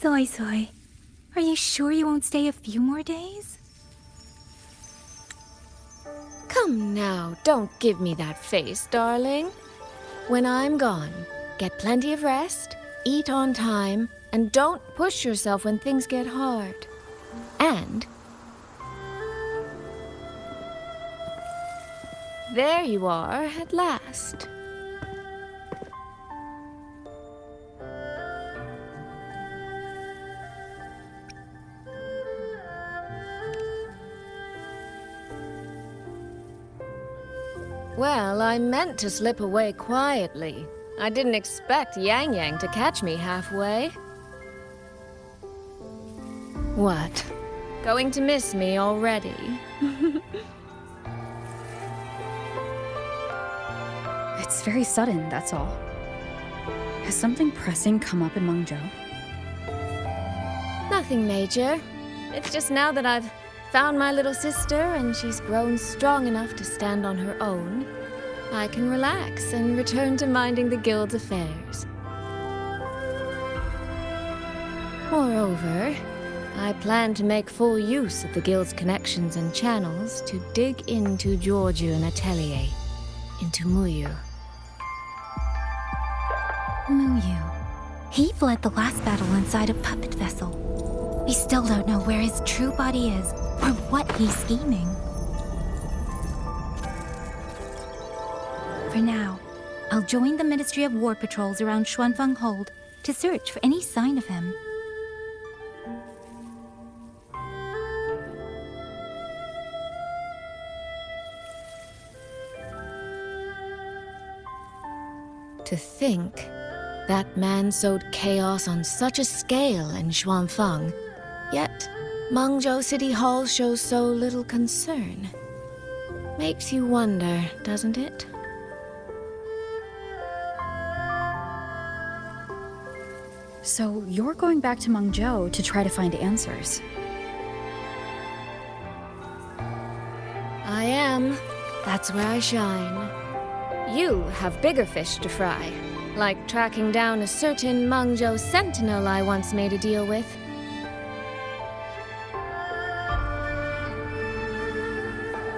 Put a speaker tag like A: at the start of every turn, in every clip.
A: Soy, are you sure you won't stay a few more days?
B: Come now, don't give me that face, darling. When I'm gone, get plenty of rest, eat on time, and don't push yourself when things get hard. And there you are at last. Well, I meant to slip away quietly. I didn't expect Yang Yang to catch me halfway. What? Going to miss me already?
C: It's very sudden, that's all. Has something pressing come up in Mengzhou?
B: Nothing major. It's just now that I've found my little sister and she's grown strong enough to stand on her own, I can relax and return to minding the guild's affairs. Moreover, I plan to make full use of the guild's connections and channels to dig into Georgiou and Atelier, into Muyu.
A: Muyu. He fled the last battle inside a puppet vessel. We still don't know where his true body is, or what he's scheming. For now, I'll join the Ministry of War patrols around Xuanfeng Hold to search for any sign of him.
B: To think that man sowed chaos on such a scale in Xuanfeng, yet Mengzhou City Hall shows so little concern. Makes you wonder, doesn't it?
C: So you're going back to Mengzhou to try to find answers?
B: I am. That's where I shine. You have bigger fish to fry, like tracking down a certain Mengzhou sentinel I once made a deal with.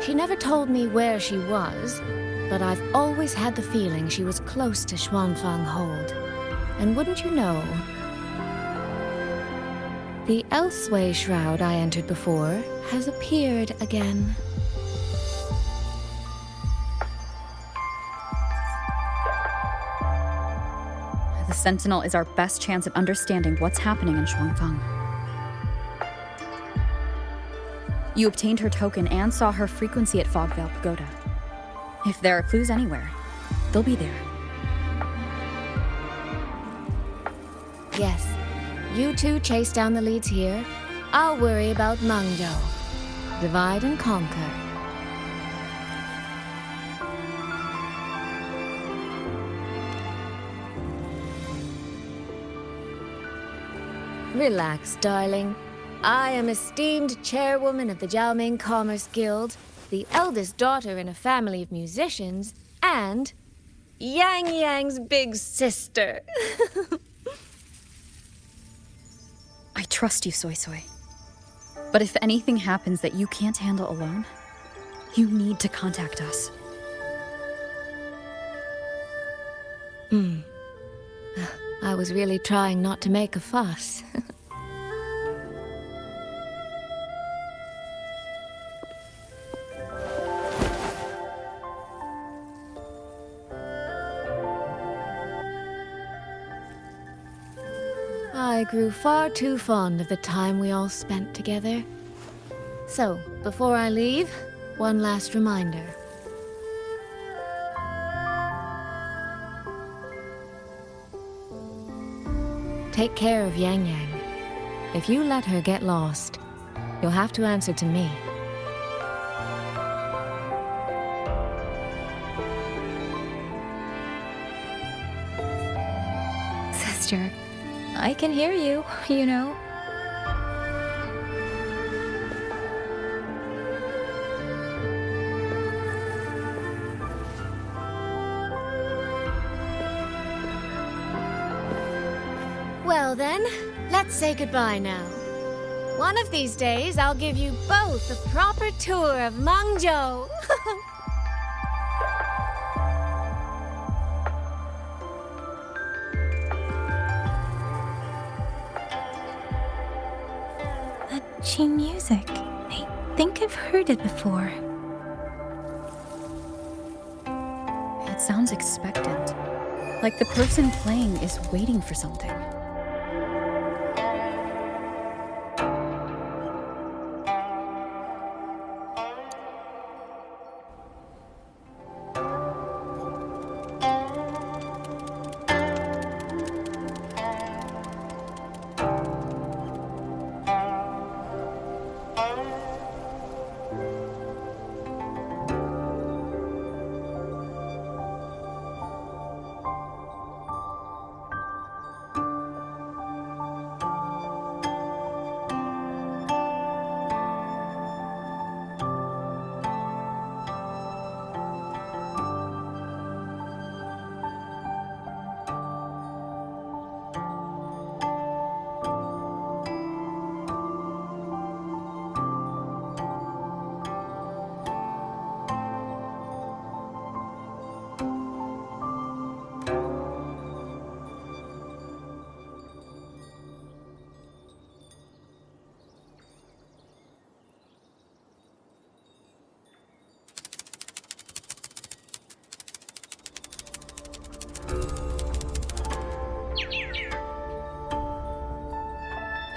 B: She never told me where she was, but I've always had the feeling she was close to Xuanfeng Hold. And wouldn't you know, the Elseway shroud I entered before has appeared again.
C: The Sentinel is our best chance of understanding what's happening in Xuanfeng. You obtained her token and saw her frequency at Fogvale Pagoda. If there are clues anywhere, they'll be there.
B: Yes, you two chase down the leads here. I'll worry about Mengzhou. Divide and conquer. Relax, darling. I am esteemed chairwoman of the Jiaoming Commerce Guild, the eldest daughter in a family of musicians, and Yang Yang's big sister.
C: I trust you, Soy Soy. But if anything happens that you can't handle alone, you need to contact us.
B: I was really trying not to make a fuss. I grew far too fond of the time we all spent together. So, before I leave, one last reminder. Take care of Yang Yang. If you let her get lost, you'll have to answer to me.
A: Sister, I can hear you, you know.
B: Well then, let's say goodbye now. One of these days, I'll give you both a proper tour of Mangzhou.
A: That Qing music. I think I've heard it before.
C: It sounds expectant. Like the person playing is waiting for something.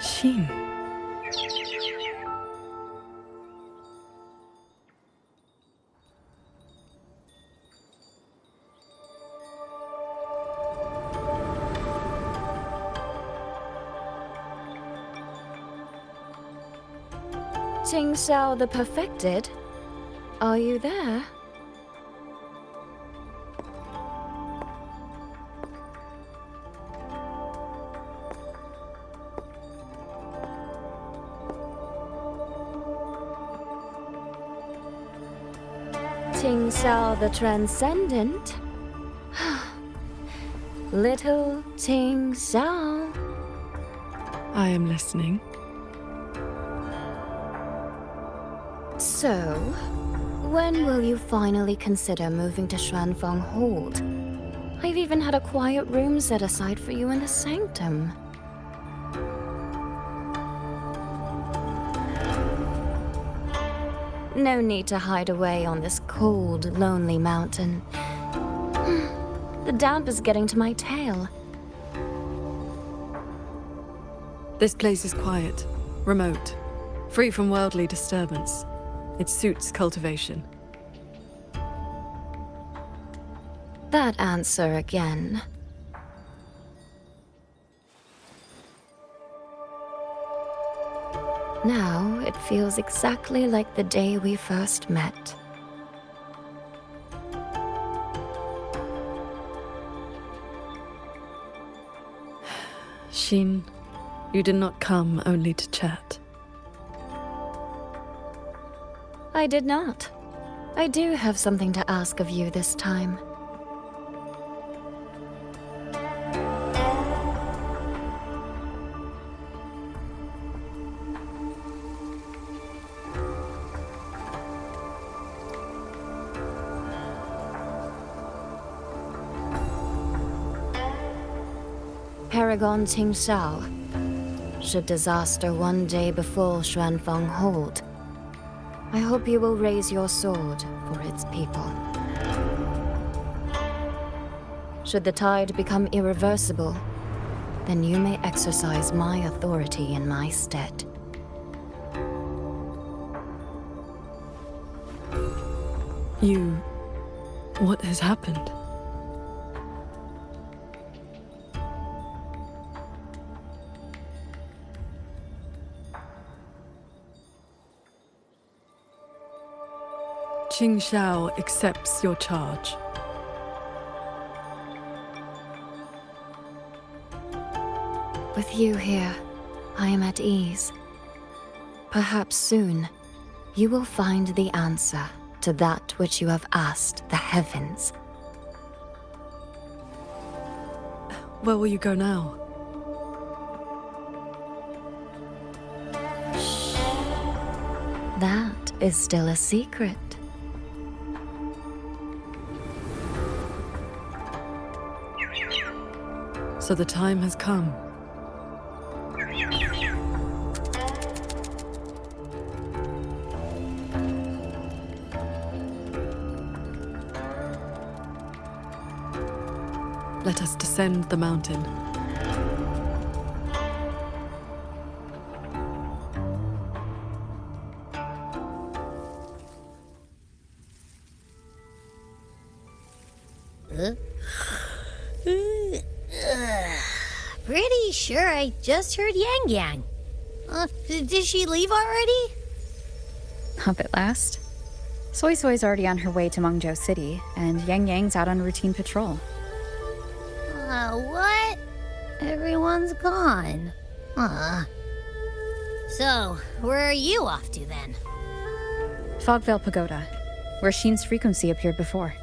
D: Shin.
B: Qing Xiao the Perfected? Are you there? Qing Xiao the Transcendent? Little Qing Xiao.
D: I am listening.
B: So, when will you finally consider moving to Xuanfeng Hold? I've even had a quiet room set aside for you in the sanctum. No need to hide away on this cold, lonely mountain. The damp is getting to my tail.
D: This place is quiet, remote, free from worldly disturbance. It suits cultivation.
B: That answer again. Now it feels exactly like the day we first met.
D: Shin, you did not come only to chat.
B: I did not. I do have something to ask of you this time. Paragon Qing Xiao. Should disaster one day befall Xuanfeng Hold, I hope you will raise your sword for its people. Should the tide become irreversible, then you may exercise my authority in my stead.
D: What has happened? Qing Xiao accepts your charge.
B: With you here, I am at ease. Perhaps soon, you will find the answer to that which you have asked the heavens.
D: Where will you go now?
B: That is still a secret.
D: So the time has come. Let us descend the mountain.
E: Pretty sure I just heard Yang Yang. Did she leave already?
C: Up at last. Soy Soy's already on her way to Mengzhou City, and Yang Yang's out on routine patrol.
E: What? Everyone's gone. So, where are you off to then?
C: Fogvale Pagoda, where Sheen's frequency appeared before.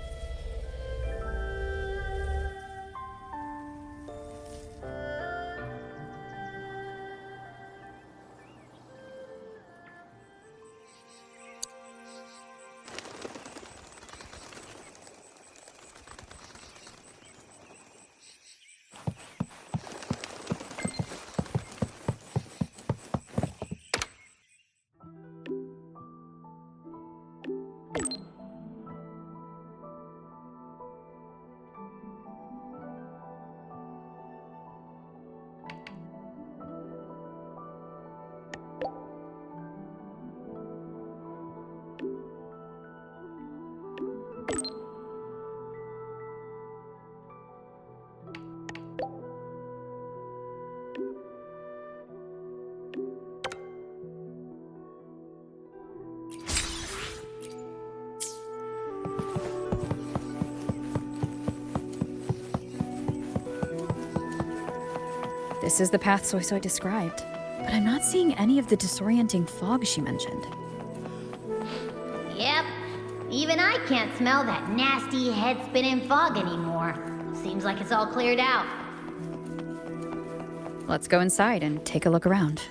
C: This is the path Soy Soy described, but I'm not seeing any of the disorienting fog she mentioned.
E: Yep. Even I can't smell that nasty head-spinning fog anymore. Seems like it's all cleared out.
C: Let's go inside and take a look around.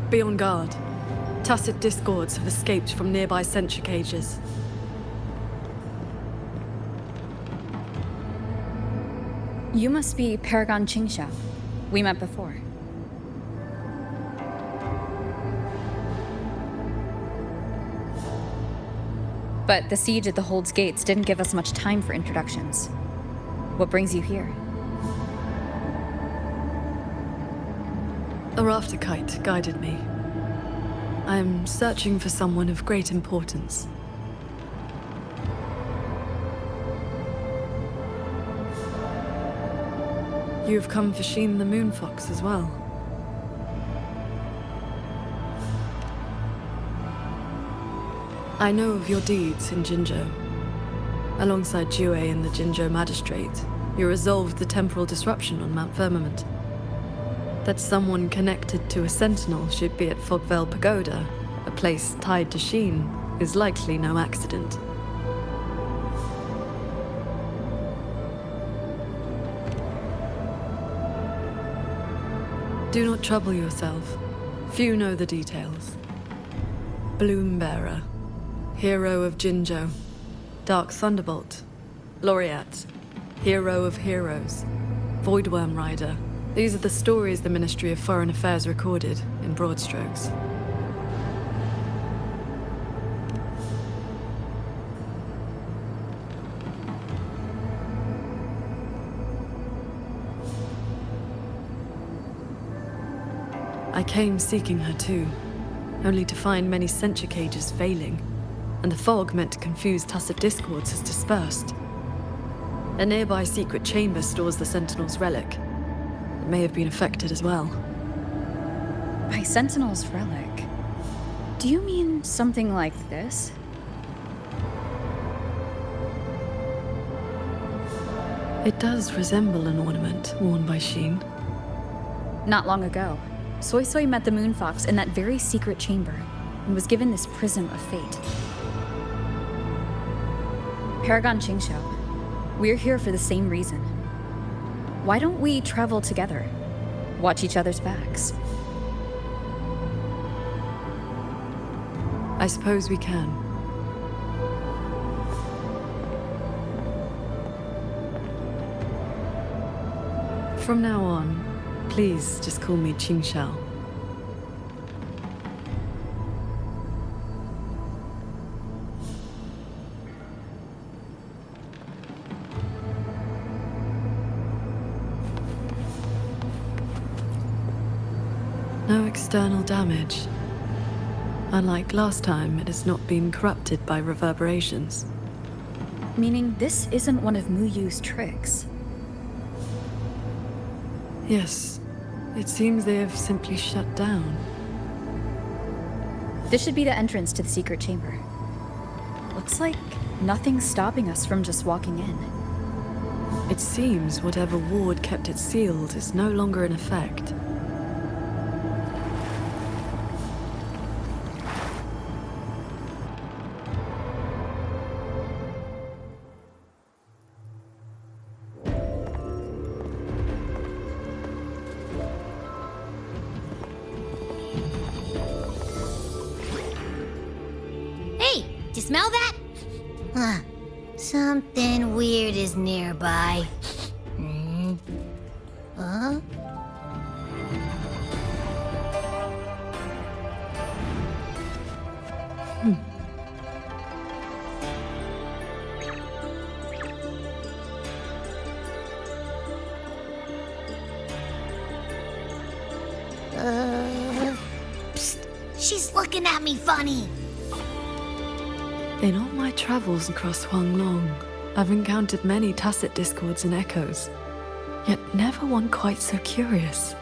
D: Be on guard. Tacit discords have escaped from nearby sentry cages.
C: You must be Paragon Qingxiao. We met before. But the siege at the Hold's gates didn't give us much time for introductions. What brings you here?
D: A rafter kite guided me. I am searching for someone of great importance. You have come for Sheen the Moonfox as well. I know of your deeds in Jinzhou. Alongside Jue and the Jinzhou Magistrate, you resolved the temporal disruption on Mount Firmament. That someone connected to a sentinel should be at Fogvale Pagoda, a place tied to Sheen, is likely no accident. Do not trouble yourself. Few know the details. Bloombearer, hero of Jinzhou, Dark Thunderbolt, Laureate, hero of heroes, Voidworm Rider. These are the stories the Ministry of Foreign Affairs recorded, in broad strokes. I came seeking her too, only to find many sentry cages failing, and the fog meant to confuse tacit discords has dispersed. A nearby secret chamber stores the Sentinel's relic. It may have been affected as well.
C: By Sentinel's relic? Do you mean something like this?
D: It does resemble an ornament worn by Sheen.
C: Not long ago, Soy Soy met the Moon Fox in that very secret chamber and was given this prism of fate. Paragon Qingxiao, we're here for the same reason. Why don't we travel together? Watch each other's backs.
D: I suppose we can. From now on, please just call me Qingxiao. No external damage. Unlike last time, it has not been corrupted by reverberations.
C: Meaning this isn't one of Mu Yu's tricks.
D: Yes, it seems they have simply shut down.
C: This should be the entrance to the secret chamber. Looks like nothing's stopping us from just walking in.
D: It seems whatever ward kept it sealed is no longer in effect.
E: You smell that? Huh. Something weird is nearby. Huh? Psst. She's looking at me funny.
D: In all my travels across Huanglong, I've encountered many tacit discords and echoes, yet never one quite so curious.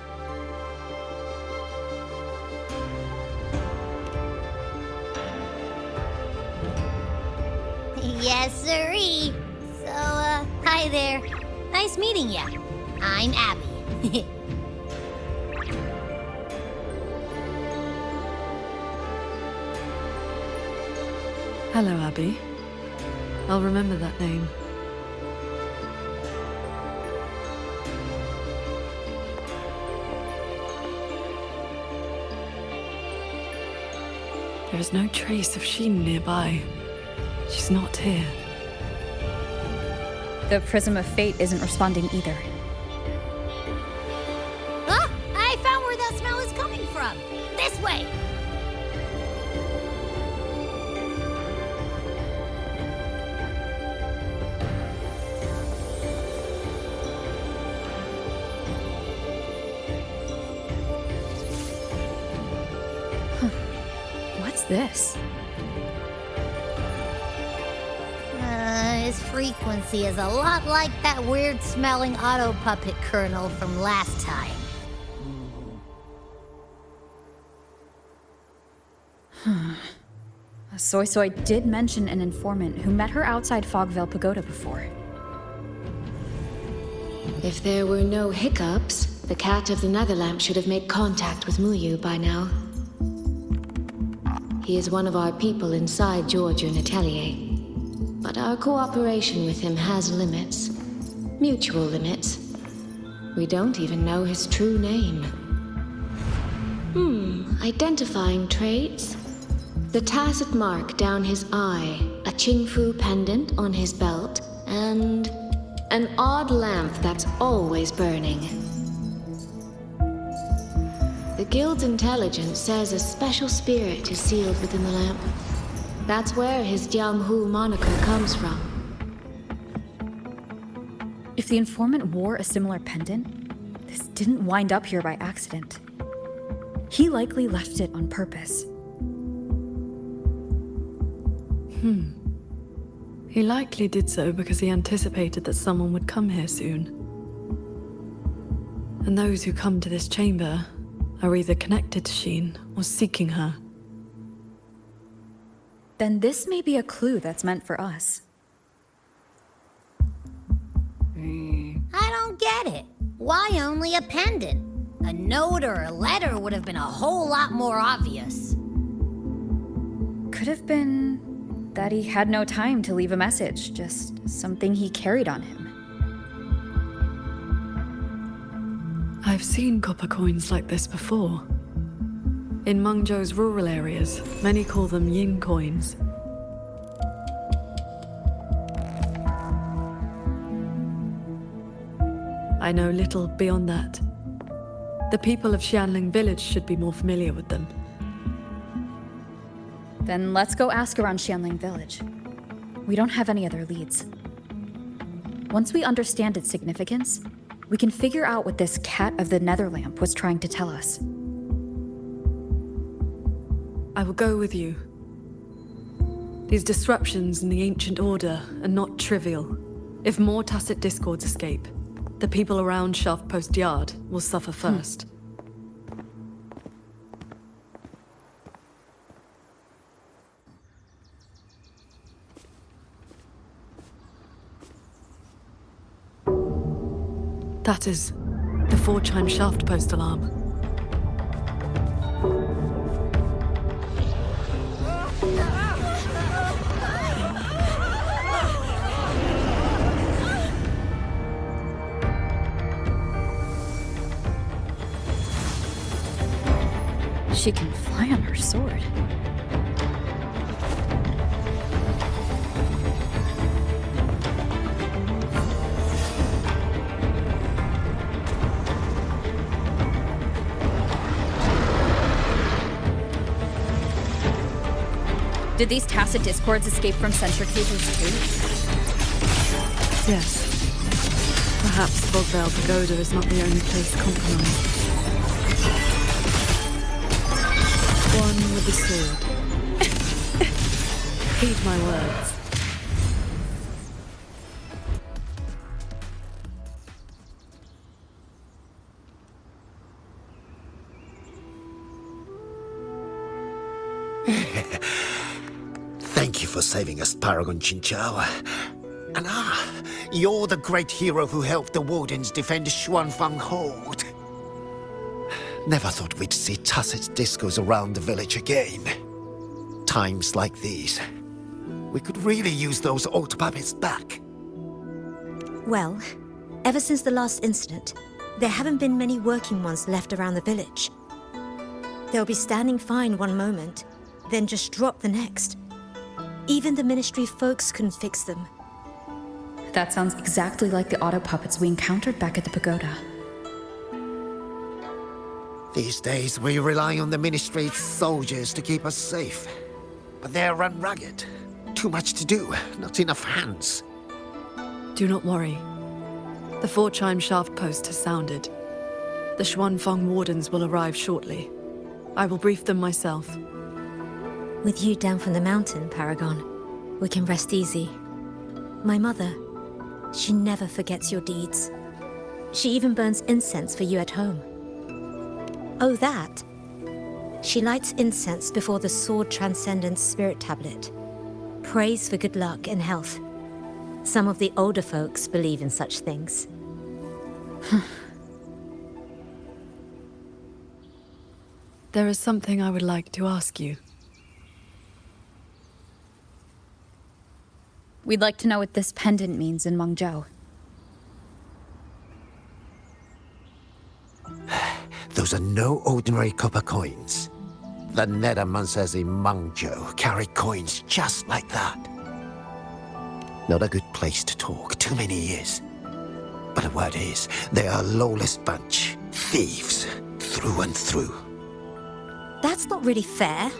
E: Yes, sirree. So, hi there. Nice meeting ya. I'm Abby.
D: Hello, Abby. I'll remember that name. There is no trace of Sheen nearby. She's not here.
C: The Prism of Fate isn't responding either.
E: Ah! I found where that smell is coming from. This way.
C: What's this?
E: His frequency is a lot like that weird-smelling auto-puppet kernel from last time.
C: Soy Soy did mention an informant who met her outside Fogvale Pagoda before.
B: If there were no hiccups, the Cat of the Netherlamp should have made contact with Muyu by now. He is one of our people inside Georgian Atelier. But our cooperation with him has limits. Mutual limits. We don't even know his true name. Identifying traits. The tacit mark down his eye, a Qingfu pendant on his belt, and an odd lamp that's always burning. The Guild's intelligence says a special spirit is sealed within the lamp. That's where his Jianghu moniker comes from.
C: If the informant wore a similar pendant, this didn't wind up here by accident. He likely left it on purpose.
D: He likely did so because he anticipated that someone would come here soon. And those who come to this chamber are either connected to Sheen or seeking her.
C: Then this may be a clue that's meant for us.
E: I don't get it. Why only a pendant? A note or a letter would have been a whole lot more obvious.
C: Could have been that he had no time to leave a message, just something he carried on him.
D: I've seen copper coins like this before. In Mengzhou's rural areas, many call them yin coins. I know little beyond that. The people of Xianling village should be more familiar with them.
C: Then let's go ask around Xianling village. We don't have any other leads. Once we understand its significance, we can figure out what this cat of the Netherlamp was trying to tell us.
D: I will go with you. These disruptions in the ancient order are not trivial. If more tacit discords escape, the people around Shaft Post Yard will suffer first. That is the 4-chime shaft post alarm.
C: She can fly on her sword. Did these tacit discords escape from centrifuges too?
D: Yes. Perhaps Bogvale Pagoda is not the only place compromised. One with the sword. Heed my words.
F: Thank you for saving us, Paragon Chinchou. And you're the great hero who helped the Wardens defend Xuanfang Hold. Never thought we'd see tacit discos around the village again. Times like these, we could really use those old puppets back.
G: Well, ever since the last incident, there haven't been many working ones left around the village. They'll be standing fine one moment, then just drop the next. Even the Ministry folks couldn't fix them.
C: That sounds exactly like the auto puppets we encountered back at the pagoda.
F: These days, we rely on the Ministry's soldiers to keep us safe. But they're run ragged. Too much to do, not enough hands.
D: Do not worry. The 4-chime shaft post has sounded. The Xuanfang Wardens will arrive shortly. I will brief them myself.
G: With you down from the mountain, Paragon, we can rest easy. My mother, she never forgets your deeds. She even burns incense for you at home. Oh, that? She lights incense before the Sword Transcendence Spirit Tablet. Prays for good luck and health. Some of the older folks believe in such things.
D: There is something I would like to ask you.
C: We'd like to know what this pendant means in Mengzhou.
F: Those are no ordinary copper coins. The Nethermancers in Mengzhou carry coins just like that. Not a good place to talk, too many years. But the word is, they are a lawless bunch. Thieves, through and through.
G: That's not really fair.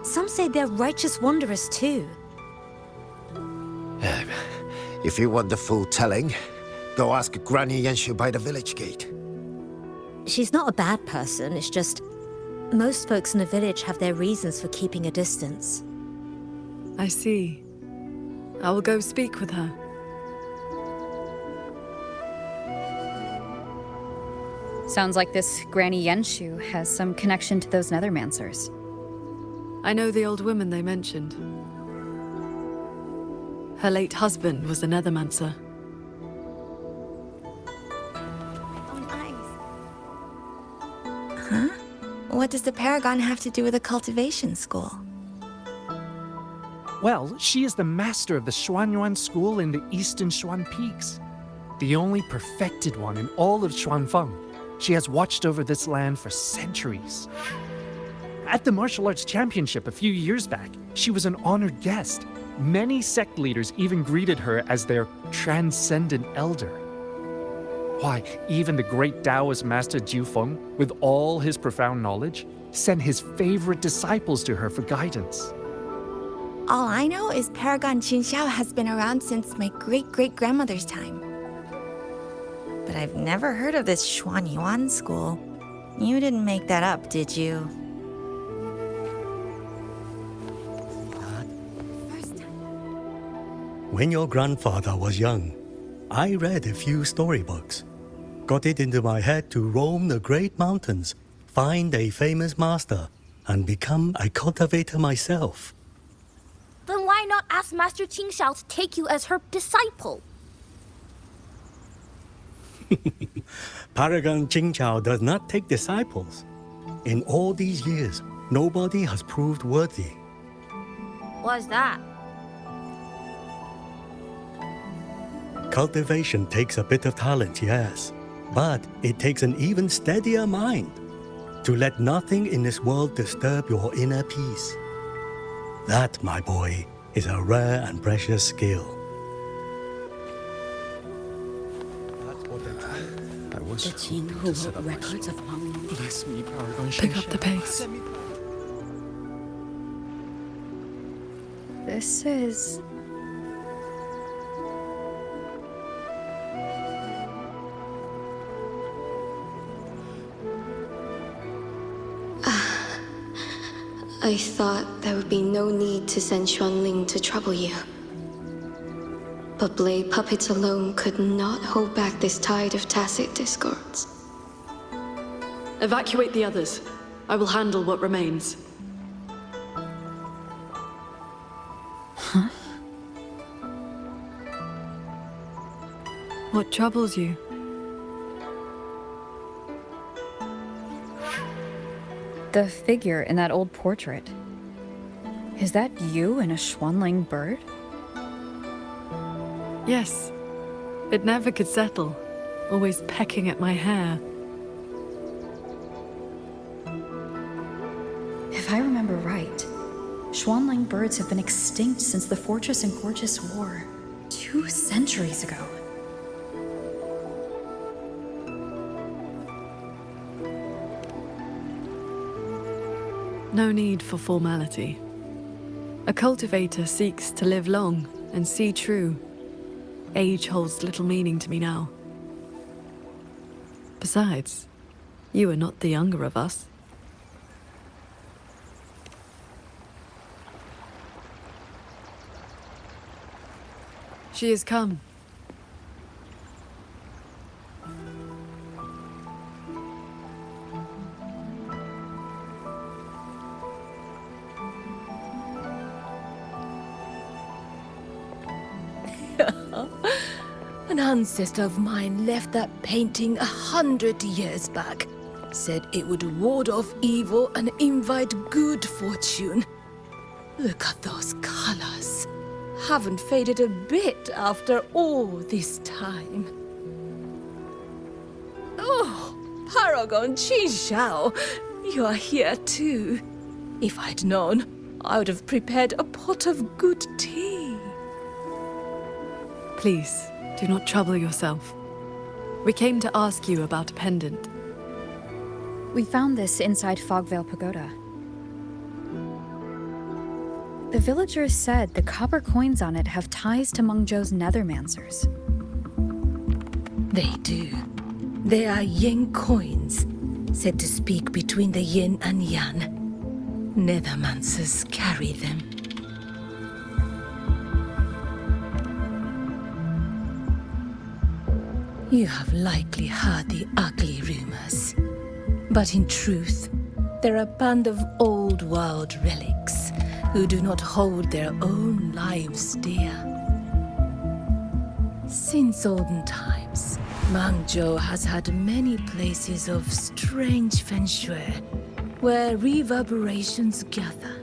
G: Some say they're righteous wanderers too.
F: If you want the full telling, go ask Granny Yenshu by the village gate.
G: She's not a bad person, it's just... most folks in the village have their reasons for keeping a distance.
D: I see. I will go speak with her.
C: Sounds like this Granny Yenshu has some connection to those Nethermancers.
D: I know the old woman they mentioned. Her late husband was a Nethermancer.
B: What does the Paragon have to do with a cultivation school?
H: Well, she is the master of the Xuanyuan school in the eastern Xuan Peaks. The only perfected one in all of Xuanfeng. She has watched over this land for centuries. At the martial arts championship a few years back, she was an honored guest. Many sect leaders even greeted her as their transcendent elder. Why, even the great Taoist master Jiufeng, with all his profound knowledge, sent his favorite disciples to her for guidance.
B: All I know is Paragon Qinxiao has been around since my great-great-grandmother's time. But I've never heard of this Xuanyuan school. You didn't make that up, did you?
I: When your grandfather was young, I read a few storybooks. Got it into my head to roam the great mountains, find a famous master, and become a cultivator myself.
J: Then why not ask Master Qingxiao to take you as her disciple?
I: Paragon Qingqiao does not take disciples. In all these years, nobody has proved worthy.
J: What's that?
I: Cultivation takes a bit of talent, yes, but it takes an even steadier mind to let nothing in this world disturb your inner peace. That, my boy, is a rare and precious skill.
K: The Qin who wrote records of Meng.
H: Bless me, Paragon
D: Pick up the pace.
C: This is...
L: I thought there would be no need to send Xuanling to trouble you. But blade puppets alone could not hold back this tide of tacit discords.
D: Evacuate the others. I will handle what remains.
C: Huh?
D: What troubles you?
C: The figure in that old portrait. Is that you in a Xuanling bird?
D: Yes. It never could settle, always pecking at my hair.
C: If I remember right, Xuanling birds have been extinct since the Fortress and Gorgeous War, 2 centuries ago.
D: No need for formality. A cultivator seeks to live long and see true. Age holds little meaning to me now. Besides, you are not the younger of us. She has come.
K: An ancestor of mine left that painting 100 years back. Said it would ward off evil and invite good fortune. Look at those colors. Haven't faded a bit after all this time. Oh, Paragon Qinxiao, you are here too. If I'd known, I would have prepared a pot of good tea.
D: Please, do not trouble yourself. We came to ask you about a pendant.
C: We found this inside Fogvale Pagoda. The villagers said the copper coins on it have ties to Mengzhou's Nethermancers.
K: They do. They are yin coins, said to speak between the yin and yang. Nethermancers carry them. You have likely heard the ugly rumors. But in truth, they're a band of old world relics who do not hold their own lives dear. Since olden times, Mengzhou has had many places of strange feng shui, where reverberations gather.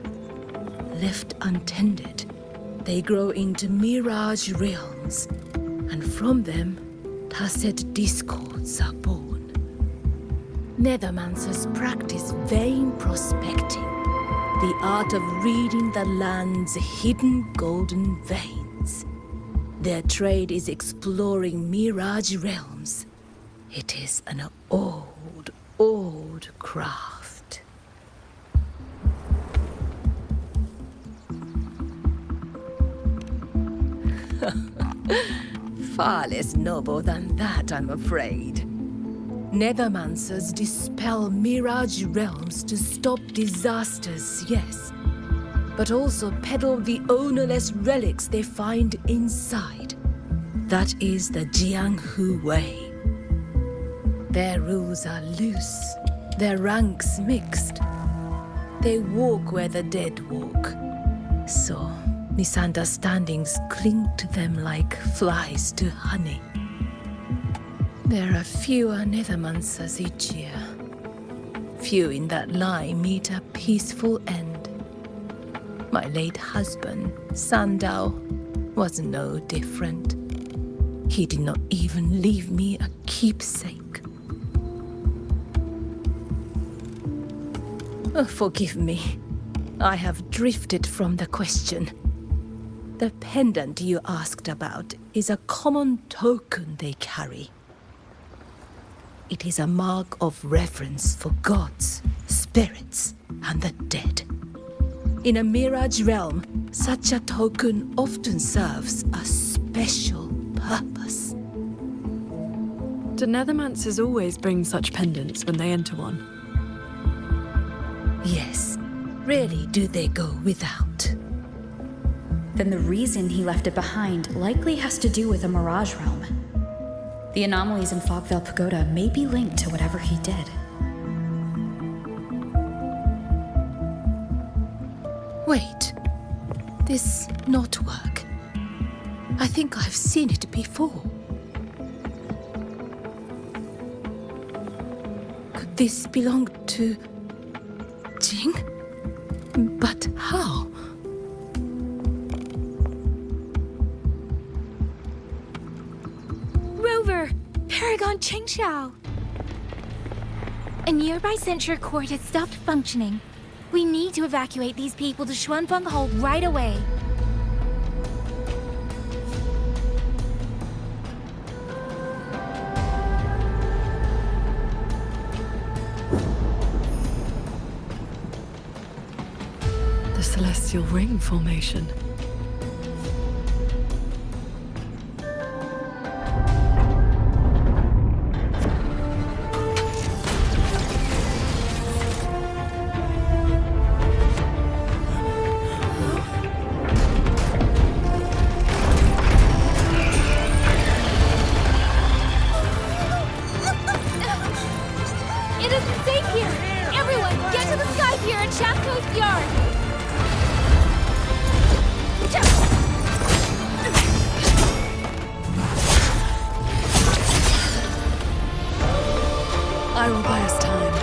K: Left untended, they grow into mirage realms, and from them, tacit discords are born. Nethermancers practice vain prospecting, the art of reading the land's hidden golden veins. Their trade is exploring mirage realms. It is an old craft. Far less noble than that, I'm afraid. Nethermancers dispel mirage realms to stop disasters, yes, but also peddle the ownerless relics they find inside. That is the Jianghu way. Their rules are loose, their ranks mixed. They walk where the dead walk, so misunderstandings cling to them like flies to honey. There are fewer Nethermancers each year. Few in that line meet a peaceful end. My late husband, Sandao, was no different. He did not even leave me a keepsake. Oh, forgive me. I have drifted from the question. The pendant you asked about is a common token they carry. It is a mark of reverence for gods, spirits, and the dead. In a mirage realm, such a token often serves a special purpose.
D: Do Nethermancers always bring such pendants when they enter one?
K: Yes. Rarely do they go without.
C: Then the reason he left it behind likely has to do with a mirage realm. The anomalies in Fogvale Pagoda may be linked to whatever he did.
K: Wait. This not work. I think I've seen it before. Could this belong to Jing? But how?
A: Rover! Paragon Qingxiao! A nearby censure court has stopped functioning. We need to evacuate these people to Xuanfeng Hold right away.
D: The Celestial Ring formation.
J: It isn't safe here! Everyone, get to the sky pier and Shaft Coast Yard!
D: I will buy us time.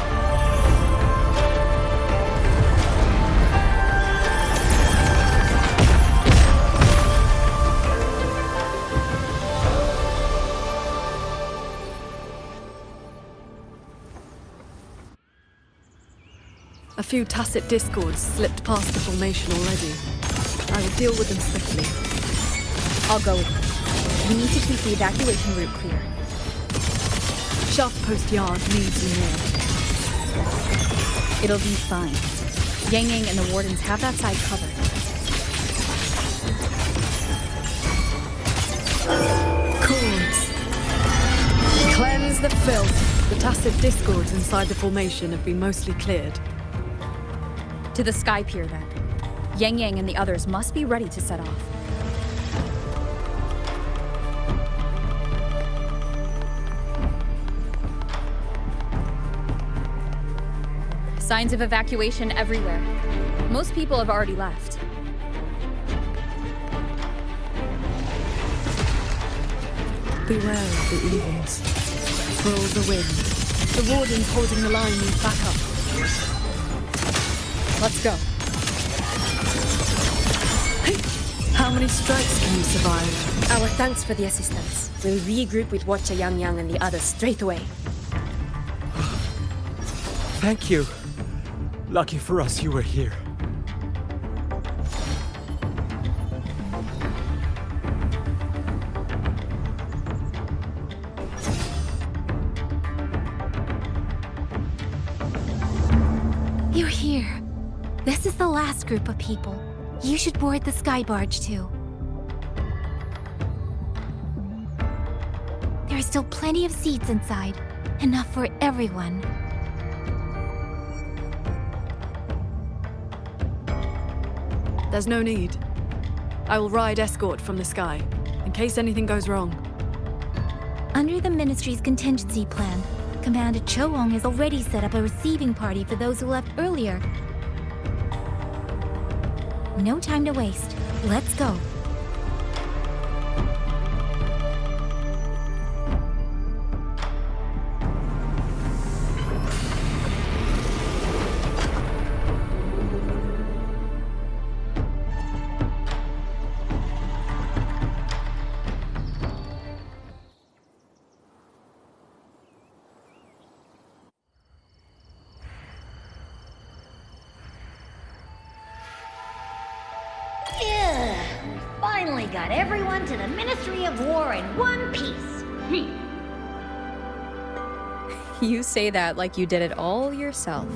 D: A few tacit discords slipped past the formation already. I will deal with them swiftly.
C: I'll go with you. We need to keep the evacuation route clear.
D: Shaft Post Yard needs renewal.
C: It'll be fine. Yang Yang and the Wardens have that side covered.
D: Cords. Cleanse the filth. The tacit discords inside the formation have been mostly cleared.
C: To the sky pier, then. Yang Yang and the others must be ready to set off. Signs of evacuation everywhere. Most people have already left.
D: Beware of the evils. Roll the wind. The wardens holding the line need backup.
C: Let's go.
D: How many strikes can you survive?
G: Our thanks for the assistance. We'll regroup with Watcher Yang Yang and the others straight away.
M: Thank you. Lucky for us you were here.
A: You're here. This is the last group of people. You should board the sky barge too. There are still plenty of seats inside. Enough for everyone.
D: There's no need. I will ride escort from the sky, in case anything goes wrong.
A: Under the Ministry's contingency plan, Commander Cho-Ong has already set up a receiving party for those who left earlier. No time to waste. Let's go.
E: Finally got everyone to the Ministry of War in one piece.
C: You say that like you did it all yourself.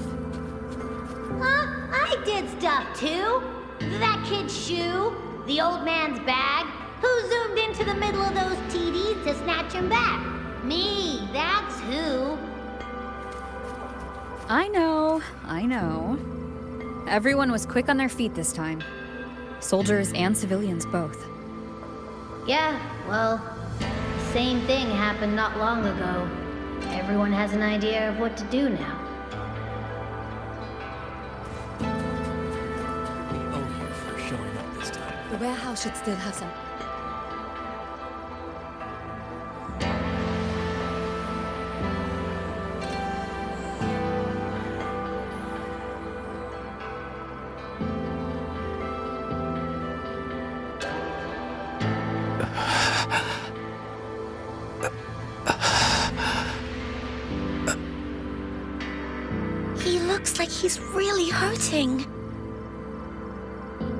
E: I did stuff too. That kid's shoe, the old man's bag. Who zoomed into the middle of those TDs to snatch him back? Me, that's who.
C: I know. Everyone was quick on their feet this time. Soldiers and civilians both.
E: Yeah, well, same thing happened not long ago. Everyone has an idea of what to do now.
M: We owe you for showing up this time.
K: The warehouse should still have some.
B: Like he's really hurting.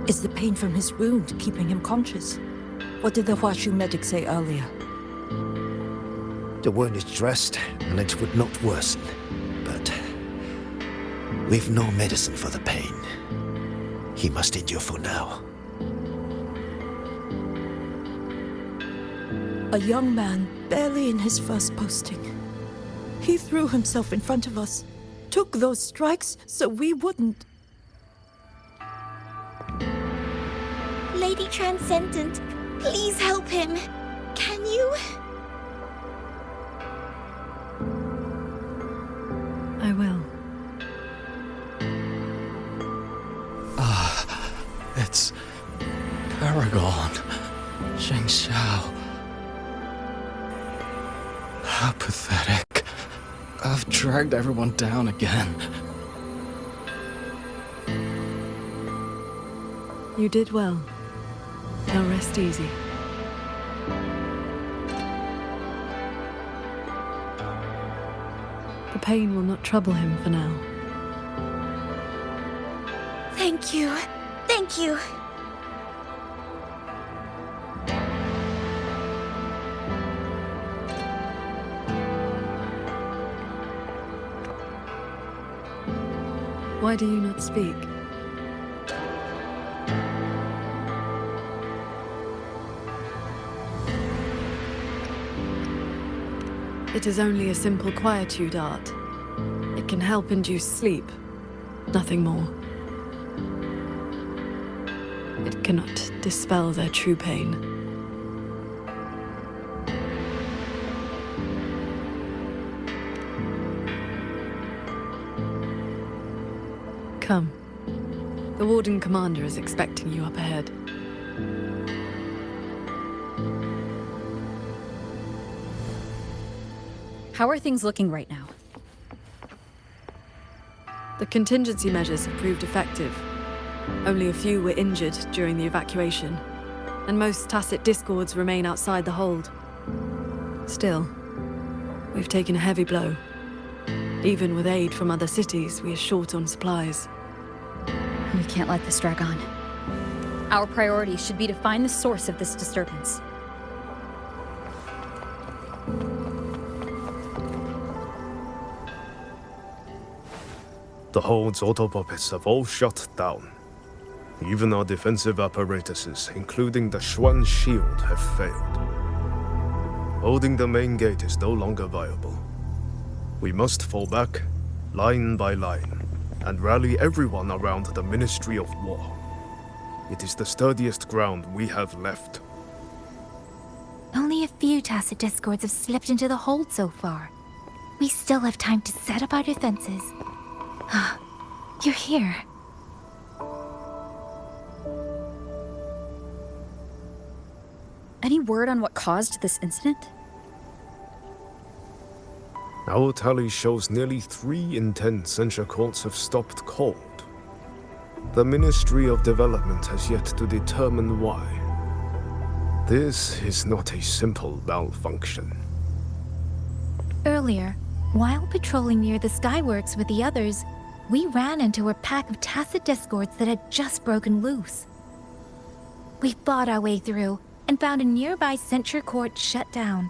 N: Is the pain from his wound keeping him conscious? What did the Huashu medic say earlier?
F: The wound is dressed, and it would not worsen. But we've no medicine for the pain. He must endure for now.
N: A young man, barely in his first posting. He threw himself in front of us. Took those strikes so we wouldn't.
B: Lady Transcendent, please help him. Can you?
D: I will.
M: It's Paragon. Sheng Xiao. How pathetic. I've dragged everyone down again.
D: You did well. Now rest easy. The pain will not trouble him for now.
B: Thank you. Thank you.
D: Why do you not speak? It is only a simple quietude art. It can help induce sleep, nothing more. It cannot dispel their true pain. Come. The Warden Commander is expecting you up ahead.
C: How are things looking right now?
D: The contingency measures have proved effective. Only a few were injured during the evacuation, and most tacit discords remain outside the hold. Still, we've taken a heavy blow. Even with aid from other cities, we are short on supplies.
C: We can't let this drag on. Our priority should be to find the source of this disturbance.
O: The Hold's autopuppets have all shut down. Even our defensive apparatuses, including the Xuan shield, have failed. Holding the main gate is no longer viable. We must fall back, line by line, and rally everyone around the Ministry of War. It is the sturdiest ground we have left.
A: Only a few tacit discords have slipped into the hold so far. We still have time to set up our defenses. You're here.
C: Any word on what caused this incident?
O: Our tally shows nearly 3 in 10 censure courts have stopped cold. The Ministry of Development has yet to determine why. This is not a simple malfunction.
A: Earlier, while patrolling near the Skyworks with the others, we ran into a pack of tacit discords that had just broken loose. We fought our way through and found a nearby censure court shut down.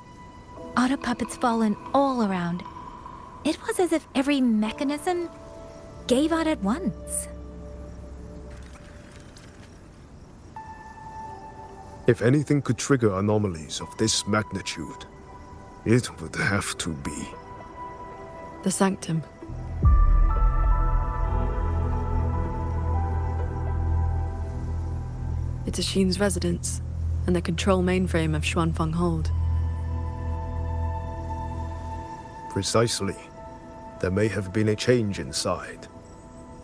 A: Auto puppets fallen all around. It was as if every mechanism gave out at once.
O: If anything could trigger anomalies of this magnitude, it would have to be
D: the Sanctum. It's Ashin's residence and the control mainframe of Xuanfeng Hold.
O: Precisely. There may have been a change inside.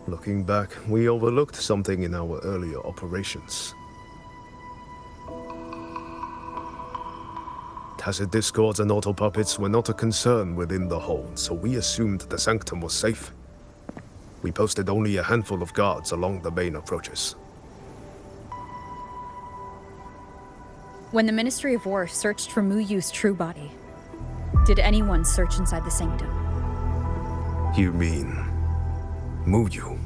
O: Looking back, we overlooked something in our earlier operations. Tacit discords and autopuppets were not a concern within the hold, so we assumed the Sanctum was safe. We posted only a handful of guards along the main approaches.
C: When the Ministry of War searched for Mu Yu's true body, did anyone search inside the Sanctum?
O: You mean Mu Yu?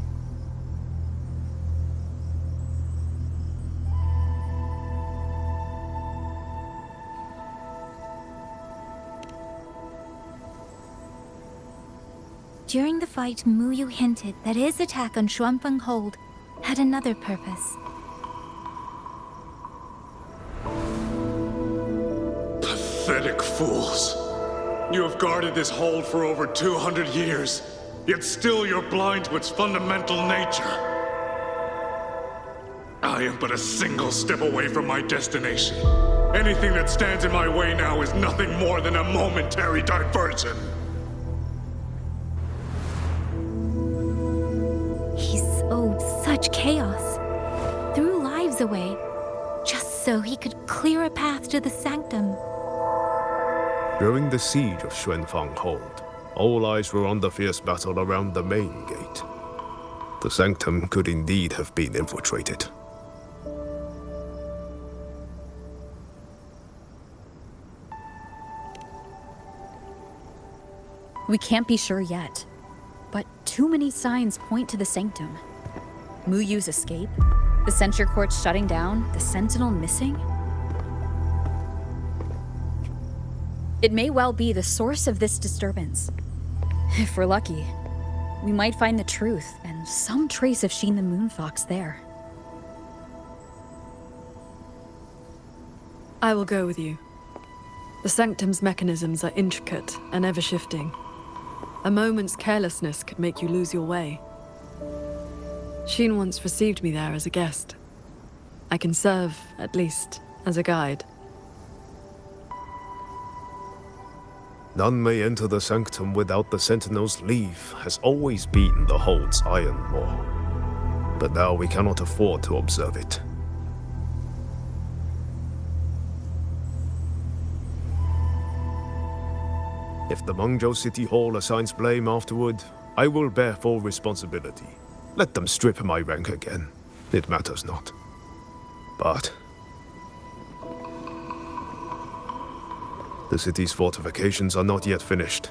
A: During the fight, Mu Yu hinted that his attack on Xuanfeng Hold had another purpose.
P: Pathetic fools. You have guarded this hold for over 200 years, yet still you're blind to its fundamental nature. I am but a single step away from my destination. Anything that stands in my way now is nothing more than a momentary diversion.
A: He sowed such chaos, threw lives away, just so he could clear a path to the Sanctum.
O: During the siege of Xuanfeng Hold, all eyes were on the fierce battle around the main gate. The Sanctum could indeed have been infiltrated.
C: We can't be sure yet, but too many signs point to the Sanctum. Mu Yu's escape, the censure court shutting down, the Sentinel missing. It may well be the source of this disturbance. If we're lucky, we might find the truth and some trace of Sheen the Moonfox there.
D: I will go with you. The Sanctum's mechanisms are intricate and ever-shifting. A moment's carelessness could make you lose your way. Sheen once received me there as a guest. I can serve, at least, as a guide.
O: None may enter the Sanctum without the Sentinel's leave has always been the Hold's iron law. But now we cannot afford to observe it. If the Mengzhou City Hall assigns blame afterward, I will bear full responsibility. Let them strip my rank again. It matters not. But the city's fortifications are not yet finished.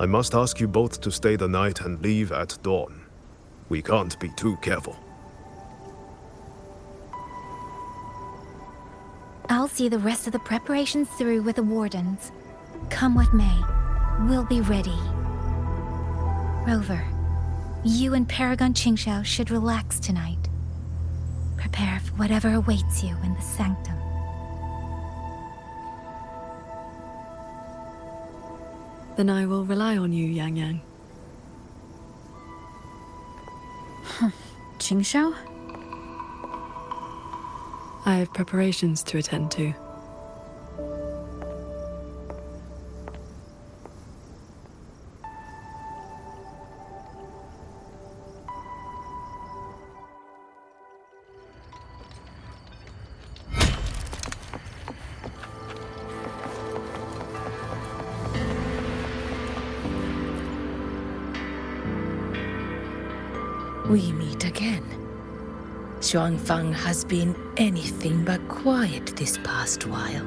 O: I must ask you both to stay the night and leave at dawn. We can't be too careful.
A: I'll see the rest of the preparations through with the wardens. Come what may, we'll be ready. Rover, you and Paragon Qingxiao should relax tonight. Prepare for whatever awaits you in the sanctum.
D: Then I will rely on you, Yang Yang.
C: Qingxiao?
D: I have preparations to attend to.
K: We meet again. Xuanfang has been anything but quiet this past while.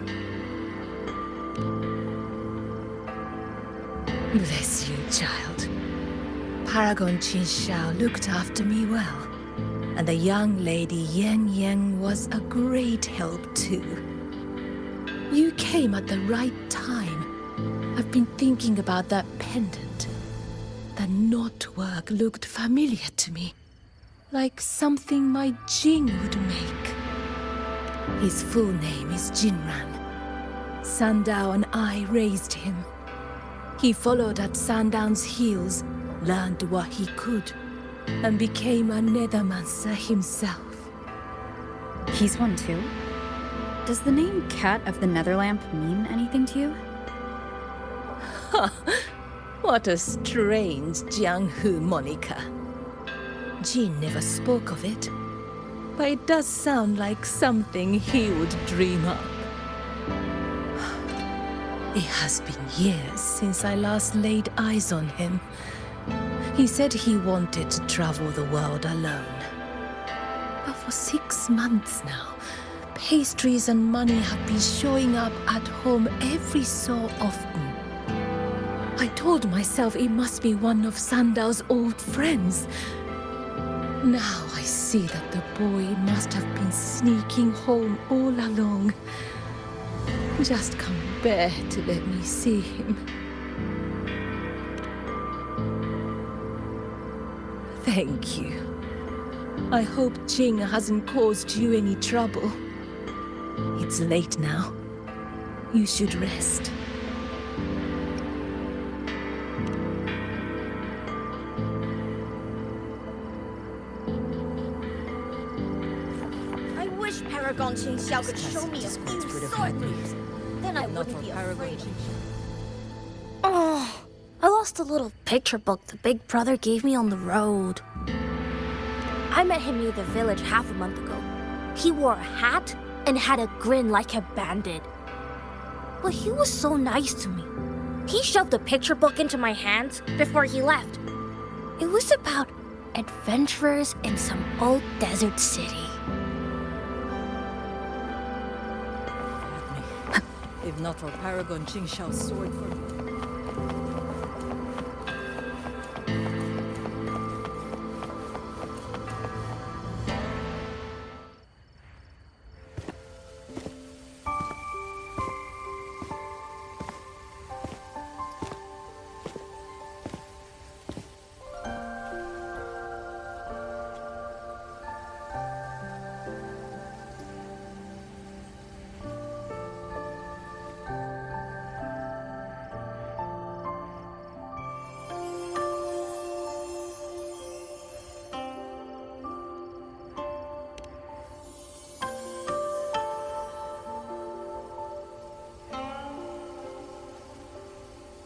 K: Bless you, child. Paragon Qingxiao looked after me well, and the young lady Yang Yang was a great help too. You came at the right time. I've been thinking about that pendant. The knotwork looked familiar to me, like something my Jing would make. His full name is Jinran. Sandao and I raised him. He followed at Sandown's heels, learned what he could, and became a Nethermancer himself.
C: He's one too? Does the name Cat of the Netherlamp mean anything to you?
K: Ha! What a strange Jianghu moniker. Jin never spoke of it, but it does sound like something he would dream up. It has been years since I last laid eyes on him. He said he wanted to travel the world alone. But for 6 months now, pastries and money have been showing up at home every so often. I told myself it must be one of Sandao's old friends. Now I see that the boy must have been sneaking home all along. Just can't bear to let me see him. Thank you. I hope Jing hasn't caused you any trouble. It's late now. You should rest.
Q: I wish Paragon Qingxiao could show me a few sword moves. Then I wouldn't be afraid. Oh, I lost a little picture book the big brother gave me on the road. I met him near the village half a month ago. He wore a hat and had a grin like a bandit. But he was so nice to me. He shoved the picture book into my hands before he left. It was about adventurers in some old desert city.
N: If not for Paragon Qingxiao's sword for me.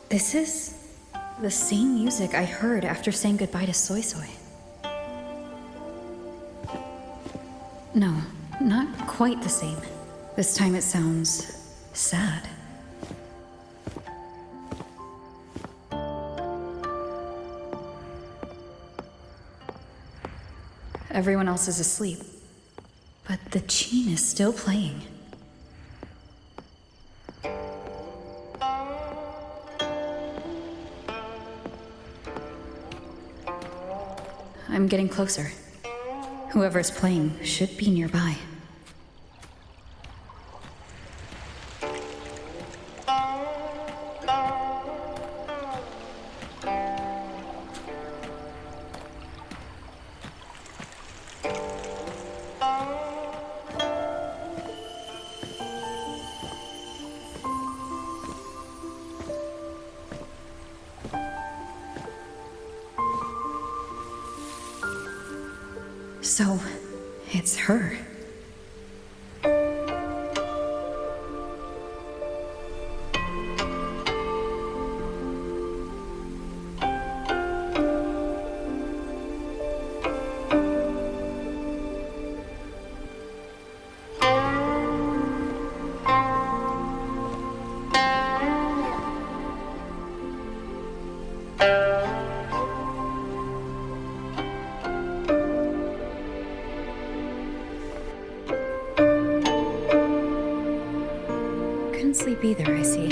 C: This is the same music I heard after saying goodbye to Soy Soy. No, not quite the same. This time it sounds sad. Everyone else is asleep. But the Qin is still playing. I'm getting closer. Whoever's playing should be nearby. So, it's her. Sleep either, I see.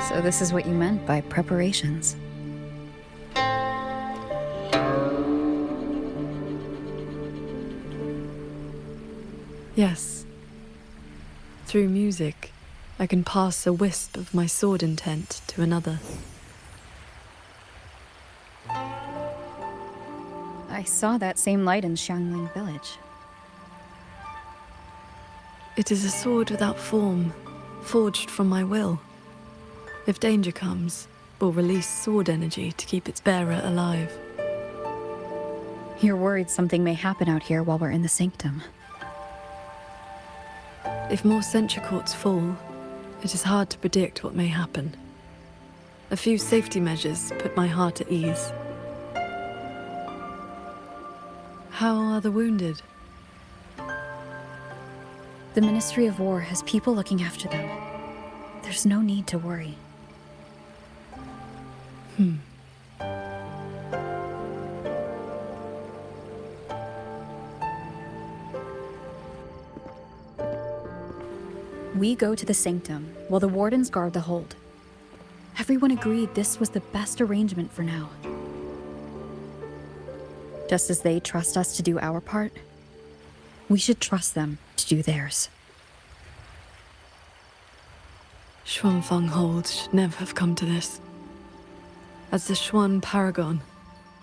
C: So this is what you meant by preparations.
D: Yes. Through music, I can pass a wisp of my sword intent to another.
C: I saw that same light in Xiangling village.
D: It is a sword without form, forged from my will. If danger comes, will release sword energy to keep its bearer alive.
C: You're worried something may happen out here while we're in the sanctum.
D: If more sentry courts fall, it is hard to predict what may happen. A few safety measures put my heart at ease. How are the wounded?
C: The Ministry of War has people looking after them. There's no need to worry. We go to the sanctum, while the wardens guard the hold. Everyone agreed this was the best arrangement for now. Just as they trust us to do our part, we should trust them to do theirs.
D: Xuanfeng Hold should never have come to this. As the Xuan Paragon,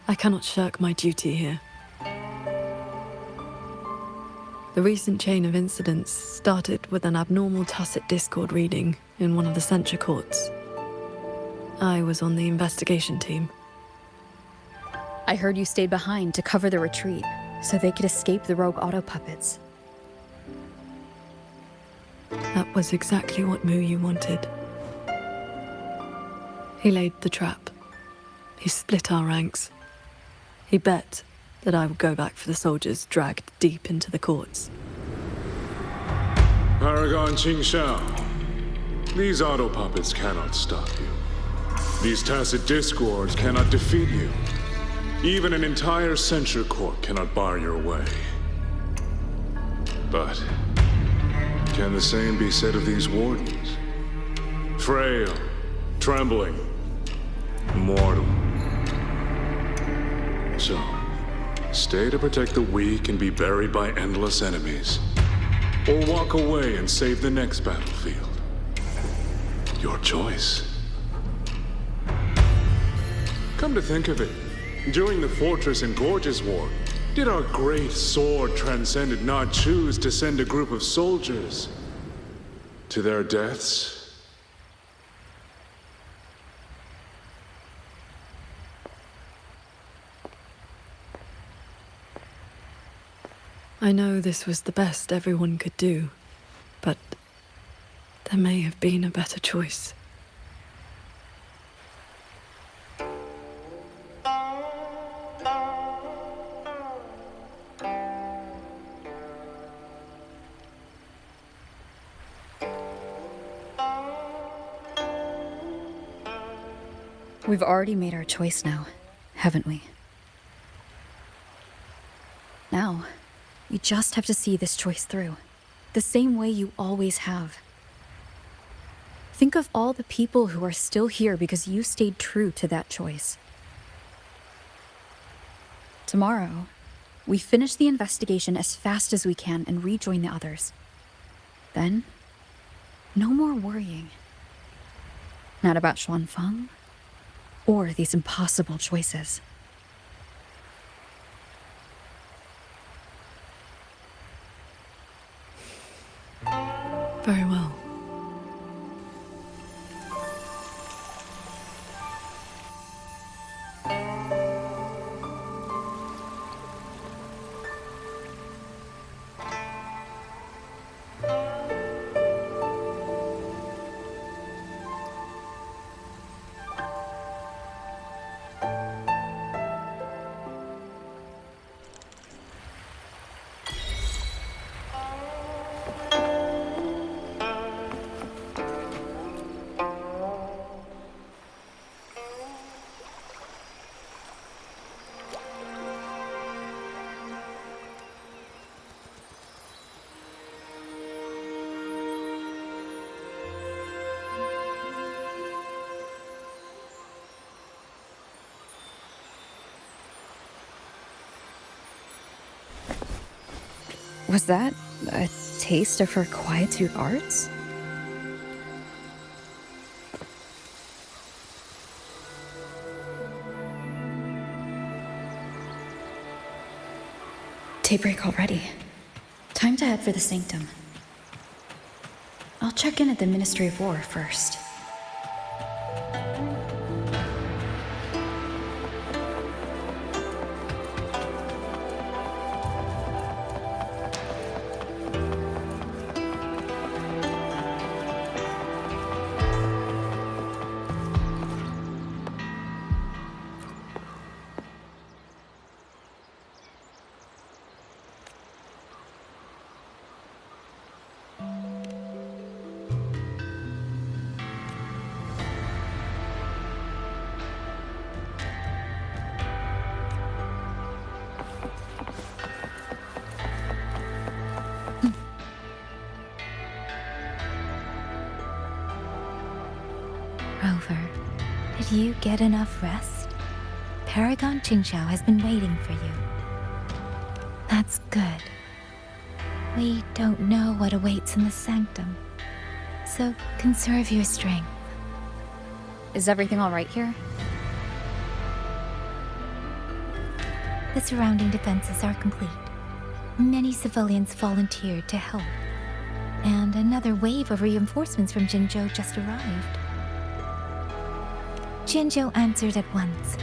D: I cannot shirk my duty here. The recent chain of incidents started with an abnormal tacit discord reading in one of the censure courts. I was on the investigation team.
C: I heard you stayed behind to cover the retreat, so they could escape the rogue auto-puppets.
D: That was exactly what Muyu wanted. He laid the trap. He split our ranks. He bet that I would go back for the soldiers dragged deep into the courts.
P: Paragon Qingxiao, these auto-puppets cannot stop you. These tacit discords cannot defeat you. Even an entire censure court cannot bar your way. But can the same be said of these wardens? Frail, trembling, mortal. So, stay to protect the weak and be buried by endless enemies. Or walk away and save the next battlefield. Your choice. Come to think of it, during the Fortress and Gorges War, did our great sword transcendent not choose to send a group of soldiers to their deaths?
D: I know this was the best everyone could do, but there may have been a better choice.
C: We've already made our choice now, haven't we? Now, you just have to see this choice through, the same way you always have. Think of all the people who are still here because you stayed true to that choice. Tomorrow, we finish the investigation as fast as we can and rejoin the others. Then, no more worrying. Not about Xuanfang, or these impossible choices.
D: Very well.
C: Was that a taste of her quietude arts? Daybreak already. Time to head for the Sanctum. I'll check in at the Ministry of War first.
A: Rover, did you get enough rest? Paragon Qingxiao has been waiting for you. That's good. We don't know what awaits in the Sanctum, so conserve your strength.
C: Is everything all right here?
A: The surrounding defenses are complete. Many civilians volunteered to help, and another wave of reinforcements from Jinzhou just arrived. Jinzhou answered at once.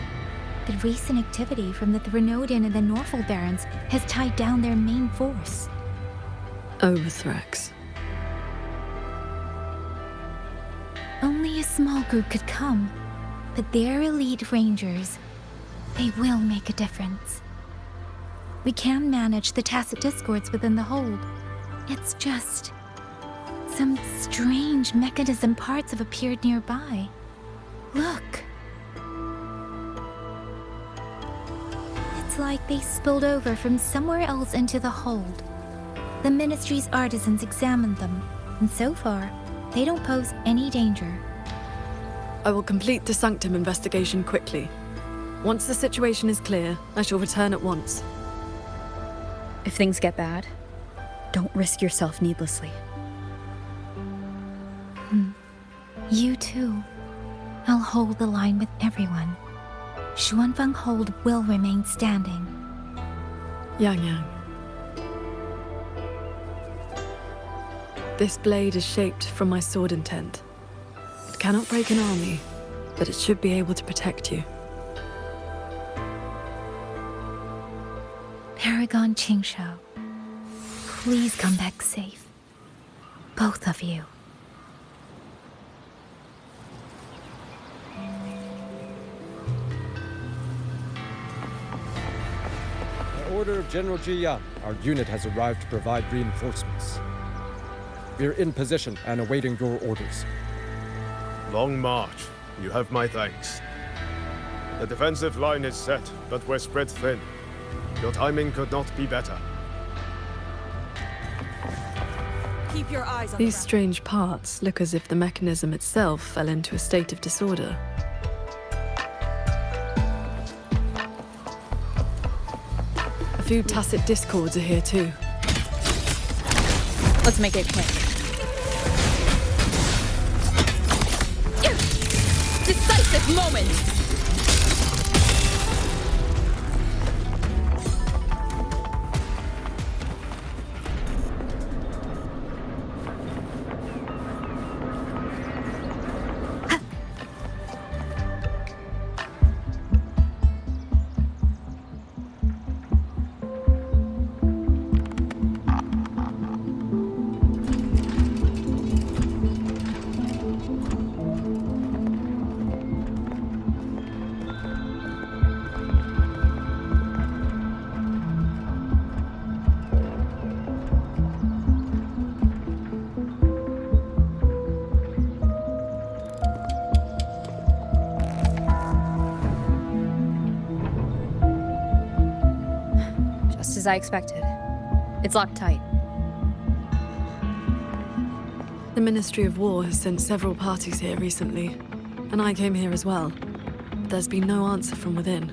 A: The recent activity from the Threnodian and the Norfolk Barons has tied down their main force.
D: Overthrex.
A: Only a small group could come, but their elite rangers, they will make a difference. We can manage the tacit discords within the hold. It's just some strange mechanism parts have appeared nearby. Look. It's like they spilled over from somewhere else into the hold. The Ministry's artisans examined them, and so far, they don't pose any danger.
D: I will complete the Sanctum investigation quickly. Once the situation is clear, I shall return at once.
C: If things get bad, don't risk yourself needlessly.
A: You too. I'll hold the line with everyone. Xuanfang Hold will remain standing.
D: Yang Yang. This blade is shaped from my sword intent. It cannot break an army, but it should be able to protect you.
A: Paragon Qingxiao, please come back safe. Both of you.
R: By order of General Ji Yang, our unit has arrived to provide reinforcements. We're in position and awaiting your orders.
O: Long march. You have my thanks. The defensive line is set, but we're spread thin. Your timing could not be better.
N: Keep your eyes on
D: These strange parts look as if the mechanism itself fell into a state of disorder. A few tacit discords are here too.
C: Let's make it quick.
J: Decisive moment!
C: Just as I expected. It's locked tight.
D: The Ministry of War has sent several parties here recently, and I came here as well. But there's been no answer from within.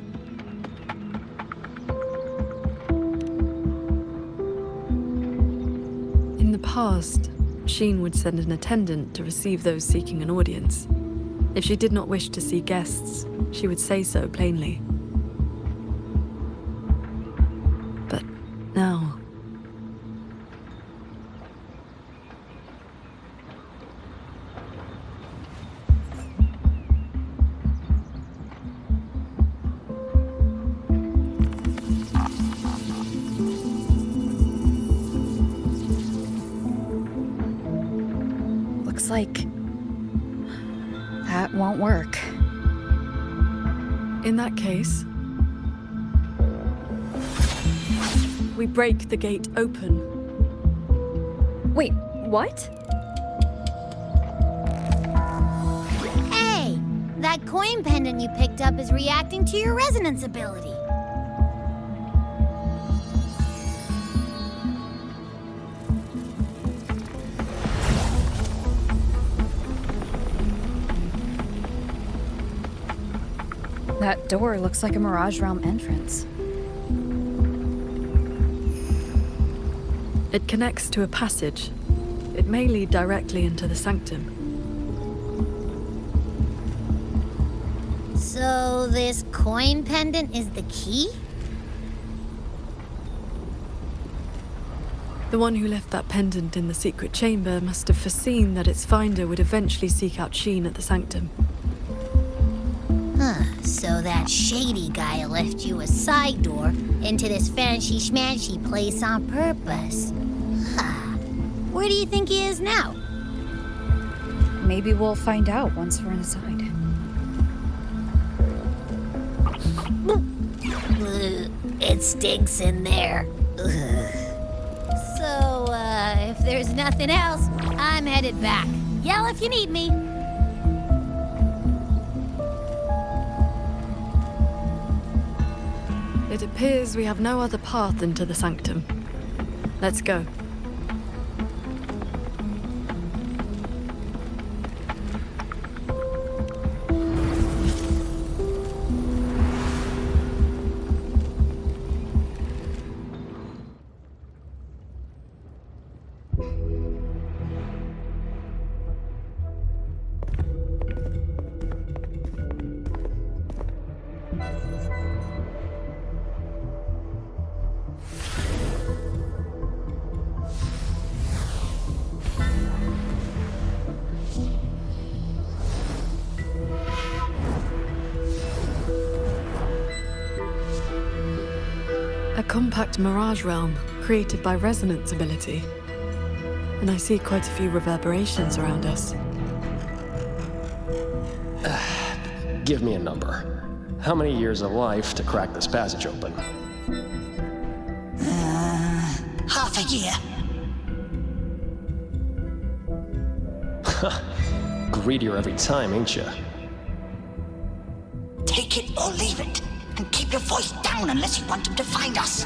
D: In the past, Sheen would send an attendant to receive those seeking an audience. If she did not wish to see guests, she would say so plainly. But now...
C: Looks like that won't work.
D: In that case, we break the gate open.
C: Wait, what?
E: Hey, that coin pendant you picked up is reacting to your resonance ability.
C: That door looks like a Mirage Realm entrance.
D: It connects to a passage. It may lead directly into the sanctum.
E: So this coin pendant is the key?
D: The one who left that pendant in the secret chamber must have foreseen that its finder would eventually seek out Sheen at the sanctum.
E: Huh, so that shady guy left you a side door into this fancy-schmancy place on purpose. Huh. Where do you think he is now?
C: Maybe we'll find out once we're inside.
E: It stinks in there. Ugh. So, if there's nothing else, I'm headed back. Yell if you need me.
D: It appears we have no other path into the sanctum. Let's go. A compact mirage realm created by resonance ability. And I see quite a few reverberations around us.
S: Give me a number. How many years of life to crack this passage open?
T: Half a year.
S: Greedier every time, ain't ya?
T: Take it or leave it. And keep your voice down unless you want them to find us.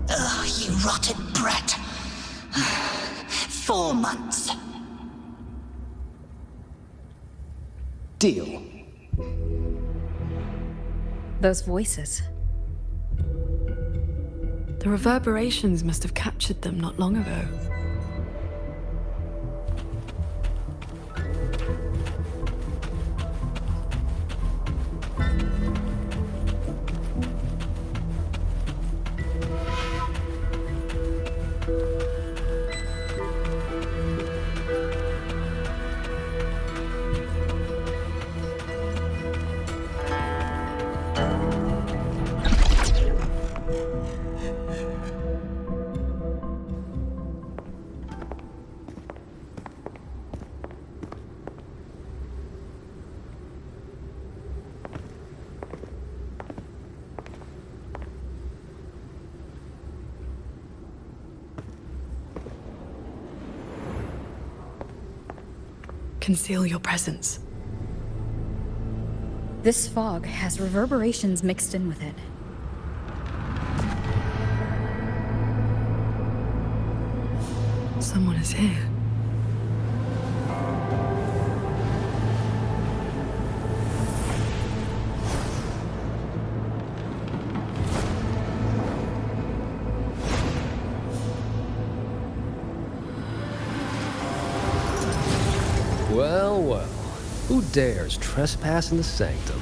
T: Ugh, you rotted brat. 4 months.
S: Deal.
C: Those voices.
D: The reverberations must have captured them not long ago. Conceal your presence.
C: This fog has reverberations mixed in with it.
D: Someone is here.
S: Well, well. Who dares trespass in the sanctum?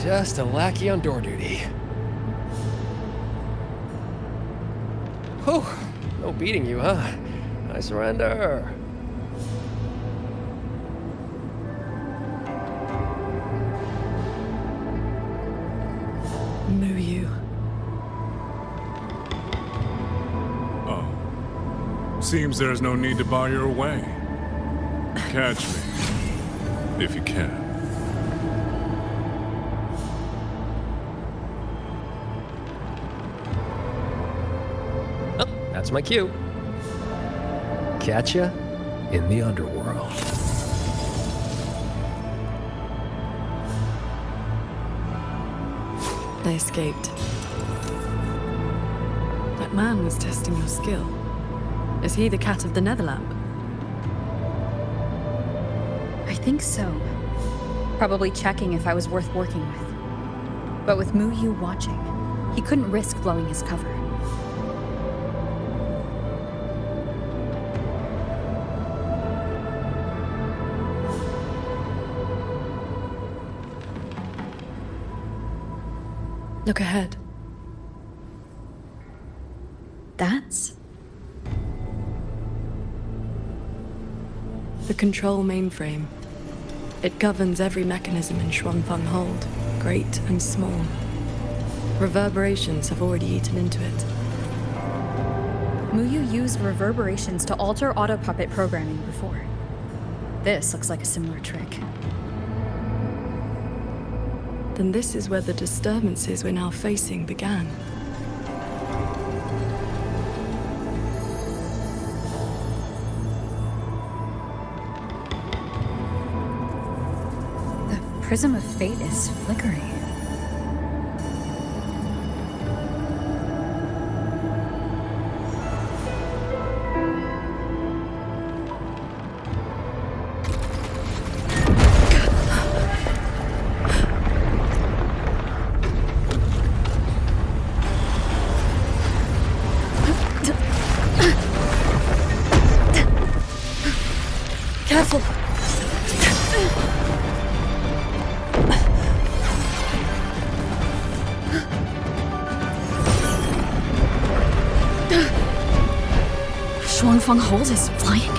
S: Just a lackey on door duty. Whew, no beating you, huh? I surrender.
D: Muyu.
P: Oh. Seems there's no need to bar your way. Catch me. If you can.
S: That's my cue. Catch ya in the underworld.
D: They escaped. That man was testing your skill. Is he the cat of the Netherlamp?
C: I think so. Probably checking if I was worth working with. But with Muyu watching, he couldn't risk blowing his cover.
D: Look ahead.
C: That's...
D: the control mainframe. It governs every mechanism in Xuanfeng Hold, great and small. Reverberations have already eaten into it.
C: Muyu used reverberations to alter auto-puppet programming before. This looks like a similar trick.
D: Then this is where the disturbances we're now facing began.
C: The prism of fate is flickering. Careful! Xuanfeng Hold is flying.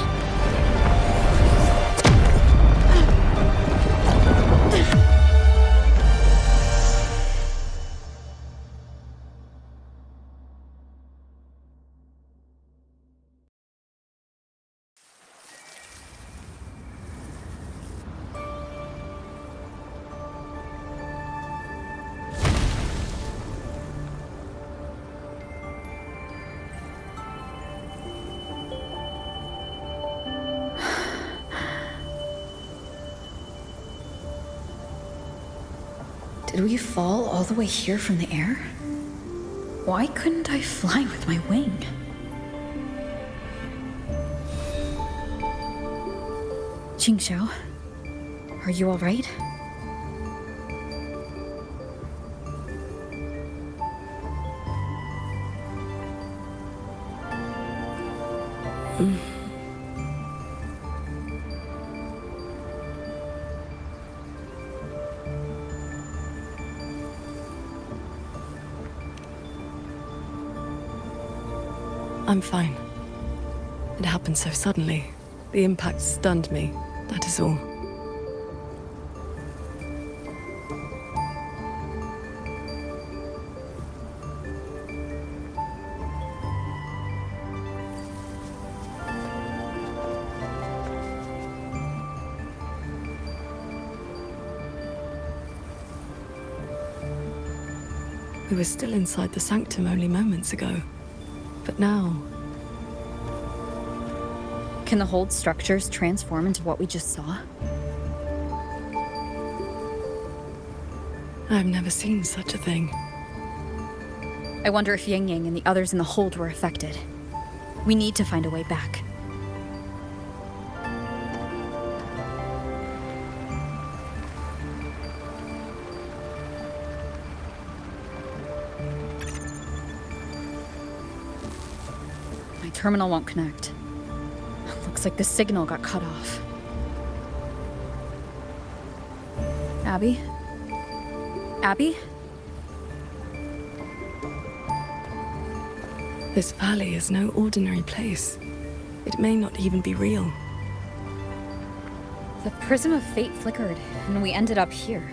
C: Did we fall all the way here from the air? Why couldn't I fly with my wing? Qingxiao, are you all right?
D: I'm fine. It happened so suddenly. The impact stunned me, that is all. We were still inside the sanctum only moments ago. But now...
C: Can the hold structures transform into what we just saw?
D: I've never seen such a thing.
C: I wonder if Yang Yang and the others in the hold were affected. We need to find a way back. My terminal won't connect. Looks like the signal got cut off. Abby? Abby?
D: This valley is no ordinary place. It may not even be real.
C: The prism of fate flickered, and we ended up here.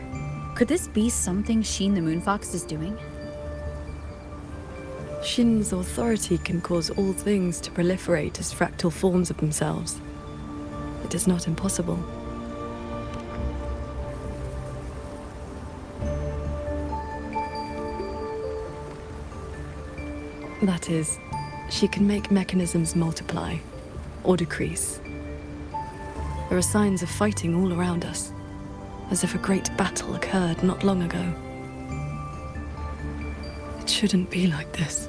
C: Could this be something Sheen the Moonfox is doing?
D: Shin's authority can cause all things to proliferate as fractal forms of themselves. It is not impossible. That is, she can make mechanisms multiply, or decrease. There are signs of fighting all around us, as if a great battle occurred not long ago. It shouldn't be like this.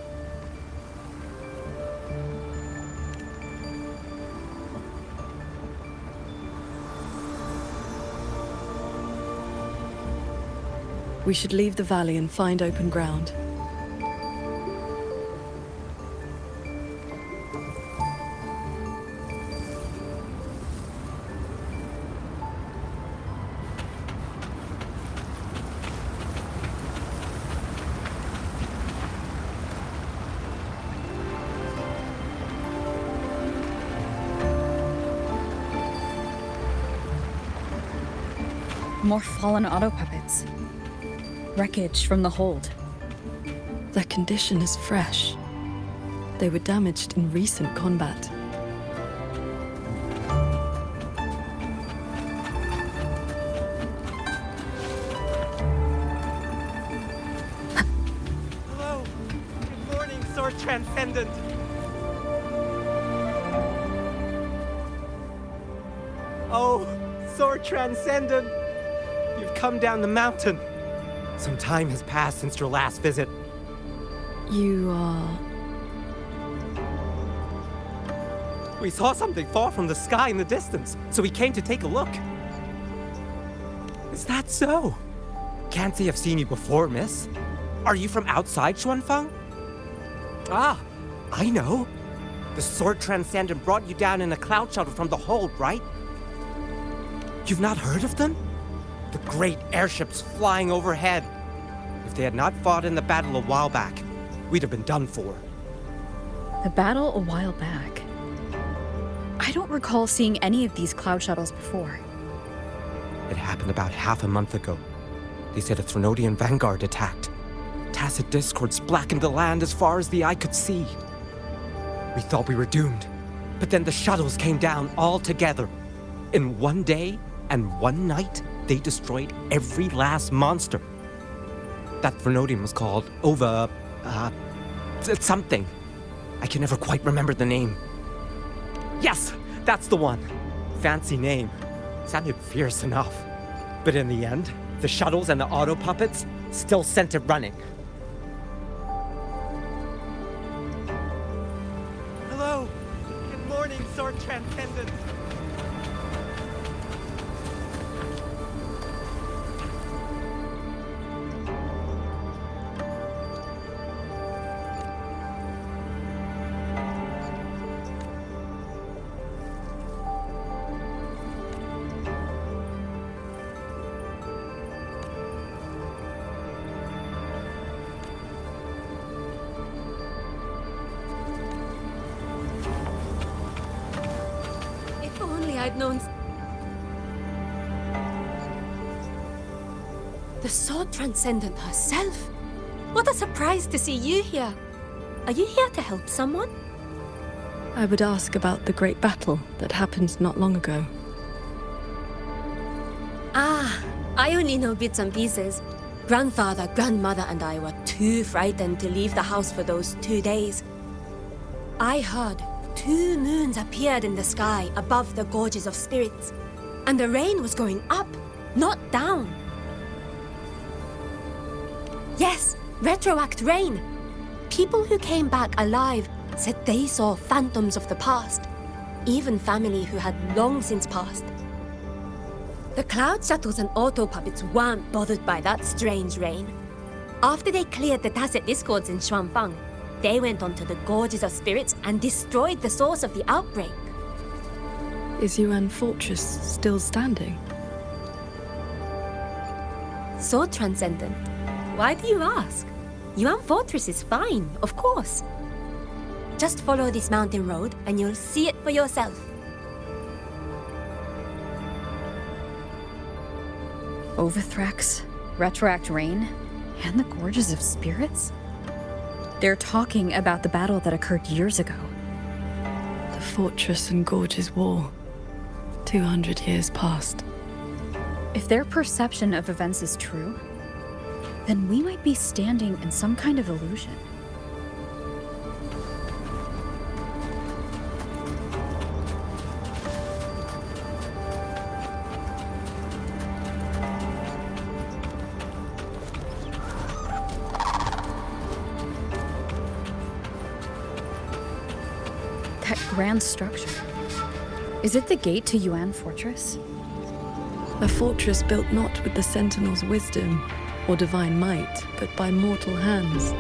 D: We should leave the valley and find open ground.
C: More fallen auto puppets. Wreckage from the hold.
D: Their condition is fresh. They were damaged in recent combat.
H: Hello. Good morning, Sword Transcendent. Oh, Sword Transcendent. You've come down the mountain. Some time has passed since your last visit.
D: You are...
H: We saw something fall from the sky in the distance, so we came to take a look. Is that so? Can't say I've seen you before, miss. Are you from outside Xuanfeng? Ah, I know. The Sword Transcendent brought you down in a cloud shuttle from the hold, right?
U: You've not heard of them? The great airships flying overhead. If they had not fought in the battle a while back, we'd have been done for.
C: The battle a while back? I don't recall seeing any of these cloud shuttles before.
U: It happened about half a month ago. They said a Threnodian vanguard attacked. Tacit discords blackened the land as far as the eye could see. We thought we were doomed, but then the shuttles came down all together. In one day and one night, they destroyed every last monster. That Threnodian was called something. I can never quite remember the name. Yes, that's the one. Fancy name. Sounded fierce enough. But in the end, the shuttles and the auto puppets still sent it running. Hello. Good morning, Sword Transcendent.
K: I'd known. The Sword Transcendent herself? What a surprise to see you here. Are you here to help someone?
D: I would ask about the great battle that happened not long ago.
Q: Ah, I only know bits and pieces. Grandfather, grandmother, and I were too frightened to leave the house for those 2 days. I heard 2 moons appeared in the sky above the gorges of spirits, and the rain was going up, not down. Yes, retroact rain. People who came back alive said they saw phantoms of the past, even family who had long since passed. The cloud shuttles and auto puppets weren't bothered by that strange rain. After they cleared the tacit discords in Xuanfang, they went onto the gorges of spirits and destroyed the source of the outbreak.
D: Is Yuan Fortress still standing?
Q: Sword Transcendent. Why do you ask? Yuan Fortress is fine, of course. Just follow this mountain road and you'll see it for yourself.
C: Overthrax, retroact rain, and the gorges of spirits? They're talking about the battle that occurred years ago.
D: The Fortress and Gorges War. 200 years past.
C: If their perception of events is true, then we might be standing in some kind of illusion. That grand structure. Is it the gate to Yuan Fortress?
D: A fortress built not with the Sentinel's wisdom or divine might, but by mortal hands.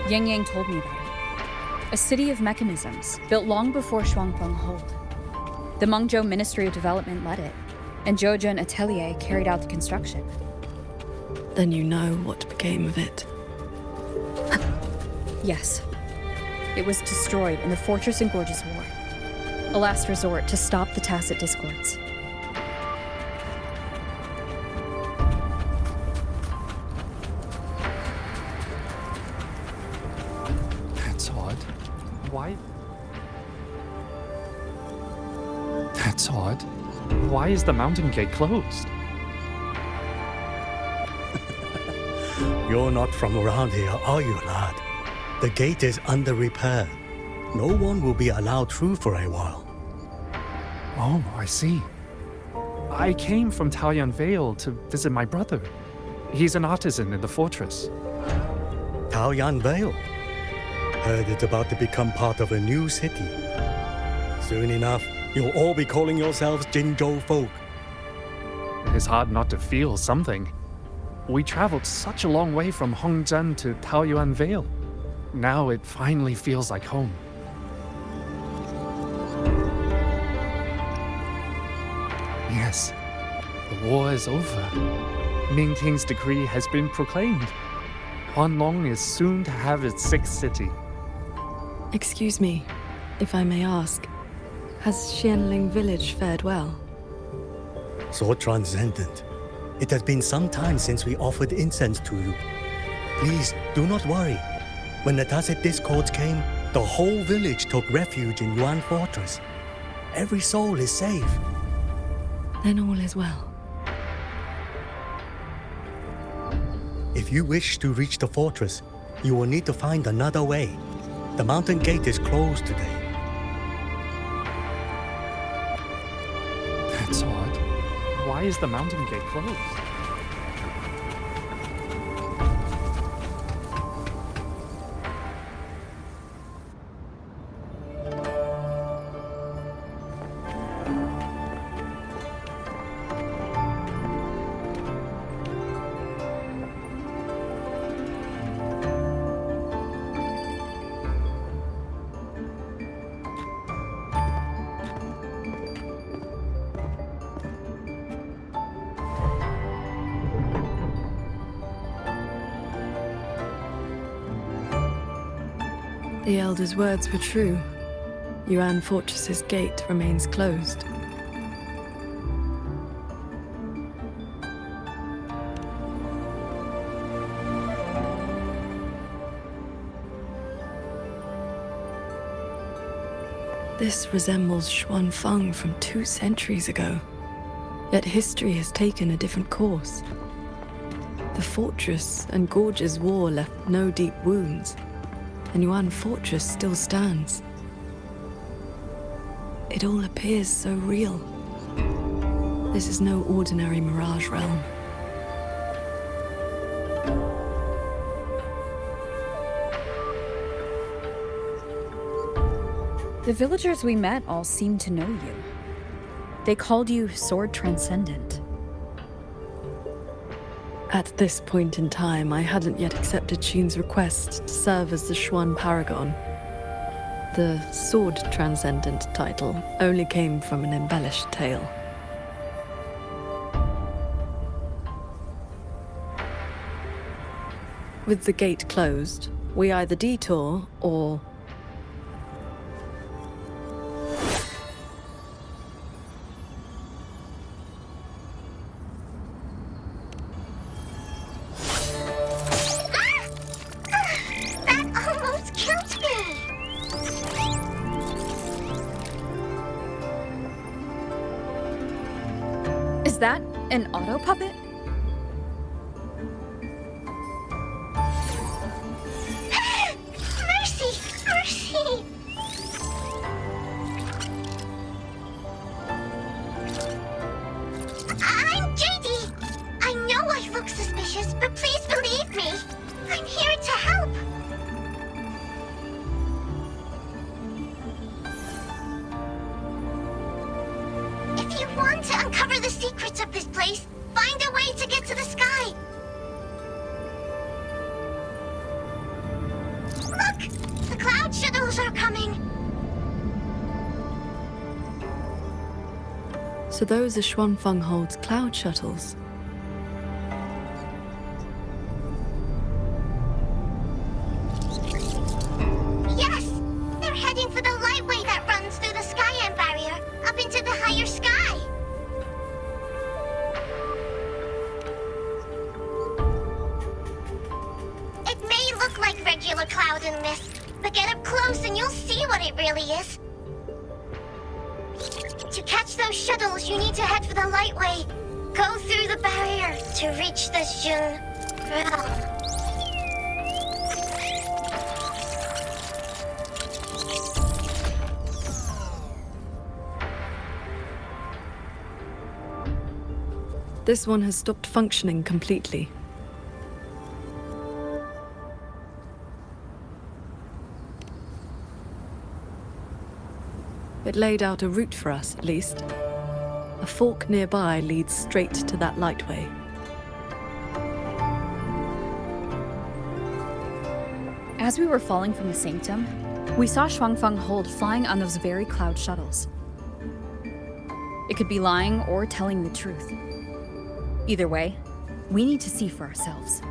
C: Yang Yang told me about it. A city of mechanisms, built long before Xuanfang Hold. The Mengzhou Ministry of Development led it, and Zhouzhen Atelier carried out the construction.
D: Then you know what became of it.
C: Yes. It was destroyed in the Fortress and Gorges War. A last resort to stop the tacit discords.
H: That's odd. Why? That's odd. Why is the mountain gate closed?
I: You're not from around here, are you, lad? The gate is under repair. No one will be allowed through for a while.
H: Oh, I see. I came from Taoyuan Vale to visit my brother. He's an artisan in the fortress.
I: Taoyuan Vale? Heard it's about to become part of a new city. Soon enough, you'll all be calling yourselves Jinzhou folk.
H: It's hard not to feel something. We traveled such a long way from Hongzhen to Taoyuan Vale. Now it finally feels like home. Yes, the war is over. Ming Ting's decree has been proclaimed. Huanlong is soon to have its sixth city.
D: Excuse me, if I may ask, has Xianling village fared well?
I: So transcendent. It has been some time since we offered incense to you. Please, do not worry. When the Tacit Discords came, the whole village took refuge in Yuan Fortress. Every soul is safe.
D: Then all is well.
I: If you wish to reach the fortress, you will need to find another way. The mountain gate is closed today.
H: That's odd. Why is the mountain gate closed?
D: The Elder's words were true. Yuan Fortress's gate remains closed. This resembles Xuanfeng from 2 centuries ago. Yet history has taken a different course. The fortress and Gorge's war left no deep wounds, and Yuan Fortress still stands. It all appears so real. This is no ordinary Mirage realm.
C: The villagers we met all seemed to know you. They called you Sword Transcendent.
D: At this point in time, I hadn't yet accepted Xin's request to serve as the Xuan Paragon. The Sword Transcendent title only came from an embellished tale. With the gate closed, we either detour or...
C: Is that an auto puppet?
E: Mercy! Mercy! I'm JD. I know I look suspicious, but please believe me. I'm here to help. If you want to uncover the secrets of this place, find a way to get to the sky. Look! The cloud shuttles are coming.
D: So those are Xuanfeng Hold's cloud shuttles.
E: Yes! They're heading for the lightway that runs through the Skyend barrier, up into the higher sky. It may look like regular cloud and mist, but get up close and you'll see what it really is. To catch those shuttles, you need to head for the lightway. Go through the barrier to reach the Xun realm.
D: This one has stopped functioning completely. It laid out a route for us, at least. A fork nearby leads straight to that lightway.
C: As we were falling from the sanctum, we saw Xuanfeng Hold flying on those very cloud shuttles. It could be lying or telling the truth. Either way, we need to see for ourselves.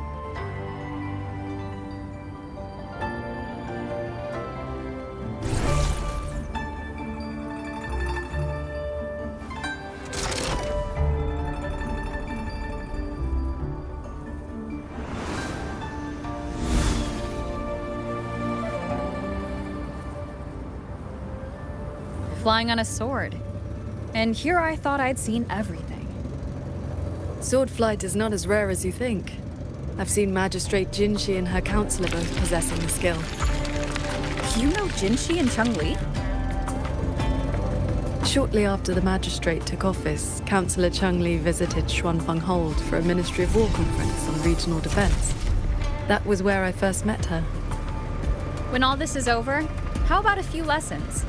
C: Flying on a sword. And here I thought I'd seen everything.
D: Sword flight is not as rare as you think. I've seen Magistrate Jinshi and her counselor both possessing the skill.
C: You know Jinshi and Chun-Li?
D: Shortly after the magistrate took office, Councillor Chun-Li visited Xuanfeng Hold for a Ministry of War conference on regional defense. That was where I first met her.
C: When all this is over, how about a few lessons?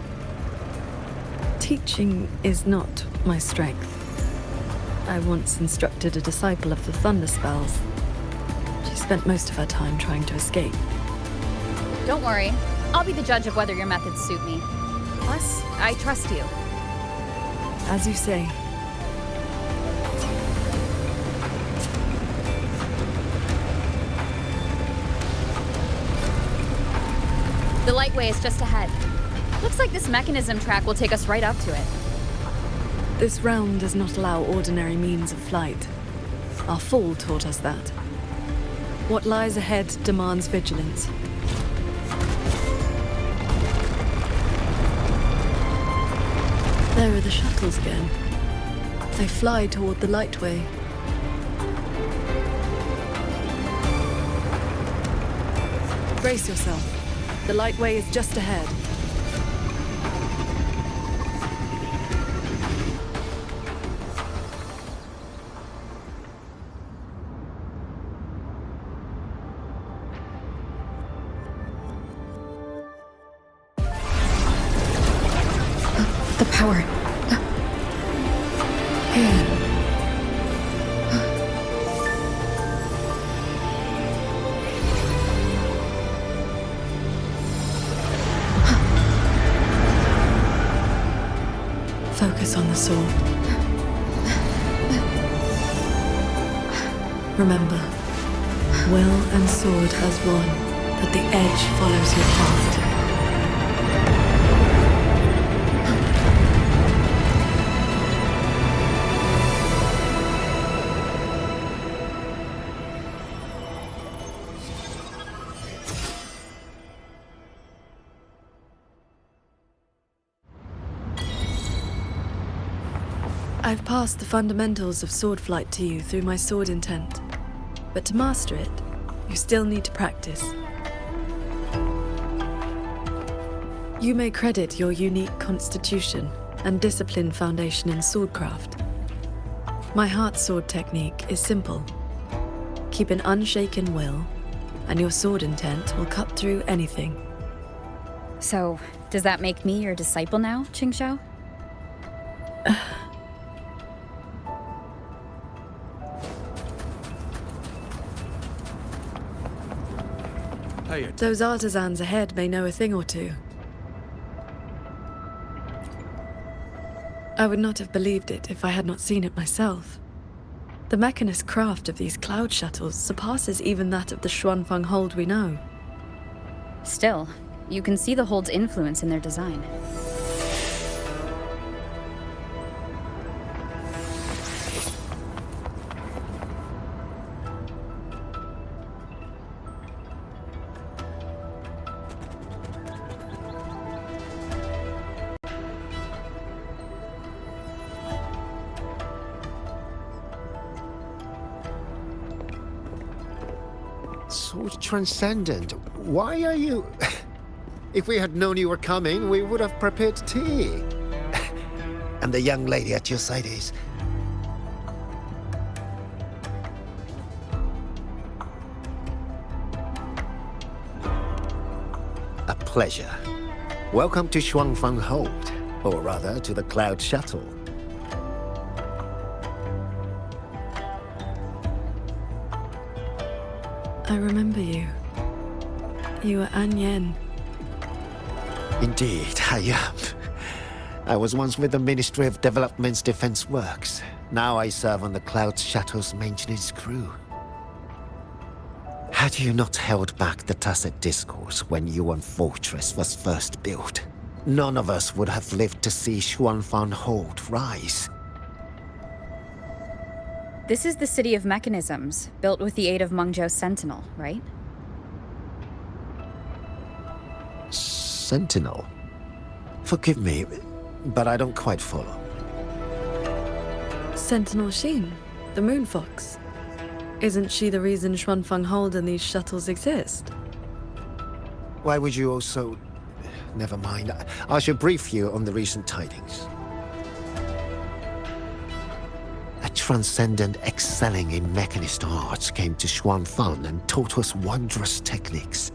D: Teaching is not my strength. I once instructed a disciple of the Thunder Spells. She spent most of her time trying to escape.
C: Don't worry. I'll be the judge of whether your methods suit me. Plus, I trust you.
D: As you say.
C: The lightway is just ahead. Looks like this mechanism track will take us right up to it.
D: This realm does not allow ordinary means of flight. Our fall taught us that. What lies ahead demands vigilance. There are the shuttles again. They fly toward the lightway. Brace yourself. The lightway is just ahead.
C: The power.
D: Focus on the sword. Remember, will and sword as one, but the edge follows your path. I've passed the fundamentals of sword flight to you through my sword intent, but to master it, you still need to practice. You may credit your unique constitution and disciplined foundation in swordcraft. My heart sword technique is simple. Keep an unshaken will, and your sword intent will cut through anything.
C: So, does that make me your disciple now, Qingxiao?
D: Those artisans ahead may know a thing or two. I would not have believed it if I had not seen it myself. The mechanist craft of these cloud shuttles surpasses even that of the Xuanfeng Hold we know.
C: Still, you can see the Hold's influence in their design.
F: Sword Transcendent, why are you... If we had known you were coming, we would have prepared tea. And the young lady at your side is... A pleasure. Welcome to Xuanfeng Hold, or rather, to the Cloud Shuttle.
D: I remember you. You were An Yen.
F: Indeed, I am. I was once with the Ministry of Development's Defense Works. Now I serve on the Cloud Shuttle's maintenance crew. Had you not held back the Tacet Discourse when Yuan Fortress was first built, none of us would have lived to see Xuanfang Hold rise.
C: This is the City of Mechanisms, built with the aid of Mengzhou's Sentinel, right?
F: Sentinel? Forgive me, but I don't quite follow.
D: Sentinel Sheen, the Moon Fox. Isn't she the reason Xuanfang Hold and these shuttles exist?
F: Why would you also... Never mind. I should brief you on the recent tidings. A transcendent excelling in mechanist arts came to Xuanfang and taught us wondrous techniques.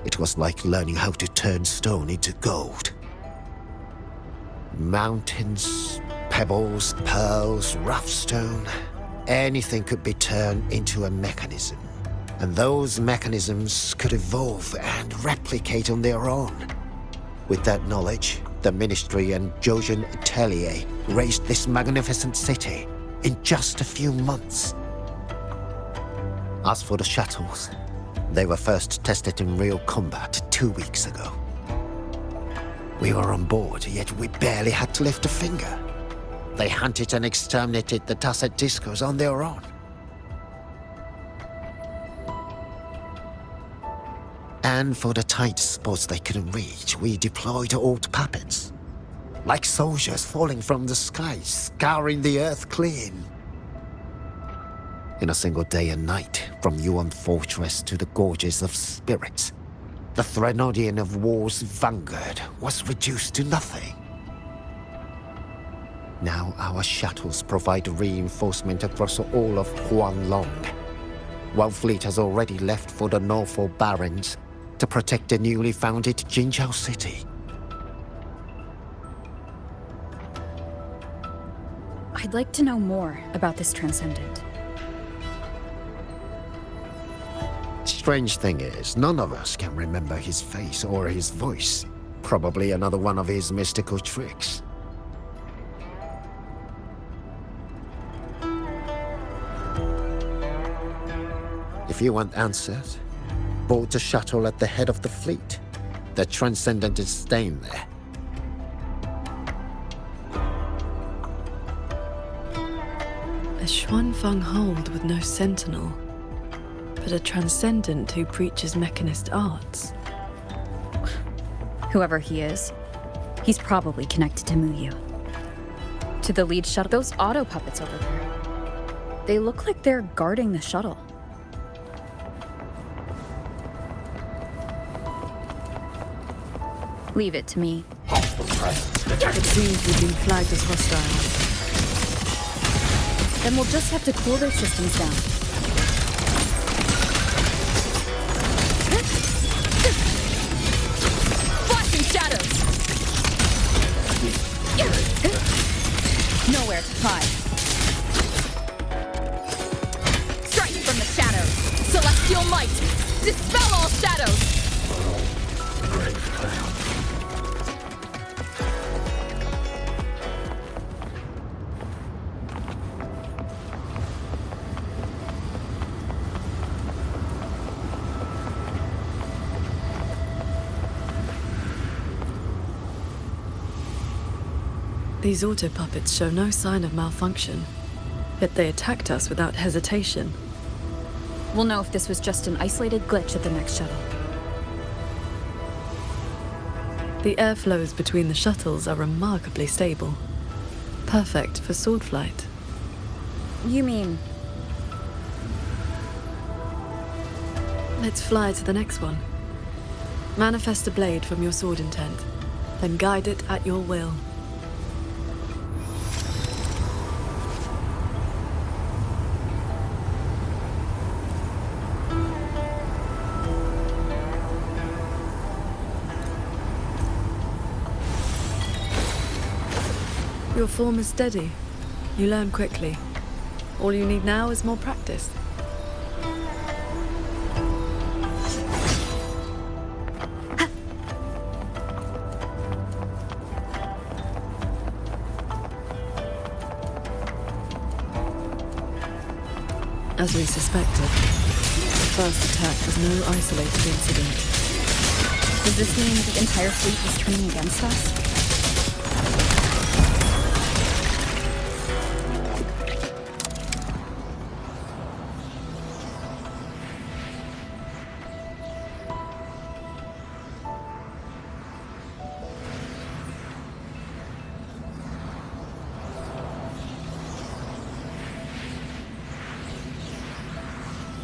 F: It was like learning how to turn stone into gold. Mountains, pebbles, pearls, rough stone. Anything could be turned into a mechanism. And those mechanisms could evolve and replicate on their own. With that knowledge, the Ministry and Zhouzhen Atelier raised this magnificent city in just a few months. As for the shuttles, they were first tested in real combat 2 weeks ago. We were on board, yet we barely had to lift a finger. They hunted and exterminated the Tacet Discos on their own. And for the tight spots they couldn't reach, we deployed old puppets. Like soldiers falling from the sky, scouring the earth clean. In a single day and night, from Yuan Fortress to the Gorges of Spirits, the Threnodian of War's vanguard was reduced to nothing. Now our shuttles provide reinforcement across all of Huanglong. One fleet has already left for the Northall Barrens to protect the newly founded Jinzhou city.
C: I'd like to know more about this Transcendent.
F: Strange thing is, none of us can remember his face or his voice. Probably another one of his mystical tricks. If you want answers, board the shuttle at the head of the fleet. The Transcendent is staying there.
D: A Xuanfang Hold with no sentinel, but a Transcendent who preaches mechanist arts.
C: Whoever he is, he's probably connected to Muyu. To the lead shuttle. Those auto puppets over there. They look like they're guarding the shuttle. Leave it to me.
D: It seems we've been flagged as hostile.
C: Then we'll just have to cool their systems down. Flashing shadows! Nowhere to hide. Strike from the shadows! Celestial might! Dispel all shadows!
D: These auto puppets show no sign of malfunction, yet they attacked us without hesitation.
C: We'll know if this was just an isolated glitch at the next shuttle.
D: The airflows between the shuttles are remarkably stable. Perfect for sword flight.
C: You mean...
D: Let's fly to the next one. Manifest a blade from your sword intent, then guide it at your will. Your form is steady. You learn quickly. All you need now is more practice. As we suspected, the first attack was no isolated incident.
C: Does this mean the entire fleet was turning against us?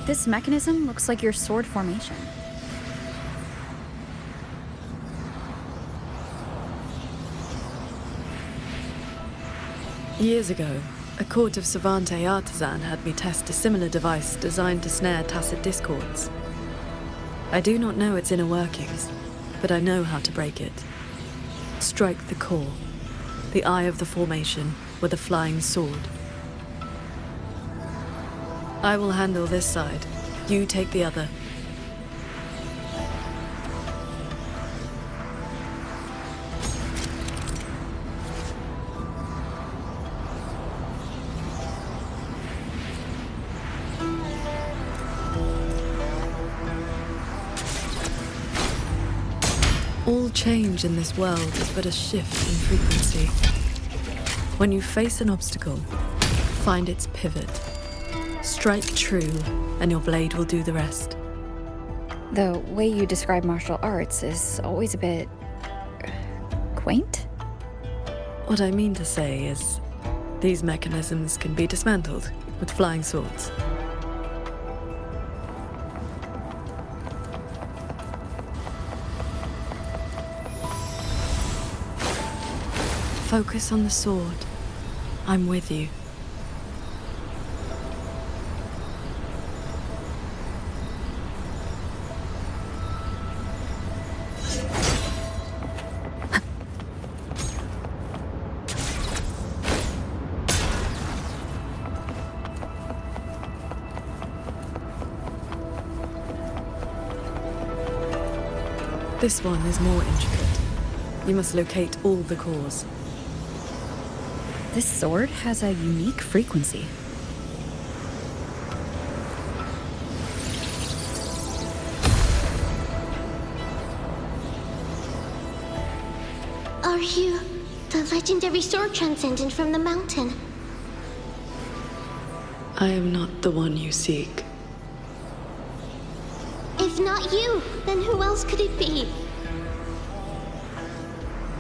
C: This mechanism looks like your sword formation.
D: Years ago, a court of Savante artisan had me test a similar device designed to snare tacit discords. I do not know its inner workings, but I know how to break it. Strike the core, the eye of the formation, with a flying sword. I will handle this side. You take the other. All change in this world is but a shift in frequency. When you face an obstacle, find its pivot. Strike true, and your blade will do the rest.
C: The way you describe martial arts is always a bit quaint?
D: What I mean to say is, these mechanisms can be dismantled with flying swords. Focus on the sword. I'm with you. This one is more intricate. You must locate all the cores.
C: This sword has a unique frequency.
E: Are you the legendary sword transcendent from the mountain?
D: I am not the one you seek.
E: If not you, then who else could it be?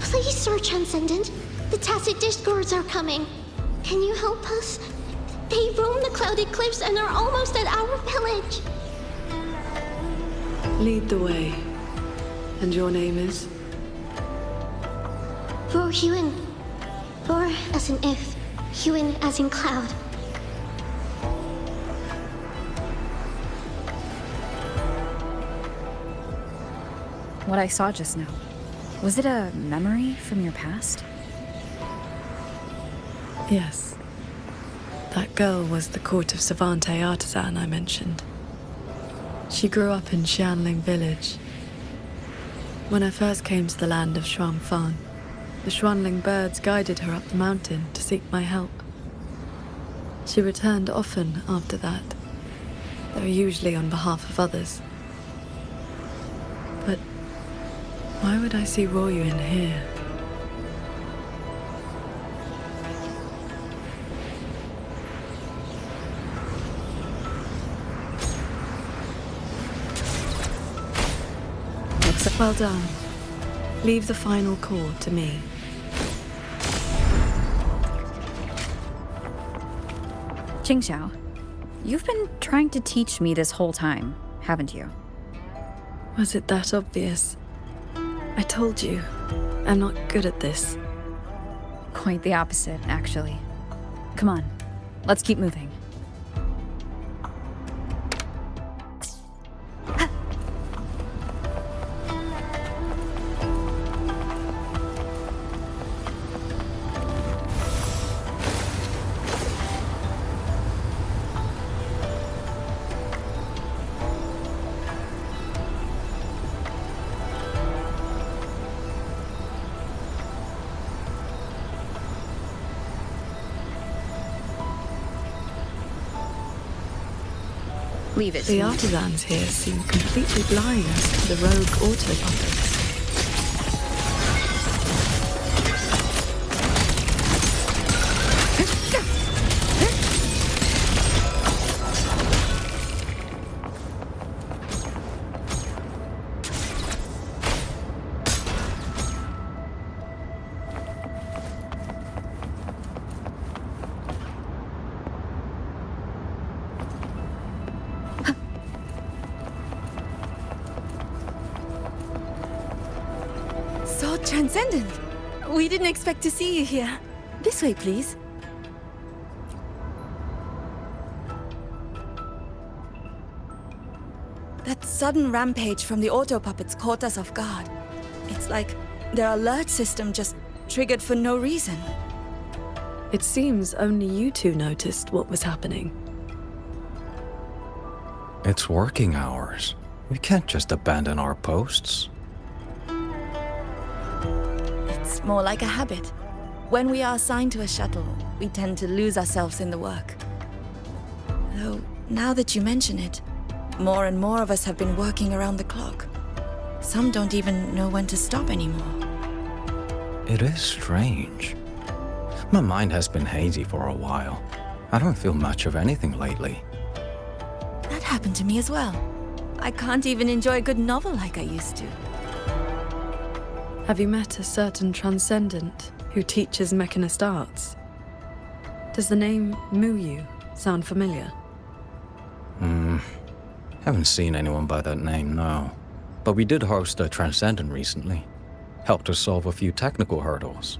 E: Please, Sword Transcendent. The Tacit Discords are coming. Can you help us? They roam the clouded cliffs and are almost at our village.
D: Lead the way. And your name is?
E: For Huin. For as in if, Huin as in cloud.
C: What I saw just now, was it a memory from your past?
D: Yes. That girl was the court of Savante artisan I mentioned. She grew up in Xianling village. When I first came to the land of Xuanfang, the Xuanling birds guided her up the mountain to seek my help. She returned often after that, though usually on behalf of others. But why would I see Royuin here? Well done. Leave the final core to me.
C: Qingxiao, you've been trying to teach me this whole time, haven't you?
D: Was it that obvious? I told you, I'm not good at this.
C: Quite the opposite, actually. Come on, let's keep moving. Leave it to
D: The
C: me.
D: artisans here seem completely blind to the rogue auto puppets.
L: So transcendent. We didn't expect to see you here. This way, please. That sudden rampage from the auto puppets caught us off guard. It's like their alert system just triggered for no reason.
D: It seems only you two noticed what was happening.
V: It's working hours. We can't just abandon our posts.
L: It's more like a habit. When we are assigned to a shuttle, we tend to lose ourselves in the work. Though, now that you mention it, more and more of us have been working around the clock. Some don't even know when to stop anymore.
V: It is strange. My mind has been hazy for a while. I don't feel much of anything lately.
L: That happened to me as well. I can't even enjoy a good novel like I used to.
D: Have you met a certain transcendent who teaches mechanist arts? Does the name Muyu sound familiar?
V: Haven't seen anyone by that name, no. But we did host a transcendent recently. Helped us solve a few technical hurdles.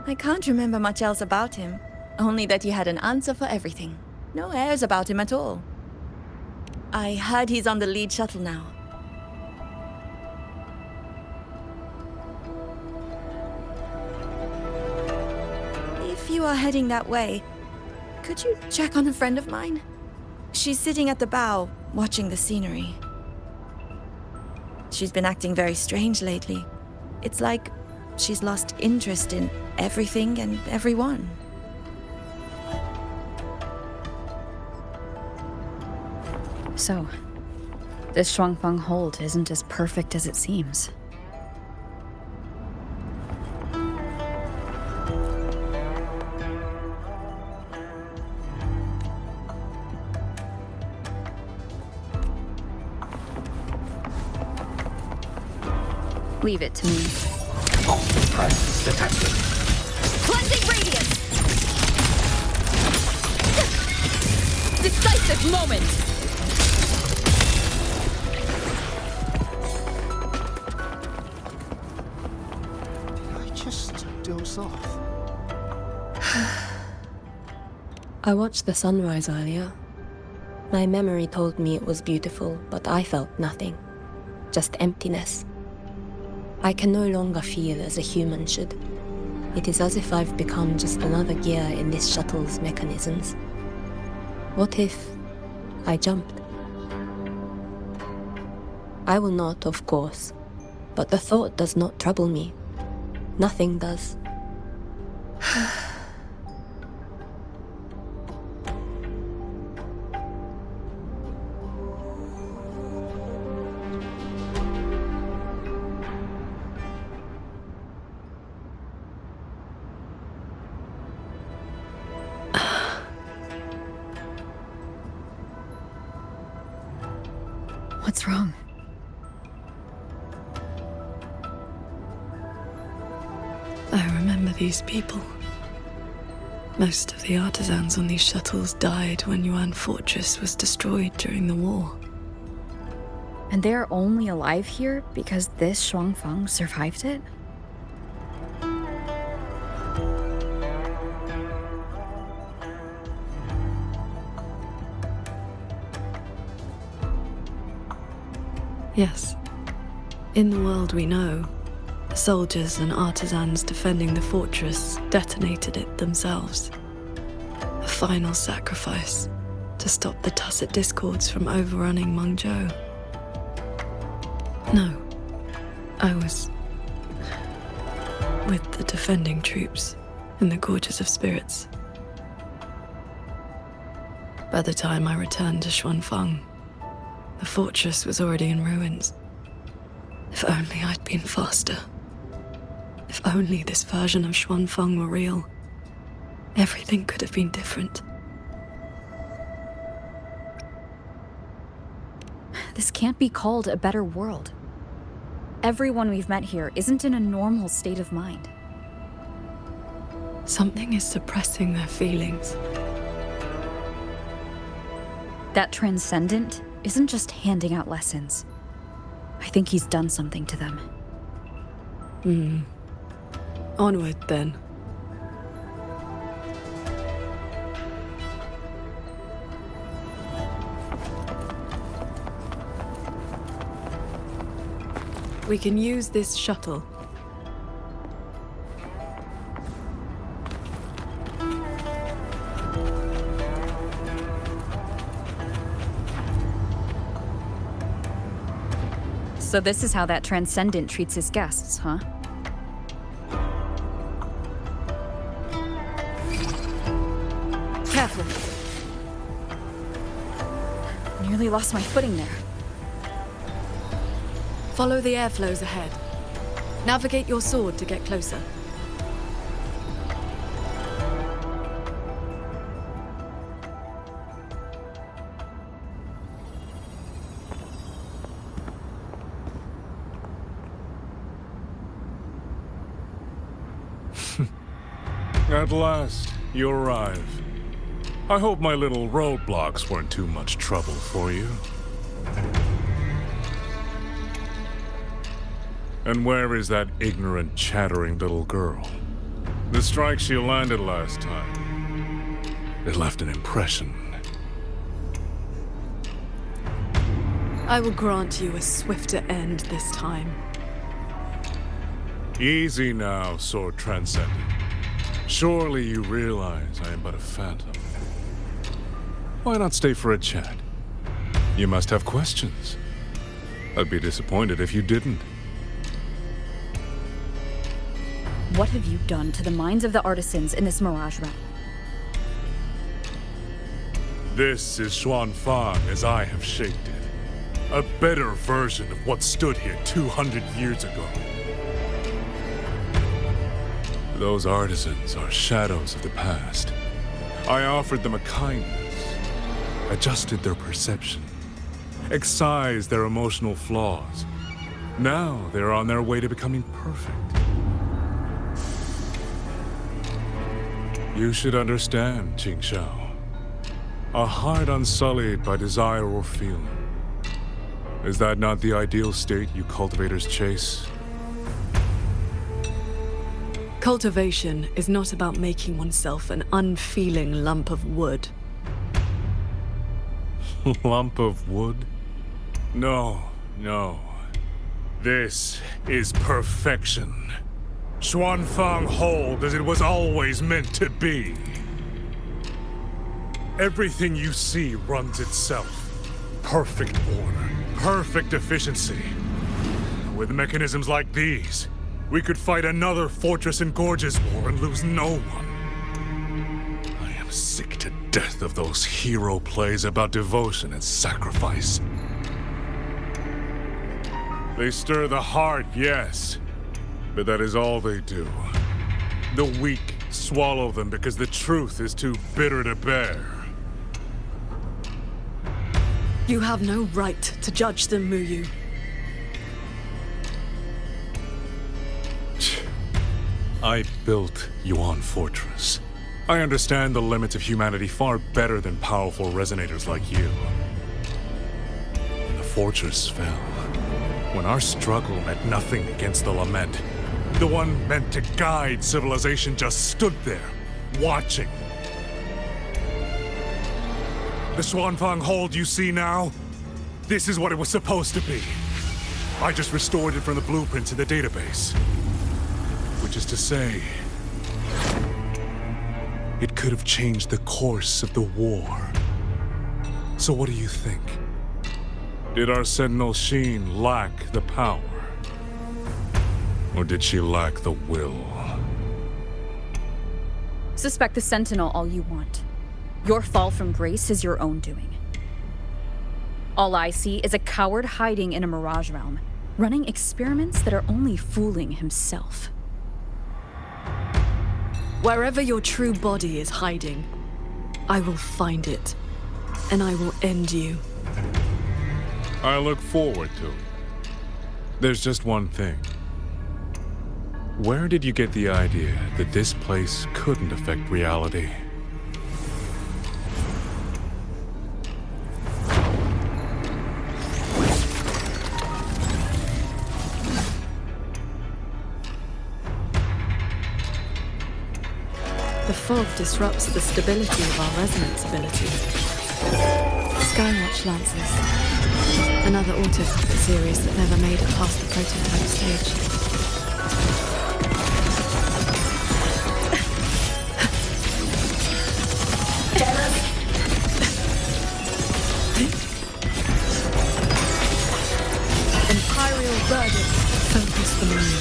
L: I can't remember much else about him, only that he had an answer for everything. No airs about him at all. I heard he's on the lead shuttle now. If you are heading that way, could you check on a friend of mine? She's sitting at the bow, watching the scenery. She's been acting very strange lately. It's like she's lost interest in everything and everyone.
C: So, this Shuangfeng hold isn't as perfect as it seems. Leave it to me.
F: Presence detected.
J: Cleansing radiance! Decisive moment!
F: Did I just doze off?
W: I watched the sunrise earlier. My memory told me it was beautiful, but I felt nothing. Just emptiness. I can no longer feel as a human should. It is as if I've become just another gear in this shuttle's mechanisms. What if I jumped? I will not, of course, but the thought does not trouble me. Nothing does.
C: What's wrong?
D: I remember these people. Most of the artisans on these shuttles died when Yuan Fortress was destroyed during the war.
C: And they're only alive here because this Shuangfeng survived it?
D: Yes. In the world we know, the soldiers and artisans defending the fortress detonated it themselves. A final sacrifice to stop the Tacit Discords from overrunning Mengzhou. No, I was with the defending troops in the Gorges of Spirits. By the time I returned to Xuanfang, the fortress was already in ruins. If only I'd been faster. If only this version of Xuanfang were real. Everything could have been different.
C: This can't be called a better world. Everyone we've met here isn't in a normal state of mind.
D: Something is suppressing their feelings.
C: That Transcendent isn't just handing out lessons. I think he's done something to them.
D: Onward, then. We can use this shuttle.
C: So this is how that Transcendent treats his guests, huh? Careful. Nearly lost my footing there.
D: Follow the airflows ahead. Navigate your sword to get closer.
P: At last, you arrive. I hope my little roadblocks weren't too much trouble for you. And where is that ignorant, chattering little girl? The strike she landed last time, it left an impression.
D: I will grant you a swifter end this time.
P: Easy now, Sword Transcendent. Surely you realize I am but a phantom. Why not stay for a chat? You must have questions. I'd be disappointed if you didn't.
C: What have you done to the minds of the artisans in this Mirage realm?
P: This is Xuanfang as I have shaped it. A better version of what stood here 200 years ago. Those artisans are shadows of the past. I offered them a kindness, adjusted their perception, excised their emotional flaws. Now they're on their way to becoming perfect. You should understand, Qingxiao. A heart unsullied by desire or feeling. Is that not the ideal state you cultivators chase?
D: Cultivation is not about making oneself an unfeeling lump of wood.
P: Lump of wood? No, no. This is perfection. Xuanfang hold as it was always meant to be. Everything you see runs itself. Perfect order, perfect efficiency. With mechanisms like these, we could fight another Fortress and Gorges war and lose no one. I am sick to death of those hero plays about devotion and sacrifice. They stir the heart, yes, but that is all they do. The weak swallow them because the truth is too bitter to bear.
D: You have no right to judge them, Muyu.
P: I built Yuan Fortress. I understand the limits of humanity far better than powerful resonators like you. When the fortress fell, when our struggle meant nothing against the lament, the one meant to guide civilization just stood there, watching. The Xuanfang hold you see now? This is what it was supposed to be. I just restored it from the blueprints in the database. Which is to say, it could have changed the course of the war. So what do you think? Did our Sentinel Sheen lack the power? Or did she lack the will?
C: Suspect the Sentinel all you want. Your fall from grace is your own doing. All I see is a coward hiding in a mirage realm, running experiments that are only fooling himself.
D: Wherever your true body is hiding, I will find it, and I will end you.
P: I look forward to it. There's just one thing. Where did you get the idea that this place couldn't affect reality?
D: The fog disrupts the stability of our resonance ability. Skywatch Lancers. Another autism series that never made it past the prototype stage. Imperial verdict. Focus the moon.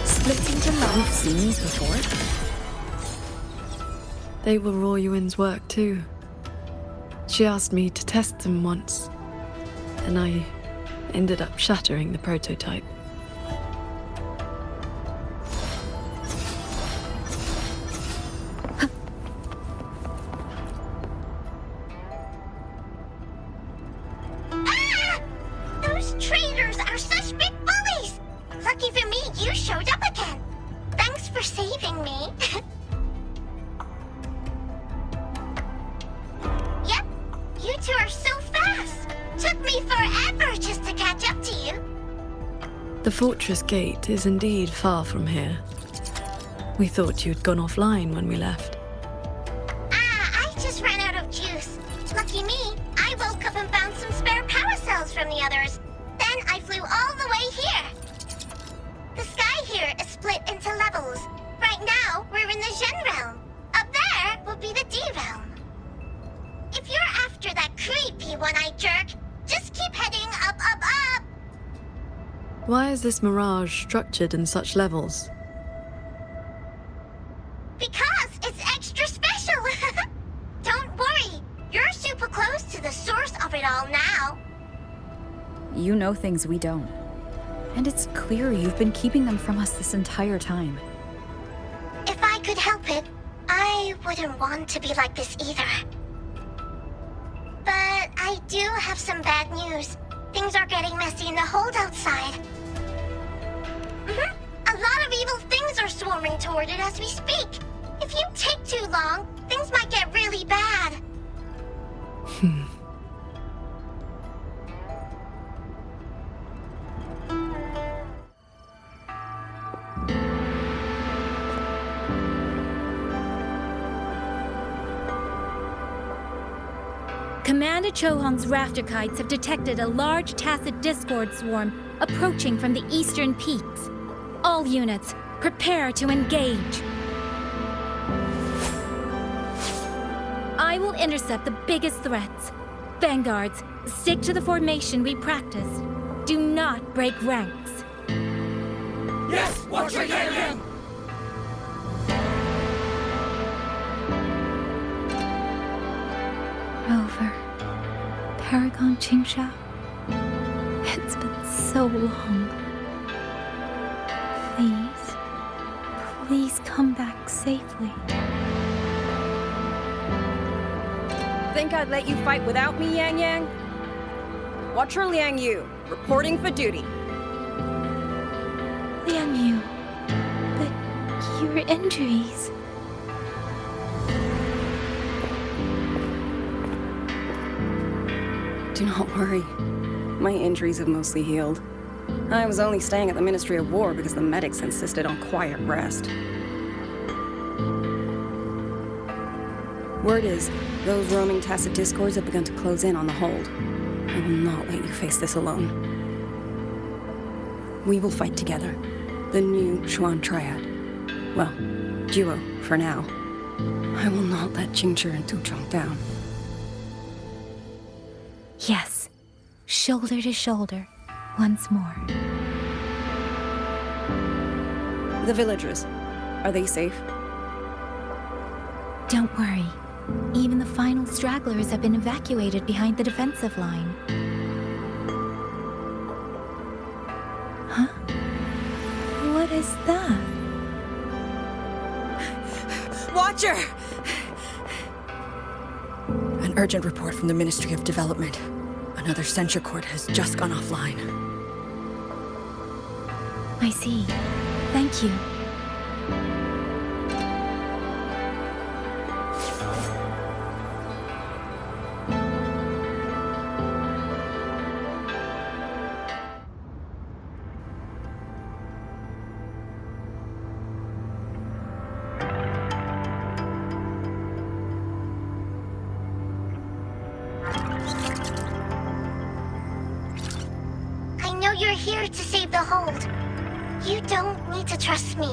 C: Split into love. You've seen these before?
D: They were Raw Yuan's work too. She asked me to test them once, and I ended up shattering the prototype.
E: Those traitors are such big bullies! Lucky for me, you showed up again. Thanks for saving me. Yep, you two are so fast. Took me forever just to catch up to you.
D: The fortress gate is indeed far from here. We thought you'd gone offline when we left.
E: I just ran out of juice. Lucky me, I woke up and found some spare power cells from the others. Then I flew all the way here. The sky here is split into levels. Right now, we're in the Gen realm. Up there will be the D realm. If you're after that creepy one-eyed jerk, just keep heading up, up, up.
D: Why is this mirage structured in such levels?
E: Because it's extra special. Don't worry, you're super close to the source of it all now.
C: You know things we don't. And it's clear you've been keeping them from us this entire time.
E: If I could help it, I wouldn't want to be like this either. But I do have some bad news. Things are getting messy in the hold outside. A lot of evil things are swarming toward it as we speak. If you take too long, things might get really bad.
A: Commander Chohong's Rafterkites have detected a large tacit discord swarm approaching from the eastern peaks. All units, prepare to engage. I will intercept the biggest threats. Vanguards, stick to the formation we practiced. Do not break ranks.
B: Yes, watch your alien!
A: Rover, Paragon Qingshao. It's been so long. Please come back safely.
G: Think I'd let you fight without me, Yang Yang? Watcher Liang Yu, reporting for duty.
A: Liang Yu, but your injuries...
G: Do not worry. My injuries have mostly healed. I was only staying at the Ministry of War because the medics insisted on quiet rest. Word is, those roaming tacit discords have begun to close in on the hold. I will not let you face this alone. We will fight together. The new Xuan Triad. Well, duo, for now. I will not let Qingchi and Tuchong down.
A: Yes, shoulder to shoulder, once more.
G: The villagers, are they safe?
A: Don't worry. Even the final stragglers have been evacuated behind the defensive line. Huh? What is that?
G: Watcher! An urgent report from the Ministry of Development. Another censure court has just gone offline.
A: I see. Thank you.
E: I know you're here to save the hold. You don't need to trust me,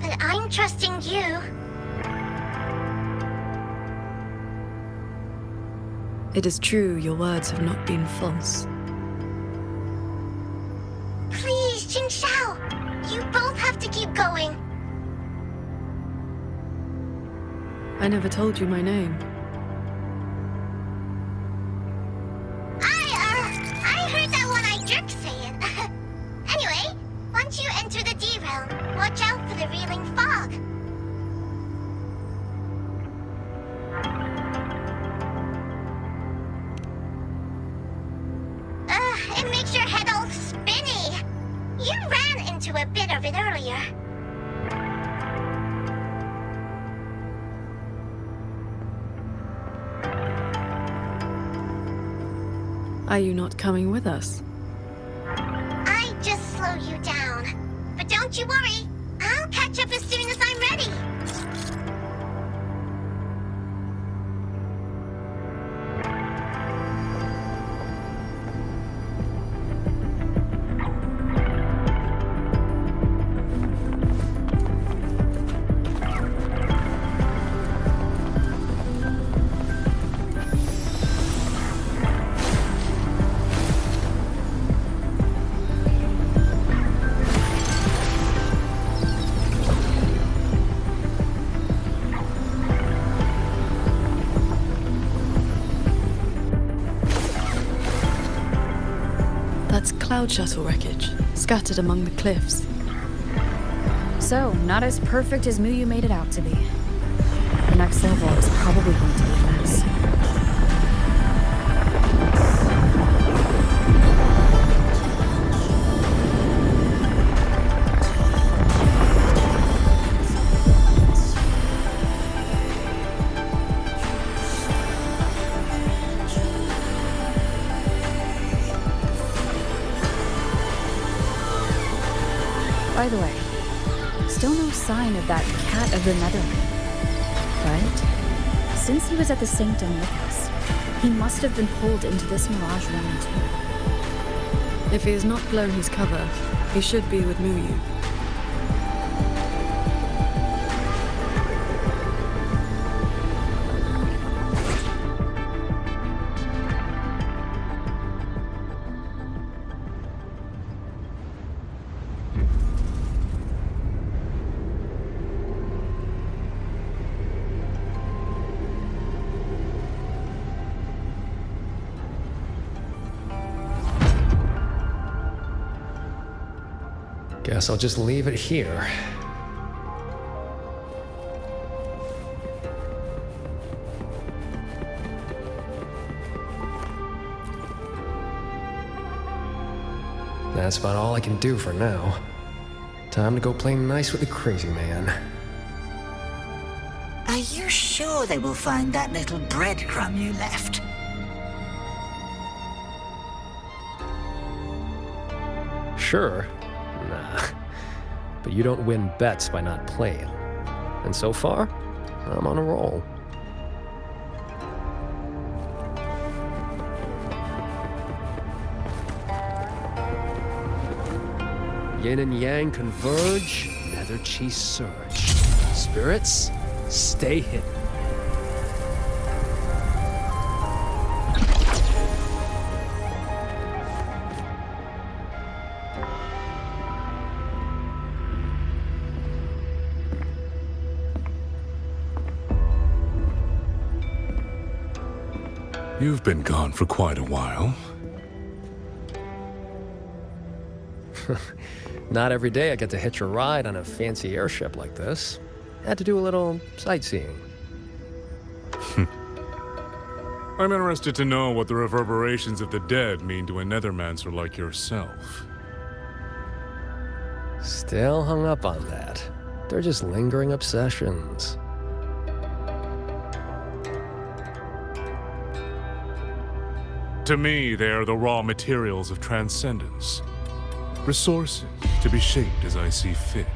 E: but I'm trusting you.
D: It is true your words have not been false.
E: Please, Jingxiao, you both have to keep going.
D: I never told you my name.
E: I heard that one-eyed jerk say it. Anyway, once you enter the D-realm, watch out for the reeling fog. It makes your head all spinny. You ran into a bit of it earlier.
D: Are you not coming with us?
E: I just slow you down. But don't you worry. I'll catch up as soon as I'm ready.
D: That's cloud shuttle wreckage, scattered among the cliffs.
C: So, not as perfect as Muyu made it out to be. The next level is probably going to be a mess. By the way, still no sign of that cat of the Netherlands, right? Since he was at the Sanctum with us, he must have been pulled into this Mirage realm too.
D: If he has not blown his cover, he should be with Muyu.
S: Guess I'll just leave it here. That's about all I can do for now. Time to go play nice with the crazy man.
T: Are you sure they will find that little breadcrumb you left?
S: Sure. Nah. But you don't win bets by not playing. And so far, I'm on a roll. Yin and yang converge, nether chi surge. Spirits, stay hidden.
P: You've been gone for quite a while.
S: Not every day I get to hitch a ride on a fancy airship like this. Had to do a little sightseeing.
P: I'm interested to know what the reverberations of the dead mean to a Nethermancer like yourself.
S: Still hung up on that. They're just lingering obsessions.
P: To me, they are the raw materials of transcendence. Resources to be shaped as I see fit.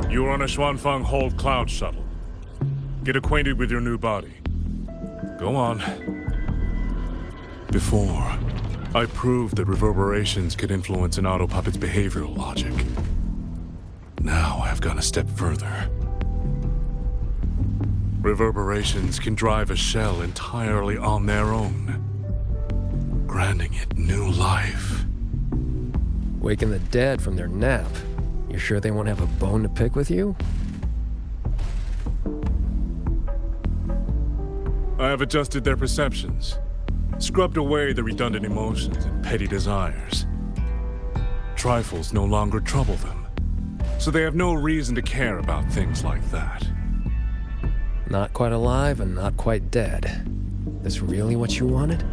P: You're on a Xuanfeng Hold Cloud shuttle. Get acquainted with your new body. Go on. Before, I proved that reverberations could influence an autopuppet's behavioral logic. Now I've gone a step further. Reverberations can drive a shell entirely on their own, granting it new life.
S: Waking the dead from their nap. You sure they won't have a bone to pick with you?
P: I have adjusted their perceptions, scrubbed away the redundant emotions and petty desires. Trifles no longer trouble them, so they have no reason to care about things like that.
S: Not quite alive and not quite dead. This really what you wanted?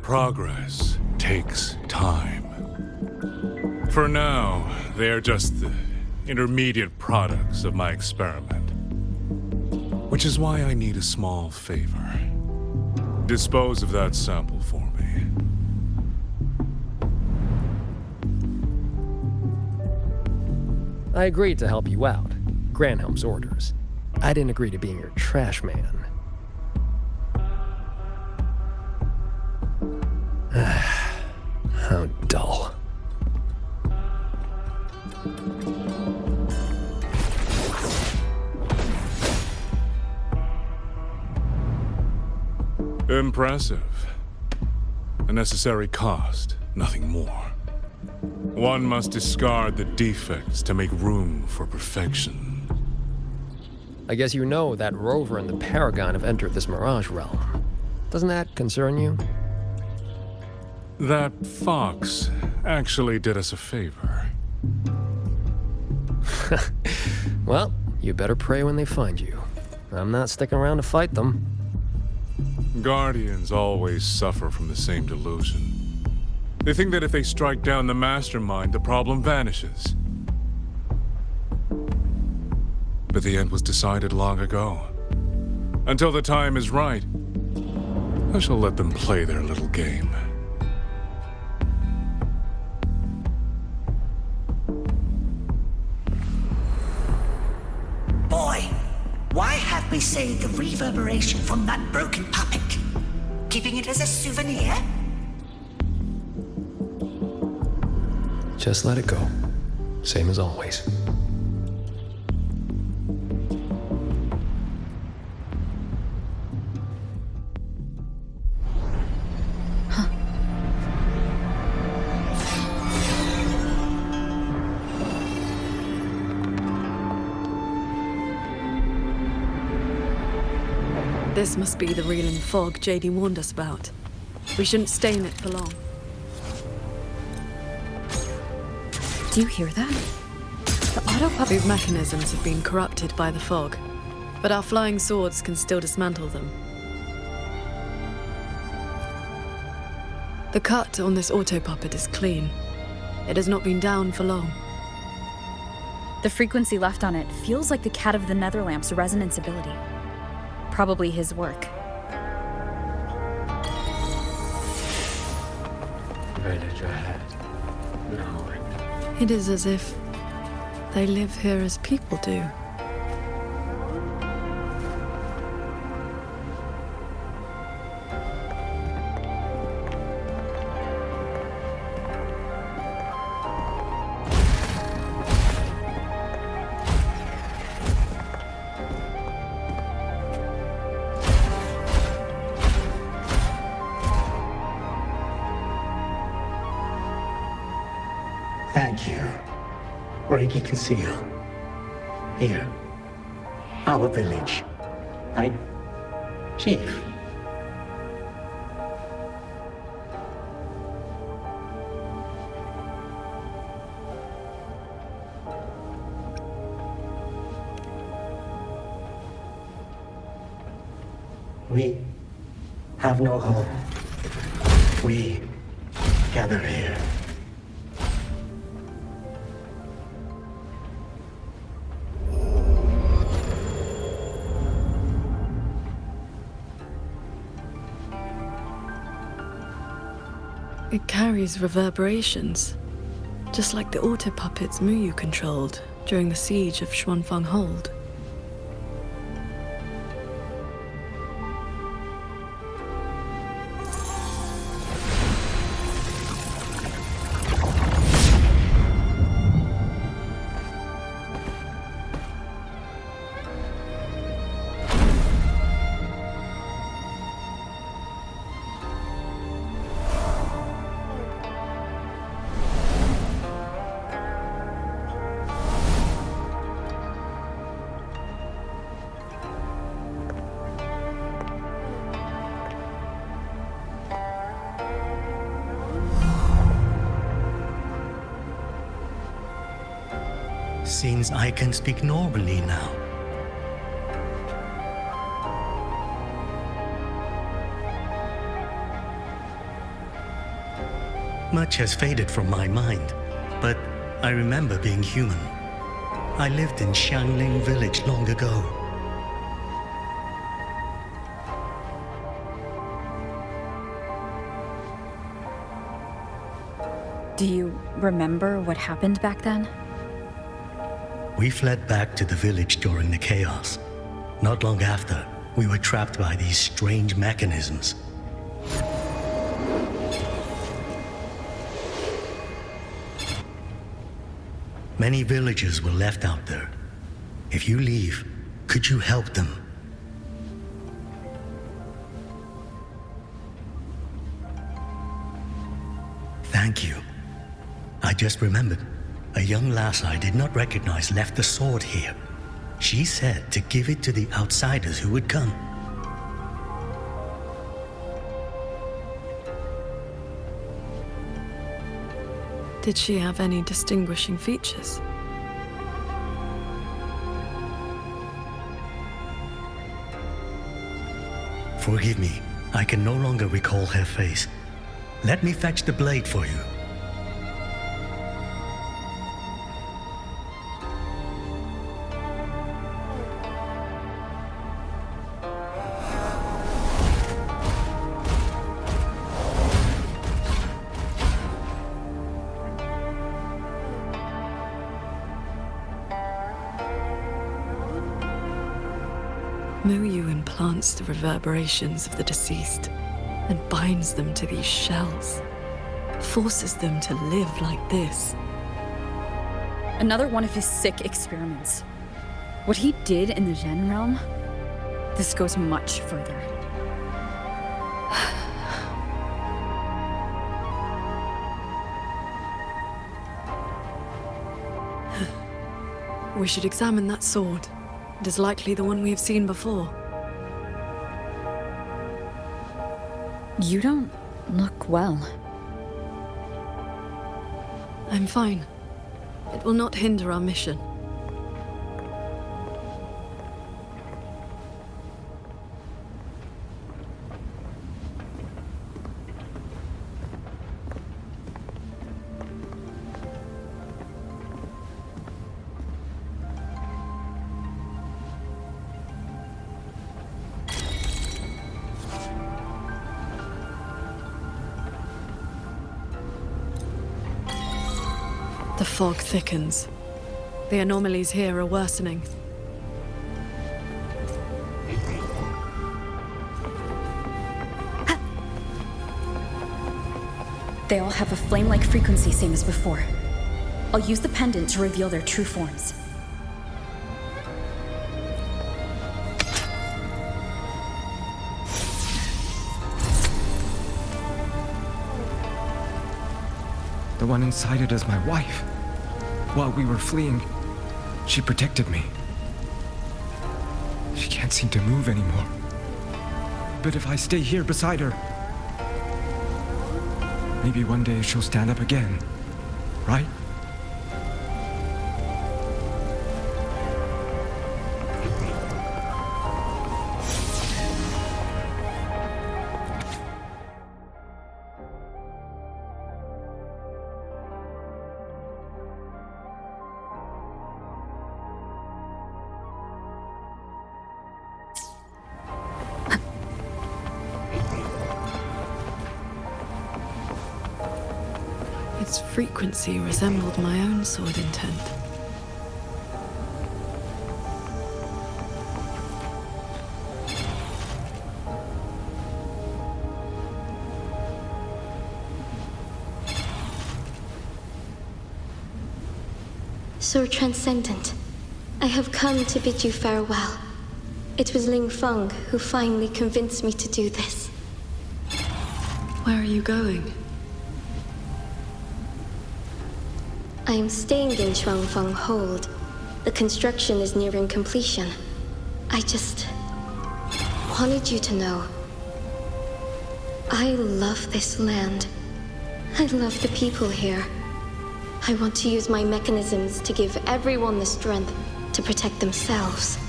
P: Progress takes time. For now, they are just the intermediate products of my experiment. Which is why I need a small favor. Dispose of that sample for me.
S: I agreed to help you out. Granhelm's orders. I didn't agree to being your trash man. How dull.
P: Impressive. A necessary cost, nothing more. One must discard the defects to make room for perfection.
S: I guess you know that Rover and the Paragon have entered this Mirage realm. Doesn't that concern you?
P: That fox actually did us a favor.
S: Well, you better pray when they find you. I'm not sticking around to fight them.
P: Guardians always suffer from the same delusion. They think that if they strike down the mastermind, the problem vanishes. But the end was decided long ago. Until the time is right, I shall let them play their little game.
T: Boy, why have we saved the reverberation from that broken puppet? Keeping it as a souvenir?
S: Just let it go. Same as always.
D: This must be the reeling fog JD warned us about. We shouldn't stay in it for long.
C: Do you hear that? The autopuppet
D: mechanisms have been corrupted by the fog, but our flying swords can still dismantle them. The cut on this autopuppet is clean. It has not been down for long.
C: The frequency left on it feels like the Cat of the Netherlamp's resonance ability. Probably his work.
M: village ahead.
D: It is as if they live here as people do.
I: Thank you. Reiki Conceal. Here. Our village. Right? Chief. We have no hope. We gather here.
D: It carries reverberations, just like the auto-puppets Muyu controlled during the siege of Xuanfeng Hold.
I: Seems I can speak normally now. Much has faded from my mind, but I remember being human. I lived in Xiangling village long ago.
C: Do you remember what happened back then?
I: We fled back to the village during the chaos. Not long after, we were trapped by these strange mechanisms. Many villagers were left out there. If you leave, could you help them? Thank you. I just remembered. A young lass I did not recognize left the sword here. She said to give it to the outsiders who would come.
D: Did she have any distinguishing features?
I: Forgive me, I can no longer recall her face. Let me fetch the blade for you.
D: Muyu implants the reverberations of the deceased and binds them to these shells, forces them to live like this.
C: Another one of his sick experiments. What he did in the Zhen realm, this goes much further.
D: We should examine that sword. It is likely the one we have seen before.
C: You don't look well.
D: I'm fine. It will not hinder our mission. The fog thickens. The anomalies here are worsening.
C: They all have a flame-like frequency, same as before. I'll use the pendant to reveal their true forms.
U: The one inside it is my wife. While we were fleeing, she protected me. She can't seem to move anymore. But if I stay here beside her, maybe one day she'll stand up again, right?
D: Its frequency resembled my own sword intent.
M: Sir Transcendent, I have come to bid you farewell. It was Ling Feng who finally convinced me to do this.
D: Where are you going?
M: I am staying in Shuangfeng Hold. The construction is nearing completion. I just wanted you to know. I love this land. I love the people here. I want to use my mechanisms to give everyone the strength to protect themselves.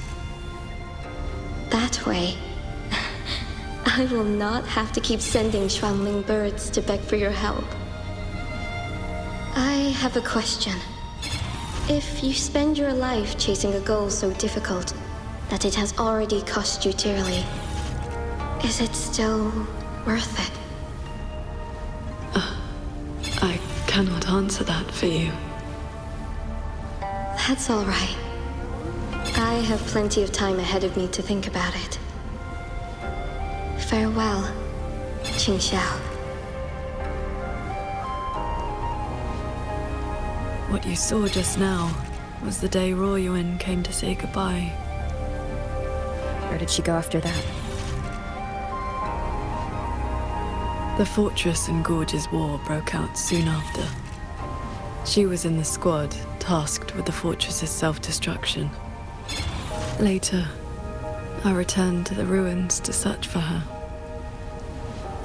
M: That way, I will not have to keep sending Xuanling birds to beg for your help. I have a question. If you spend your life chasing a goal so difficult that it has already cost you dearly, is it still worth it?
D: I cannot answer that for you.
M: That's all right. I have plenty of time ahead of me to think about it. Farewell, Qing Xiao.
D: What you saw just now was the day Royuan came to say goodbye.
C: Where did she go after that?
D: The Fortress and Gorges War broke out soon after. She was in the squad tasked with the fortress's self-destruction. Later, I returned to the ruins to search for her.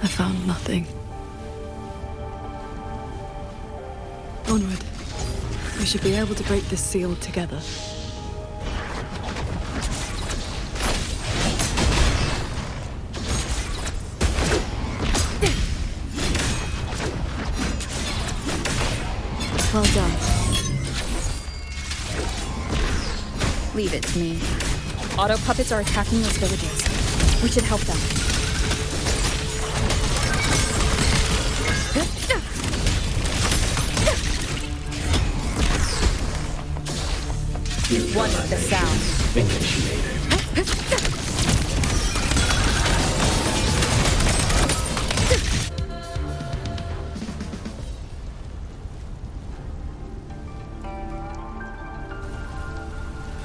D: I found nothing. Onward. We should be able to break this seal together.
C: Well done. Leave it to me. Auto puppets are attacking those villages. We should help them. One with the sound.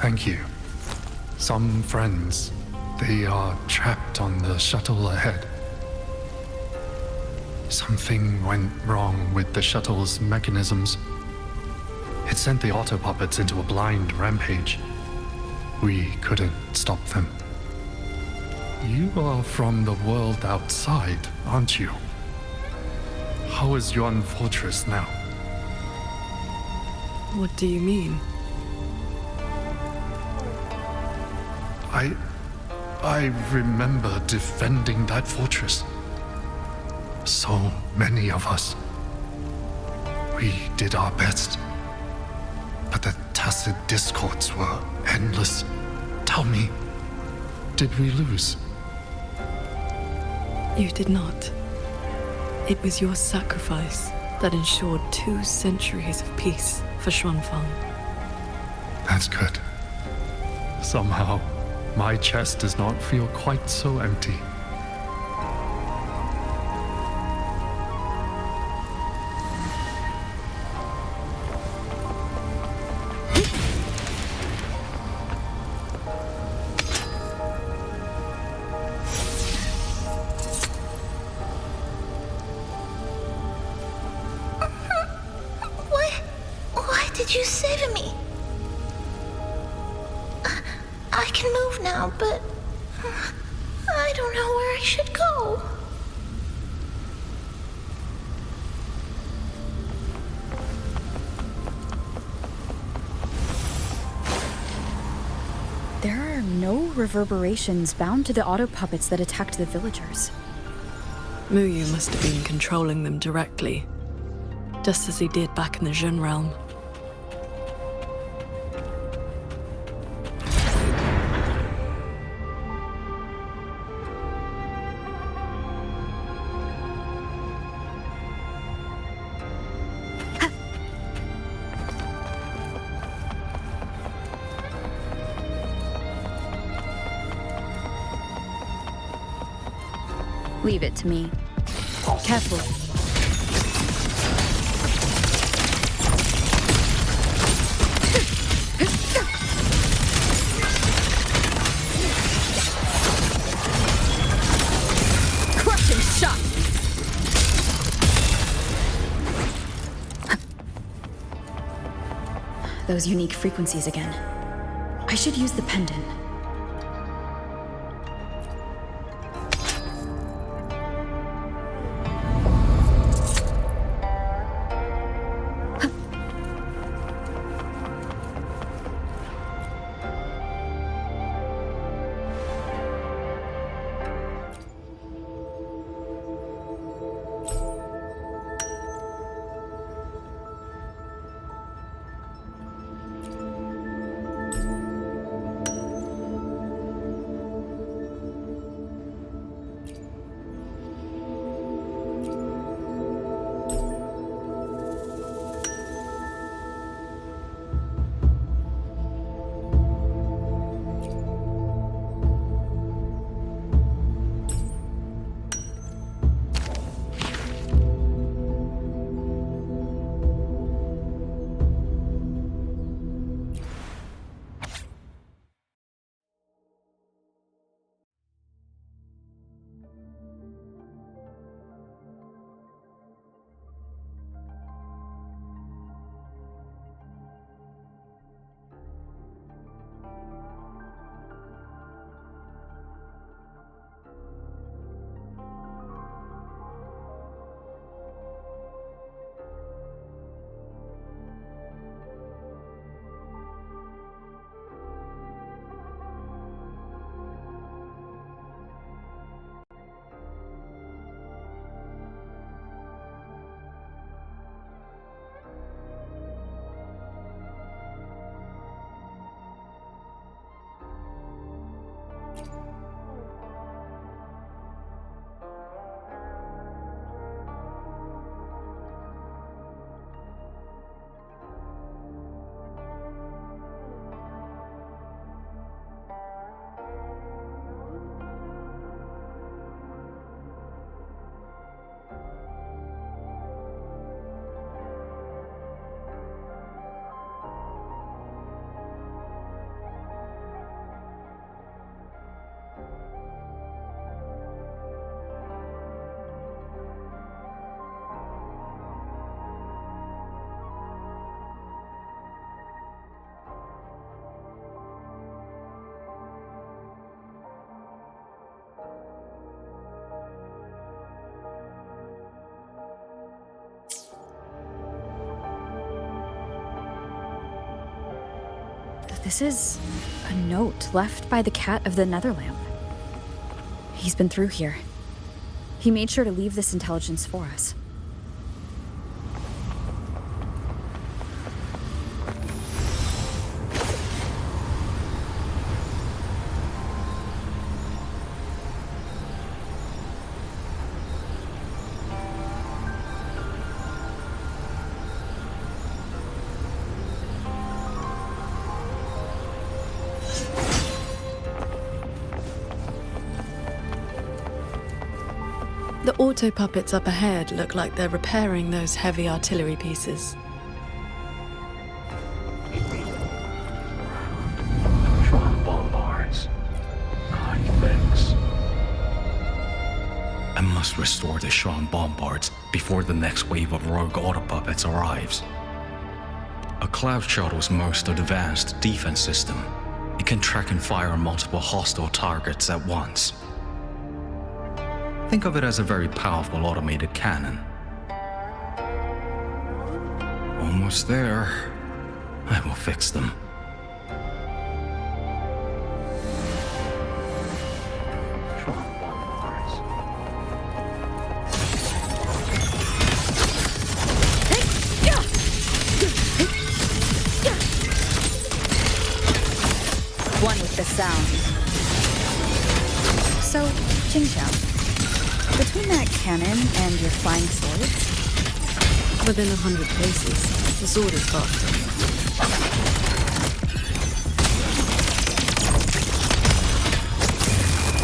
H: Thank you. Some friends, they are trapped on the shuttle ahead. Something went wrong with the shuttle's mechanisms. It sent the auto puppets into a blind rampage. We couldn't stop them. You are from the world outside, aren't you? How is Yuan Fortress now?
D: What do you mean?
H: I remember defending that fortress. So many of us. We did our best. But the tacit discords were endless. Tell me, did we lose?
D: You did not. It was your sacrifice that ensured 2 centuries of peace for Xuanfang.
P: That's good. Somehow, my chest does not feel quite so empty.
E: Why did you save me? I can move now, but I don't know where I should go.
C: There are no reverberations bound to the auto puppets that attacked the villagers.
D: Muyu must have been controlling them directly, just as he did back in the Jun realm.
C: Leave it to me. Careful. Crushing shot! Those unique frequencies again. I should use the pendant. This is a note left by the cat of the Netherlamp. He's been through here. He made sure to leave this intelligence for us.
D: The auto puppets up ahead look like they're repairing those heavy artillery pieces.
V: Bombards. Thanks. I must restore the Shrine Bombards before the next wave of rogue auto puppets arrives. A cloud shuttle's most advanced defense system. It can track and fire multiple hostile targets at once. Think of it as a very powerful automated cannon. Almost there. I will fix them.
C: One with the sound. So, Qingqiao, between that cannon and your flying swords?
D: Within 100 paces, the sword is faster.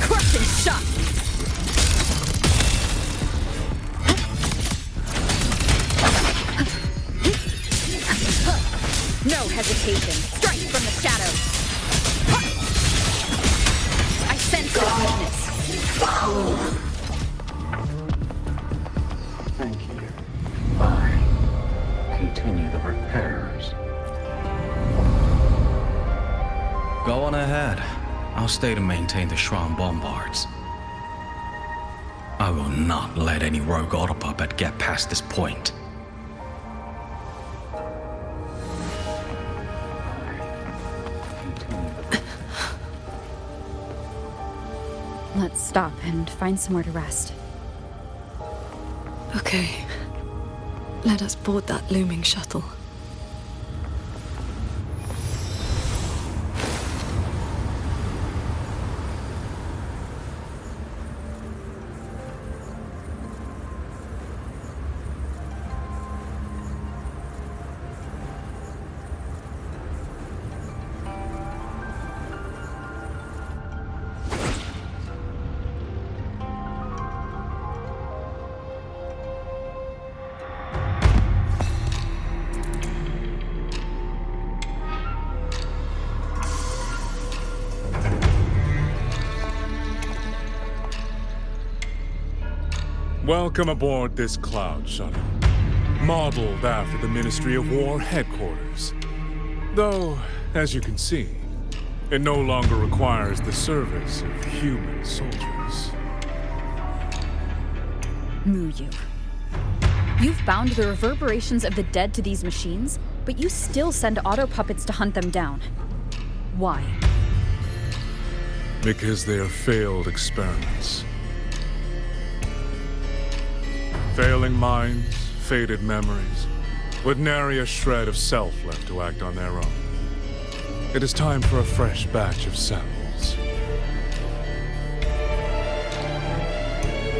C: Crushing shot! No hesitation. Strike from the shadows. I sense your weakness.
V: Thank you. Fine. Continue the repairs. Go on ahead. I'll stay to maintain the Shrine Bombards. I will not let any rogue auto puppet get past this point.
C: Let's stop and find somewhere to rest.
D: Okay. Let us board that looming shuttle.
P: Welcome aboard this cloud shuttle, modeled after the Ministry of War headquarters. Though, as you can see, it no longer requires the service of human soldiers.
C: Muyu. You've bound the reverberations of the dead to these machines, but you still send auto puppets to hunt them down. Why?
P: Because they are failed experiments. Failing minds, faded memories, with nary a shred of self left to act on their own. It is time for a fresh batch of samples.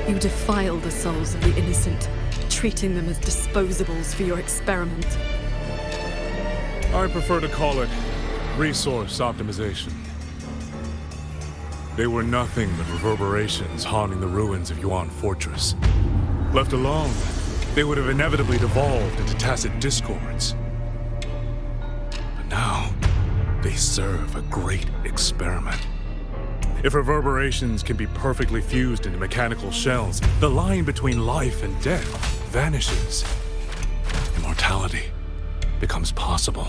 D: You defile the souls of the innocent, treating them as disposables for your experiment.
P: I prefer to call it resource optimization. They were nothing but reverberations haunting the ruins of Yuan Fortress. Left alone, they would have inevitably devolved into tacit discords. But now, they serve a great experiment. If reverberations can be perfectly fused into mechanical shells, the line between life and death vanishes. Immortality becomes possible.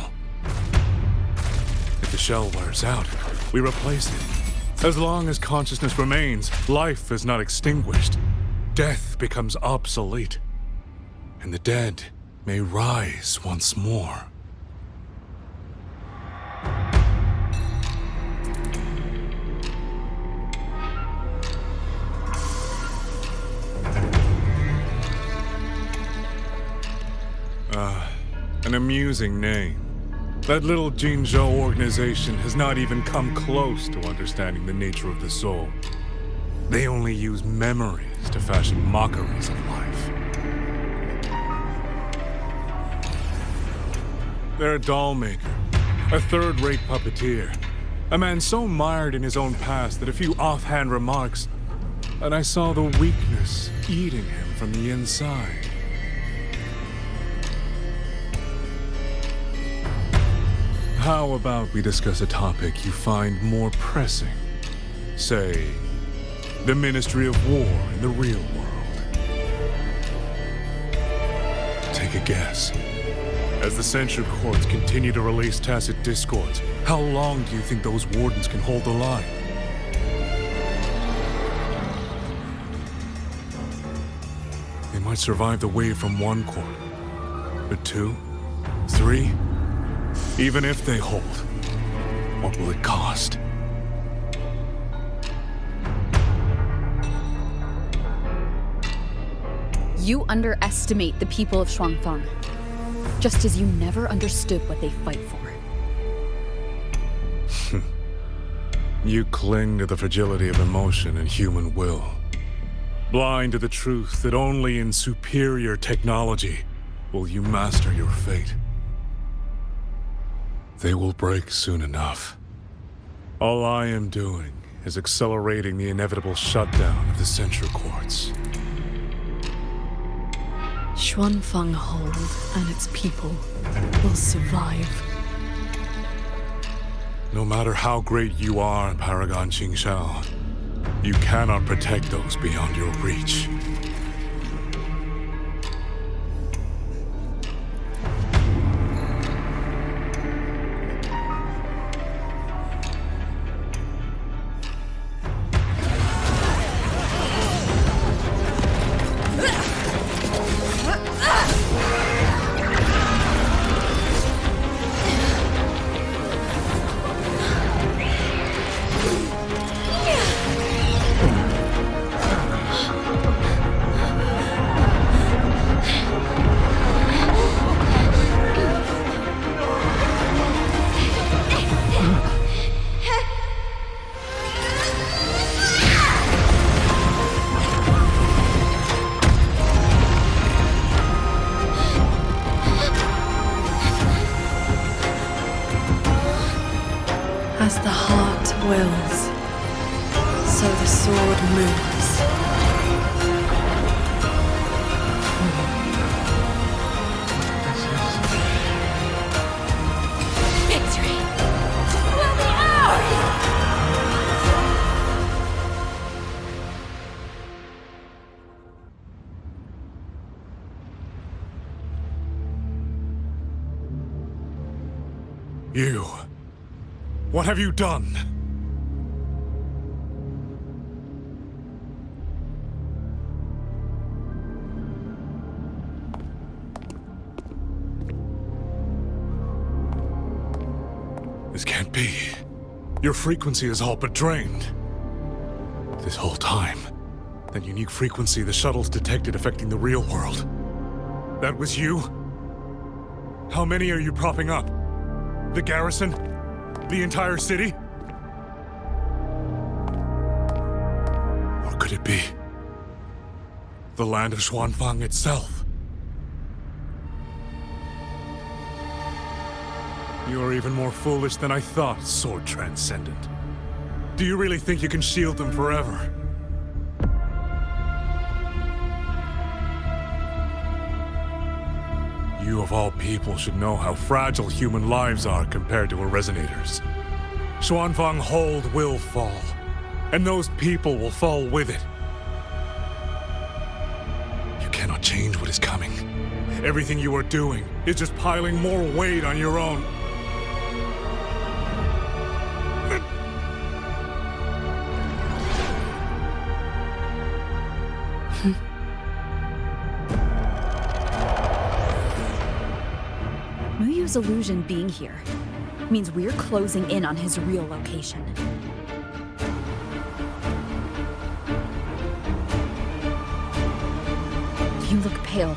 P: If the shell wears out, we replace it. As long as consciousness remains, life is not extinguished. Death becomes obsolete, and the dead may rise once more. An amusing name. That little Jinzhou organization has not even come close to understanding the nature of the soul. They only use memories to fashion mockeries of life. They're a doll maker, a third-rate puppeteer, a man so mired in his own past that a few offhand remarks and I saw the weakness eating him from the inside. How about we discuss a topic you find more pressing? Say, the Ministry of War in the real world. Take a guess. As the Censure Courts continue to release tacit discords, how long do you think those wardens can hold the line? They might survive the wave from one court, but 2, 3, even if they hold, what will it cost?
C: You underestimate the people of Xuanfeng, just as you never understood what they fight for.
P: You cling to the fragility of emotion and human will, blind to the truth that only in superior technology will you master your fate. They will break soon enough. All I am doing is accelerating the inevitable shutdown of the Censure Courts.
D: Xuanfeng Hold and its people will survive.
P: No matter how great you are, Paragon Qingxiao, you cannot protect those beyond your reach.
D: As the heart wills, so the sword moves.
J: Victory will be ours!
P: You. What have you done? This can't be. Your frequency is all but drained. This whole time, that unique frequency the shuttles detected affecting the real world. That was you? How many are you propping up? The garrison? The entire city? Or could it be the land of Xuanfeng itself? You are even more foolish than I thought, Sword Transcendent. Do you really think you can shield them forever? You of all people should know how fragile human lives are compared to a Resonator's. Xuanfeng Hold will fall, and those people will fall with it. You cannot change what is coming. Everything you are doing is just piling more weight on your own.
C: Muyu's illusion being here means we're closing in on his real location. You look pale.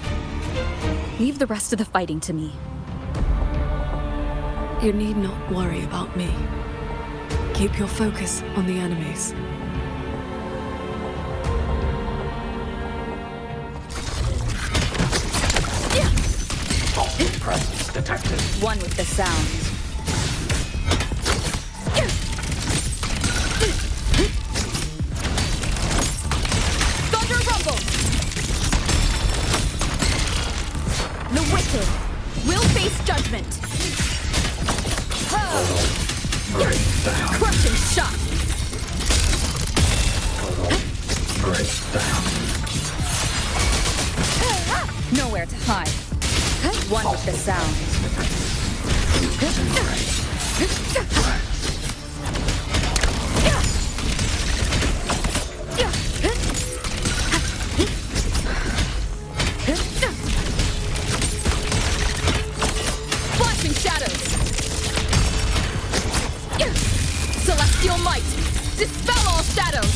C: Leave the rest of the fighting to me.
D: You need not worry about me. Keep your focus on the enemies.
B: Presence detected.
C: One with the sound. shot! Nowhere to hide. One with the sound. Flashing shadows. Celestial might. Dispel all shadows.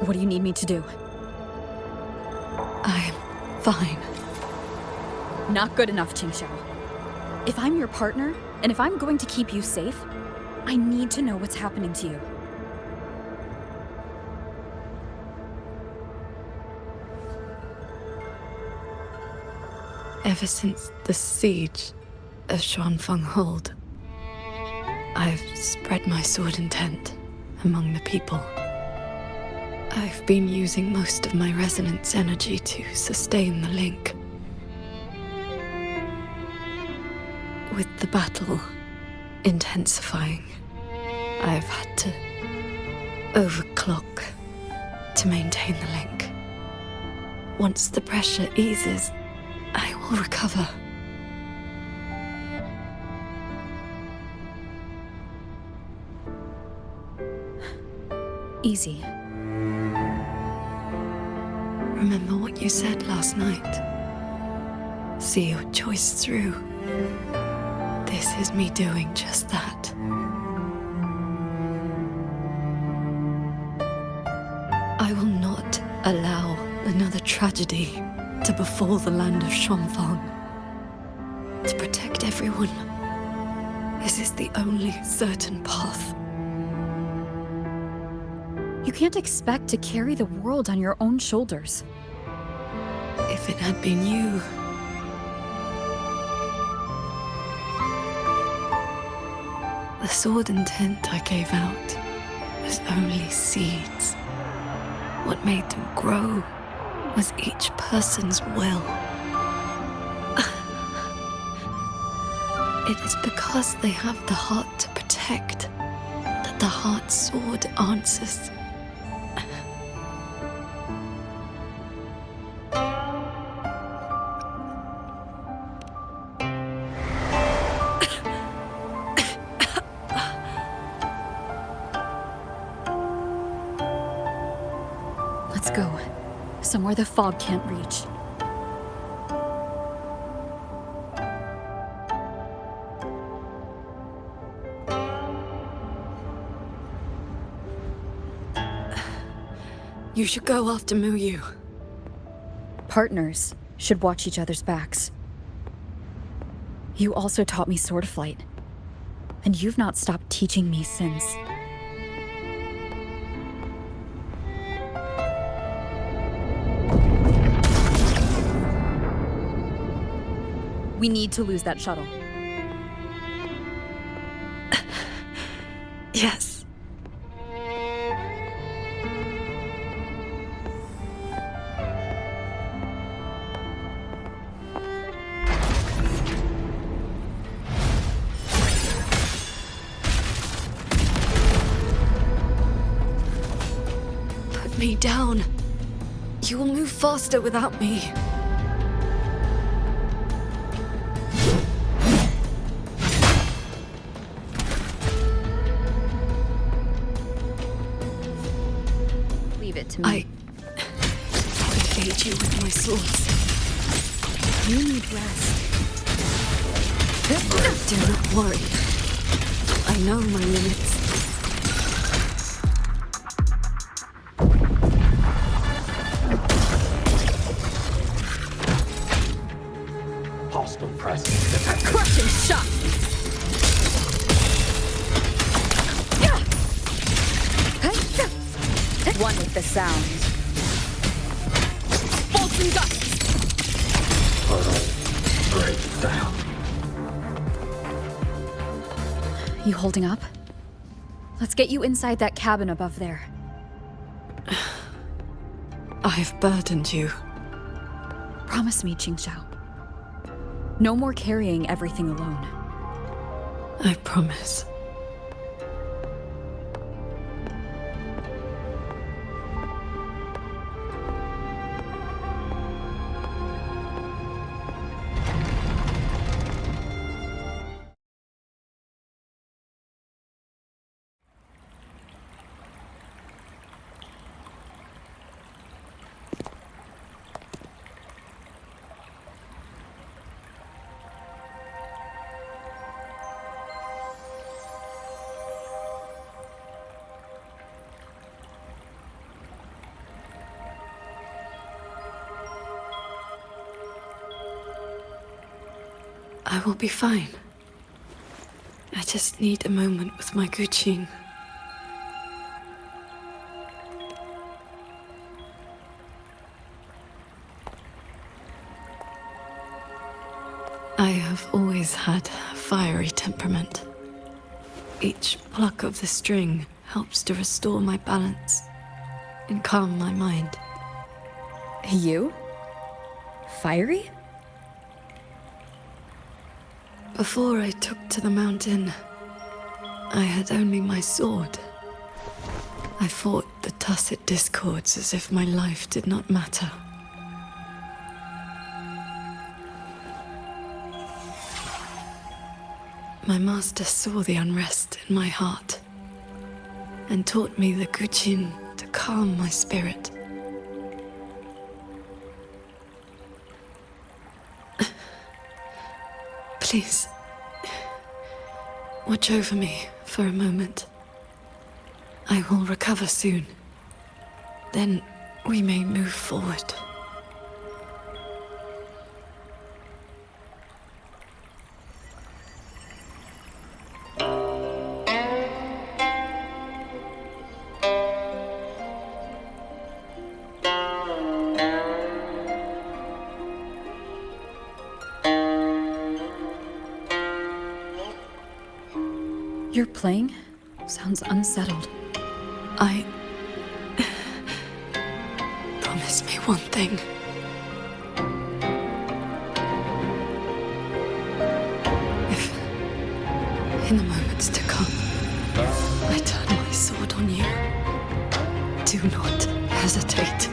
C: What do you need me to do?
D: I'm fine.
C: Not good enough, Qingxiao. If I'm your partner, and if I'm going to keep you safe, I need to know what's happening to you.
D: Ever since the siege of Xuanfeng Hold, I've spread my sword intent among the people. I've been using most of my resonance energy to sustain the link. With the battle intensifying, I've had to overclock to maintain the link. Once the pressure eases, I will recover.
C: Easy.
D: Remember what you said last night. See your choice through. This is me doing just that. I will not allow another tragedy to befall the land of Xuanfeng. To protect everyone, this is the only certain path.
C: You can't expect to carry the world on your own shoulders.
D: If it had been you, the sword intent I gave out was only seeds. What made them grow was each person's will. It is because they have the heart to protect that the heart sword answers.
C: Let's go. Somewhere the fog can't reach.
D: You should go after Muyu.
C: Partners should watch each other's backs. You also taught me sword flight. And you've not stopped teaching me since. We need to lose that shuttle.
D: Yes. Put me down. You will move faster without me.
C: To me.
D: I'll engage you with my swords.
C: You need rest.
D: Do not worry. I know my limits.
B: Hostile presence detected.
C: Crushing shot! One with the sound.
K: and dusts!
B: Great fail.
C: You holding up? Let's get you inside that cabin above there.
D: I've burdened you.
C: Promise me, Qingxiao. No more carrying everything alone.
D: I promise. I will be fine. I just need a moment with my Guqin. I have always had a fiery temperament. Each pluck of the string helps to restore my balance and calm my mind.
C: You? Fiery?
D: Before I took to the mountain, I had only my sword. I fought the tacit discords as if my life did not matter. My master saw the unrest in my heart and taught me the Guqin to calm my spirit. Please, watch over me for a moment. I will recover soon. Then we may move forward.
C: You're playing? Sounds unsettled.
D: Promise me one thing. If, in the moments to come, I turn my sword on you, do not hesitate.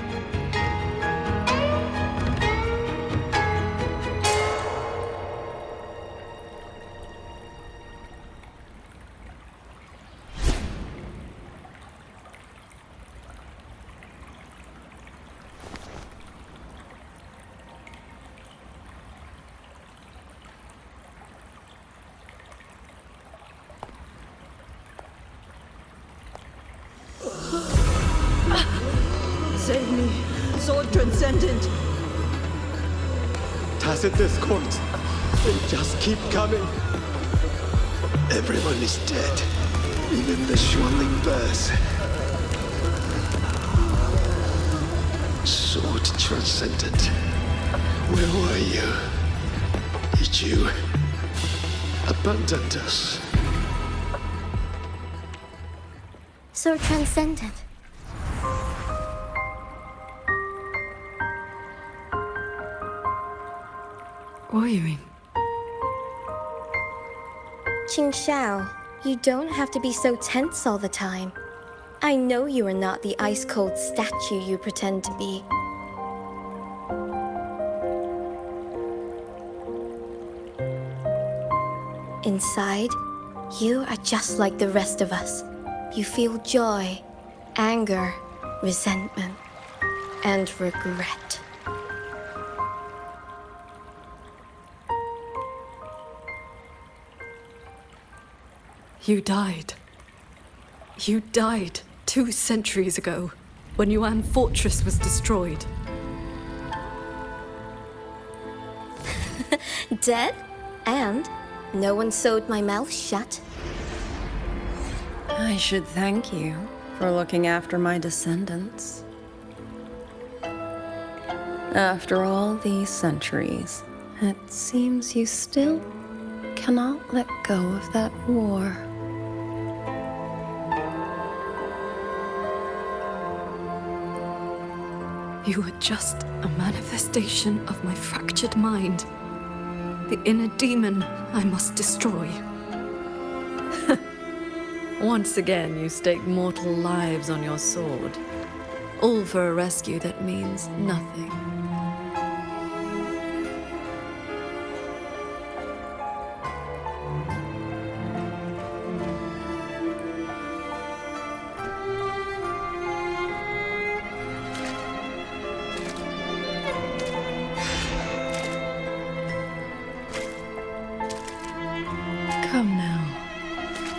N: Save me, Sword Transcendent!
F: Tacit discords. They just keep coming. Everyone is dead. Even the Xuanling birds. Sword Transcendent. Where were you? Did you abandon us?
E: Sword Transcendent.
D: Wuthering.
E: Qingxiao, you don't have to be so tense all the time. I know you are not the ice-cold statue you pretend to be. Inside, you are just like the rest of us. You feel joy, anger, resentment, and regret.
D: You died. You died 2 centuries ago, when Yuan Fortress was destroyed.
E: Dead? And no one sewed my mouth shut.
G: I should thank you for looking after my descendants. After all these centuries, it seems you still cannot let go of that war.
D: You were just a manifestation of my fractured mind. The inner demon I must destroy. Once again, you stake mortal lives on your sword. All for a rescue that means nothing. Come now.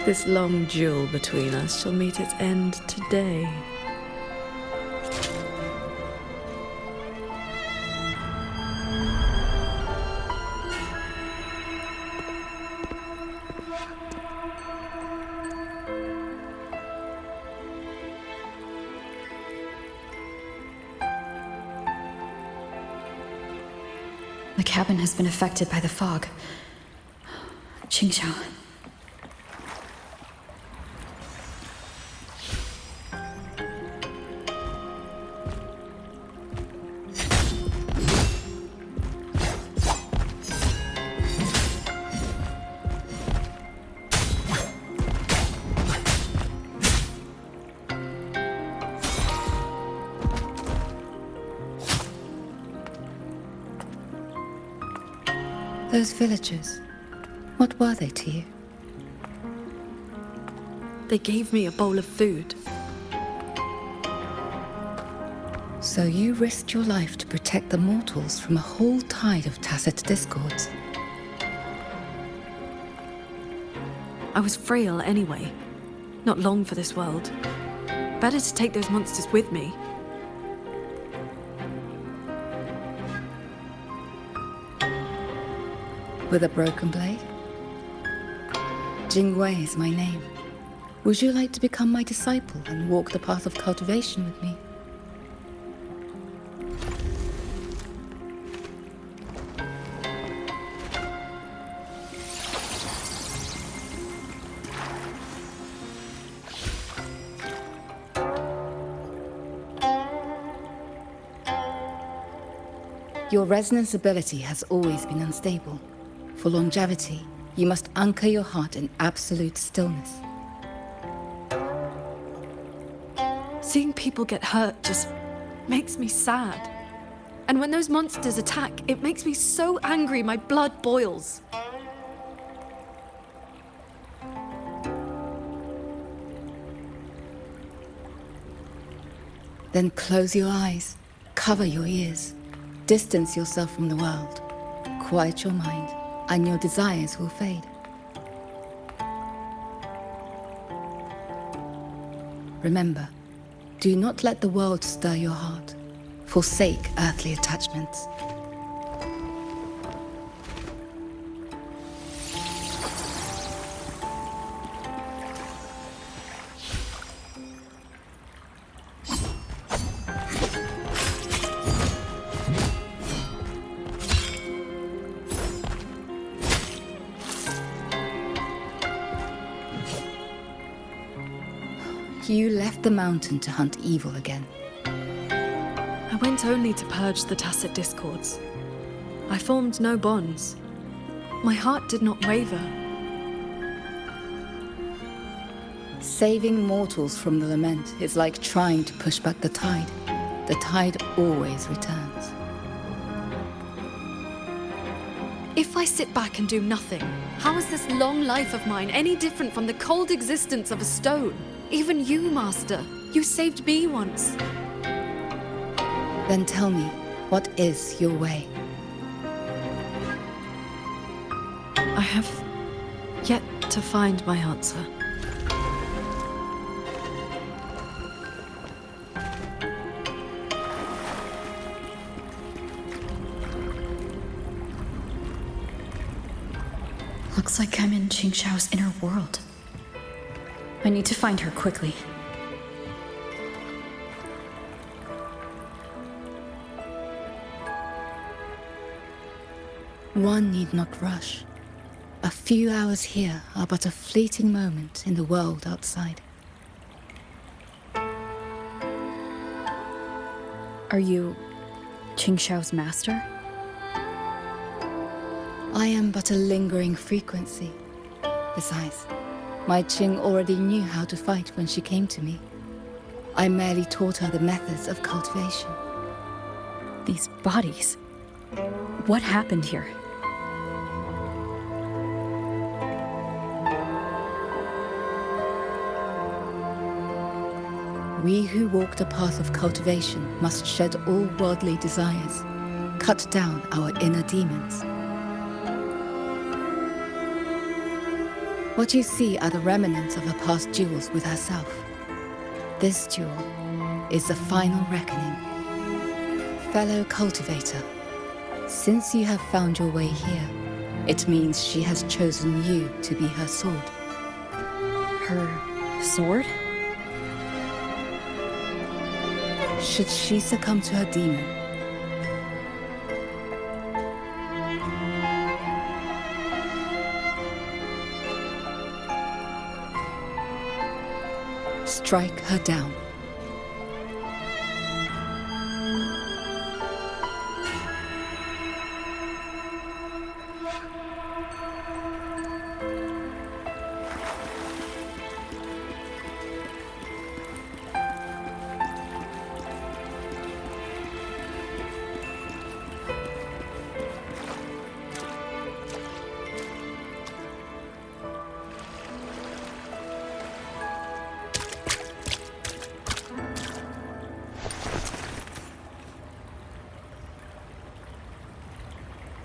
D: This long duel between us shall meet its end today.
C: The cabin has been affected by the fog. Qingxiao. Those villagers, what were they to you?
D: They gave me a bowl of food.
C: So you risked your life to protect the mortals from a whole tide of tacit discords.
D: I was frail anyway. Not long for this world. Better to take those monsters with me.
C: With a broken blade? Jingwei is my name. Would you like to become my disciple and walk the path of cultivation with me? Your resonance ability has always been unstable. For longevity, you must anchor your heart in absolute stillness.
D: Seeing people get hurt just makes me sad. And when those monsters attack, it makes me so angry my blood boils.
C: Then close your eyes, cover your ears, distance yourself from the world, quiet your mind, and your desires will fade. Remember, do not let the world stir your heart. Forsake earthly attachments. You left the mountain to hunt evil again.
D: I went only to purge the tacit discords. I formed no bonds. My heart did not waver.
C: Saving mortals from the lament is like trying to push back the tide. The tide always returns.
D: If I sit back and do nothing, how is this long life of mine any different from the cold existence of a stone? Even you, Master. You saved me once.
C: Then tell me, what is your way?
D: I have yet to find my answer.
C: Looks like I'm in Qingxiao's inner world. I need to find her quickly.
O: One need not rush. A few hours here are but a fleeting moment in the world outside.
C: Are you Qingxiao's master?
O: I am but a lingering frequency. Besides, my Qing already knew how to fight when she came to me. I merely taught her the methods of cultivation.
C: These bodies. What happened here?
O: We who walk the path of cultivation must shed all worldly desires, cut down our inner demons. What you see are the remnants of her past duels with herself. This duel is the final reckoning. Fellow cultivator, since you have found your way here, it means she has chosen you to be her sword.
C: Her sword?
O: Should she succumb to her demon, strike her down.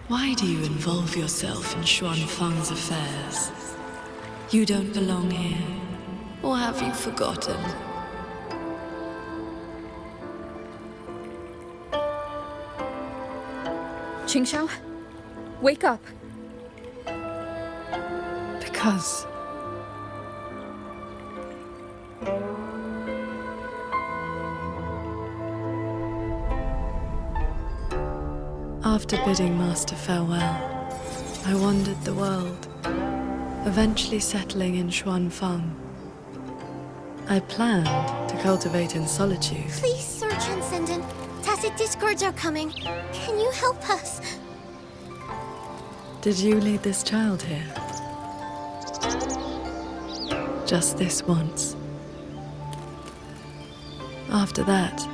D: Why do you involve yourself in Xuanfang's affairs? You don't belong here. Or have you forgotten?
C: Qingxiao, wake up.
D: Because... After bidding Master farewell, I wandered the world, eventually settling in Xuanfang. I planned to cultivate in solitude.
E: Please, Sir Transcendent. Tacit discords are coming. Can you help us?
D: Did you lead this child here? Just this once. After that,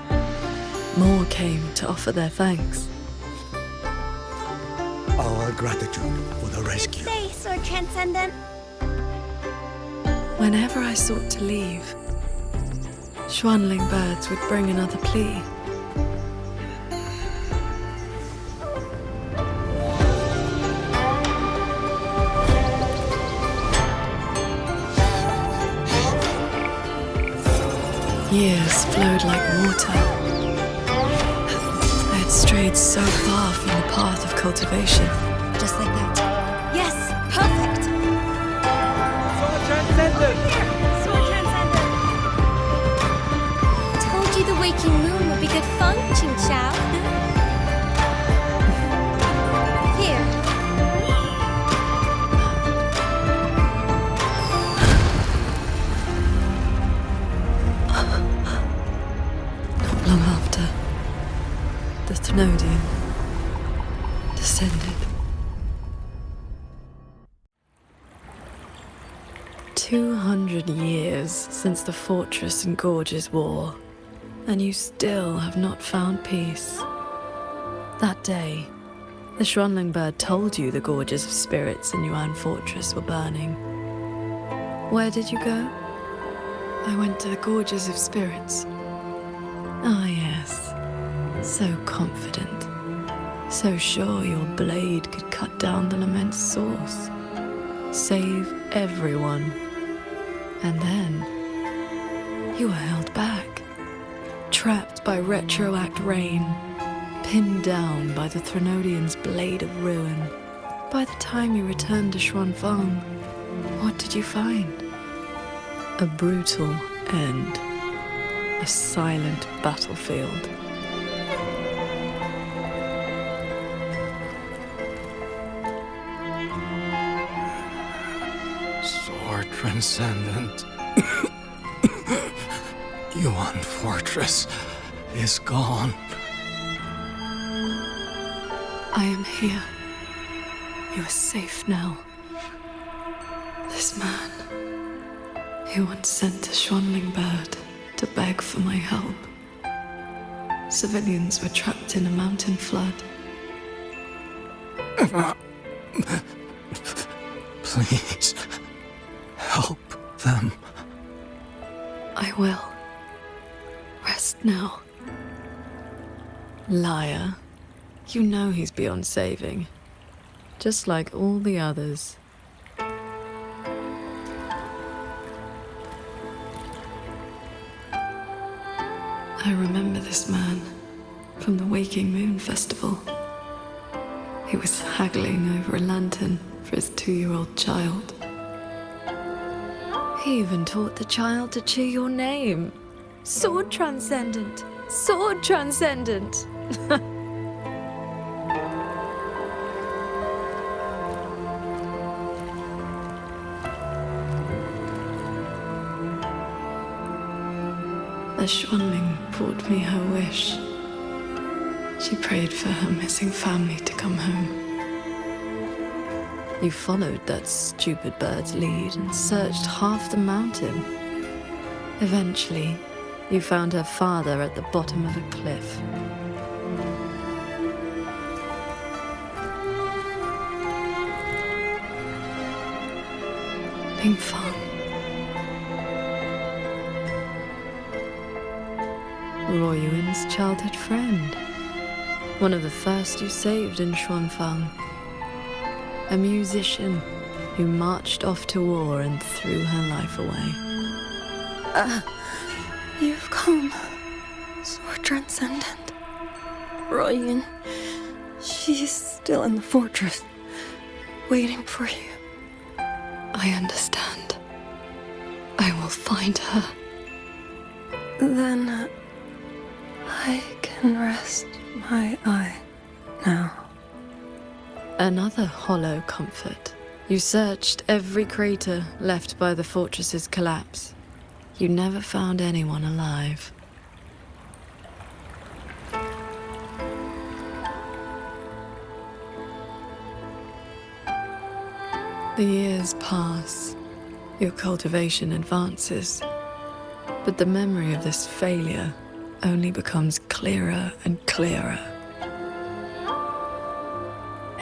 D: more came to offer their thanks.
I: Our gratitude for the rescue.
E: Stay, Sir Transcendent.
D: Whenever I sought to leave, Xuanling birds would bring another plea. Years flowed like water. I had strayed so far from the path of cultivation.
E: Just like that. Yes, perfect.
H: Sword Transcendent!
E: Sword Transcendent.
J: Told you the waking moon would be good fun, Qingxiao. Here.
D: Not long after, the Thenodian descended. 200 years since the Fortress and Gorges War, and you still have not found peace. That day, the Xuanling bird told you the Gorges of Spirits in Yuan Fortress were burning. Where did you go? I went to the Gorges of Spirits. Ah, yes. So confident. So sure your blade could cut down the Lament's source. Save everyone. And then, you were held back. Trapped by retroact rain. Pinned down by the Thenodian's blade of ruin. By the time you returned to Xuanfang, what did you find? A brutal end. A silent battlefield.
L: Transcendent. Yuan Fortress is gone.
D: I am here. You are safe now. This man, he once sent a Xuanling bird to beg for my help. Civilians were trapped in a mountain flood.
L: Please, help them.
D: I will. Rest now. Liar. You know he's beyond saving. Just like all the others. I remember this man from the Waking Moon Festival. He was haggling over a lantern for his 2-year-old child. He even taught the child to cheer your name. Sword Transcendent! Sword Transcendent! The Xuanling brought me her wish. She prayed for her missing family to come home. You followed that stupid bird's lead and searched half the mountain. Eventually, you found her father at the bottom of a cliff. Pingfang. Roy Yuan's childhood friend. One of the first you saved in Xuanfang. A musician who marched off to war and threw her life away.
G: You've come, Sword Transcendent. Royan, she's still in the fortress, waiting for you.
D: I understand. I will find her.
G: Then I can rest my eye now.
D: Another hollow comfort. You searched every crater left by the fortress's collapse. You never found anyone alive. The years pass. Your cultivation advances. But the memory of this failure only becomes clearer and clearer.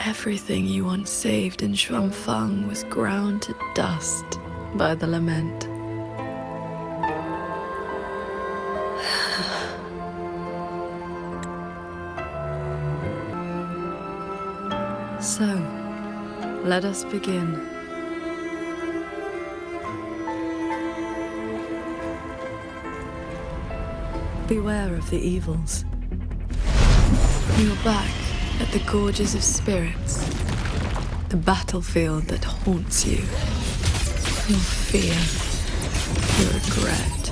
D: Everything you once saved in Xuanfang was ground to dust by the lament. So, let us begin. Beware of the evils. You're back at the Gorges of Spirits, the battlefield that haunts you. Your fear, your regret.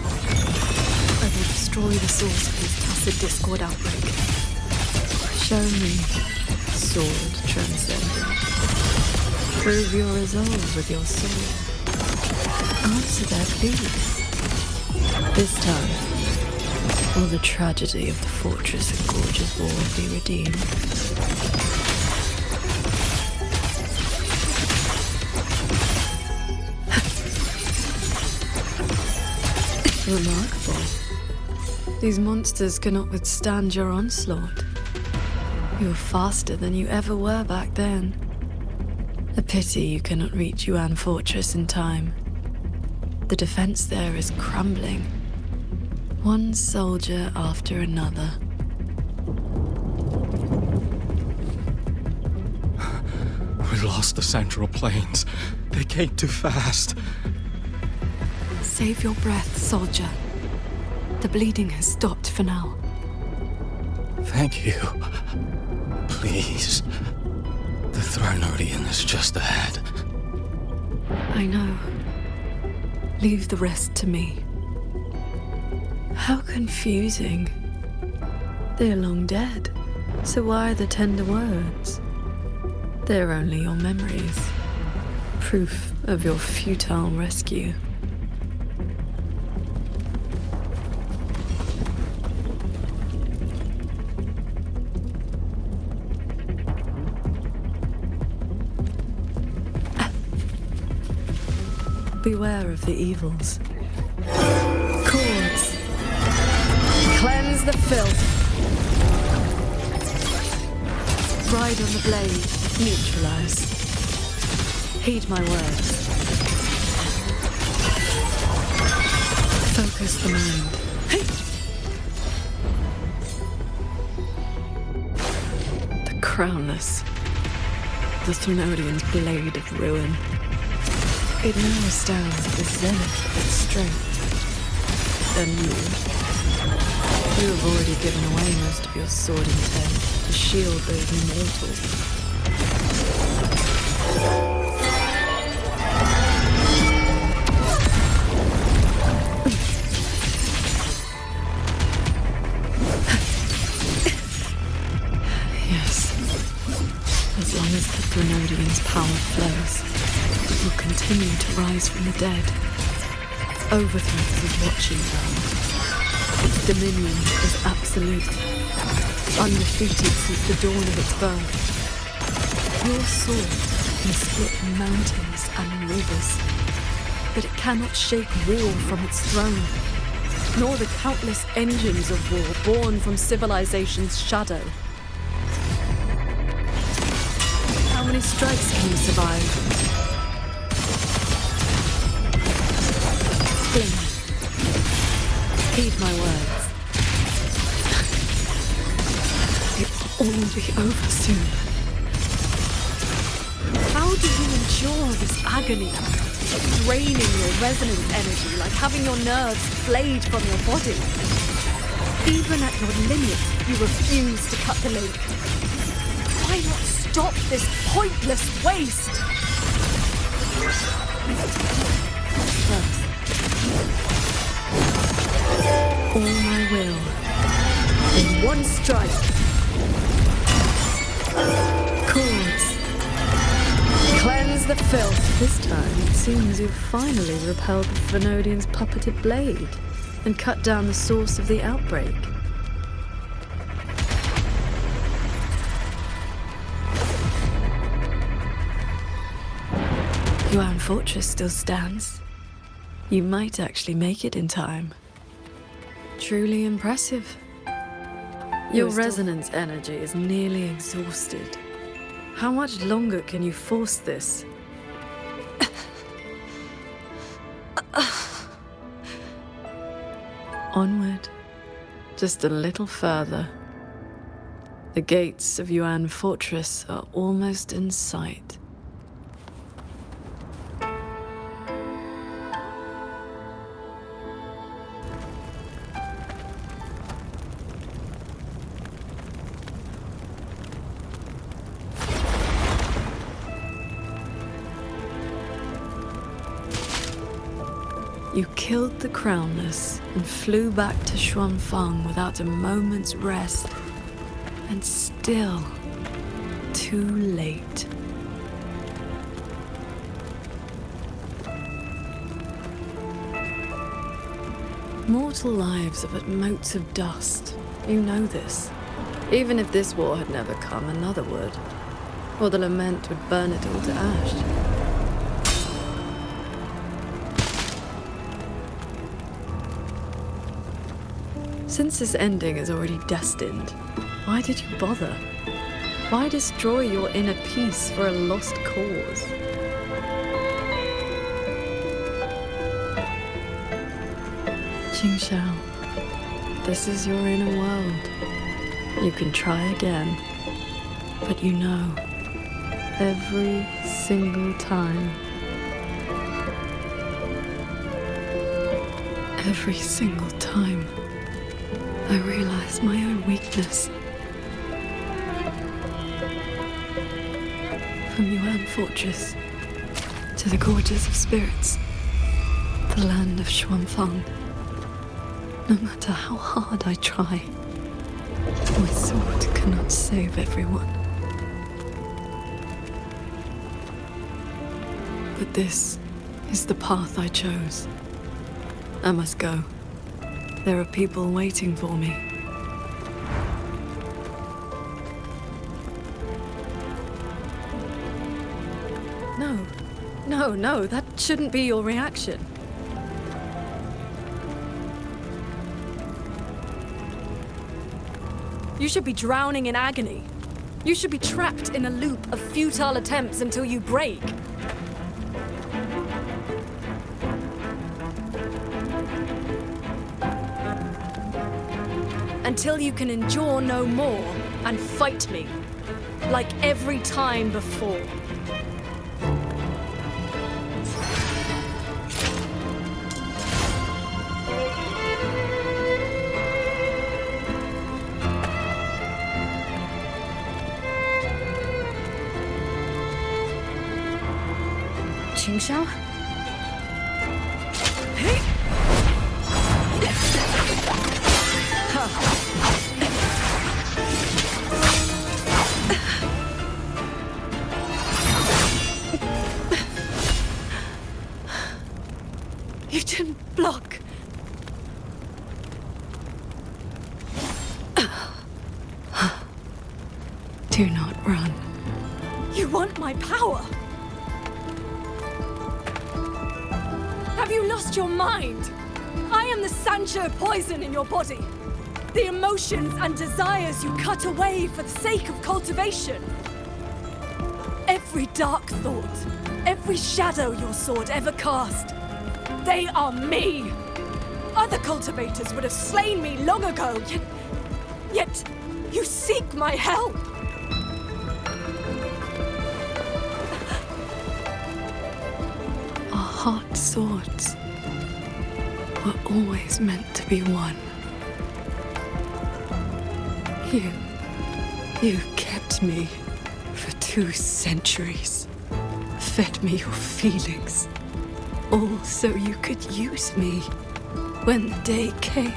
D: I will destroy the source of this tacit discord outbreak. Show me, Sword Transcendent. Prove your resolve with your sword. Answer their pleas. This time, will the tragedy of the fortress and Gorge's war be redeemed? Remarkable. These monsters cannot withstand your onslaught. You are faster than you ever were back then. A pity you cannot reach Yuan Fortress in time. The defense there is crumbling. One soldier after another.
L: We lost the Central Plains. They came too fast.
D: Save your breath, soldier. The bleeding has stopped for now.
L: Thank you. Please. The Thronodian is just ahead.
D: I know. Leave the rest to me. How confusing. They're long dead, so why the tender words? They're only your memories. Proof of your futile rescue. Beware of the evils. Cords. Cleanse the filth. Ride on the blade. Neutralize. Heed my words. Focus the mind. The crownless. The Threnodian's blade of ruin. It now stands at the zenith of its strength. Then you have already given away most of your sword intent to shield those mortals. Yes. As long as the Threnodian's power flows, it will continue to rise from the dead. Overthrow is watching now. Its dominion is absolute, undefeated since the dawn of its birth. Your sword can split mountains and rivers, but it cannot shake war from its throne, nor the countless engines of war born from civilization's shadow. How many strikes can you survive? Fling. Heed my words. It will all be over soon. How do you endure this agony? Draining your resonance energy like having your nerves flayed from your body. Even at your limit, you refuse to cut the link. Why not stop this pointless waste? First, all my will in one strike. Cords. Cleanse the filth. This time, it seems you've finally repelled the Threnodian's puppeted blade and cut down the source of the outbreak. Yuan Fortress still stands. You might actually make it in time. Truly impressive. Your resonance energy is nearly exhausted. How much longer can you force this? Onward. Just a little further. The gates of Yuan Fortress are almost in sight. You killed the Crownless and flew back to Xuanfang without a moment's rest. And still, too late. Mortal lives are but motes of dust. You know this. Even if this war had never come, another would. Or the lament would burn it all to ash. Since this ending is already destined, why did you bother? Why destroy your inner peace for a lost cause? Qingxiao, this is your inner world. You can try again, but you know, every single time, every single time, I realize my own weakness. From Yuan Fortress to the Gorges of Spirits, the land of Xuanfang. No matter how hard I try, my sword cannot save everyone. But this is the path I chose. I must go. There are people waiting for me. No, that shouldn't be your reaction. You should be drowning in agony. You should be trapped in a loop of futile attempts until you break. Until you can endure no more and fight me, like every time before.
C: Qingxiao?
D: You didn't block. Do not run. You want my power? Have you lost your mind? I am the Sancho poison in your body. The emotions and desires you cut away for the sake of cultivation. Every dark thought, every shadow your sword ever cast, they are me. Other cultivators would have slain me long ago, yet you seek my help. Our hot swords were always meant to be one. You kept me for 2 centuries, fed me your feelings, all so you could use me when the day came.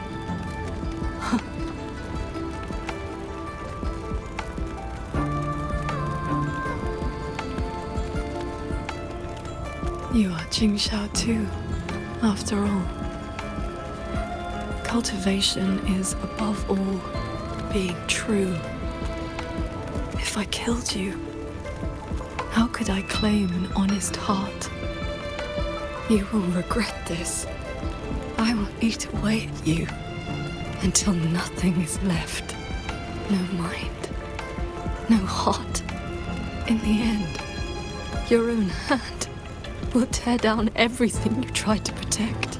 D: You are Qingxiao too, after all. Cultivation is, above all, being true. If I killed you, how could I claim an honest heart? You will regret this. I will eat away at you until nothing is left. No mind, no heart. In the end, your own hand will tear down everything you tried to protect.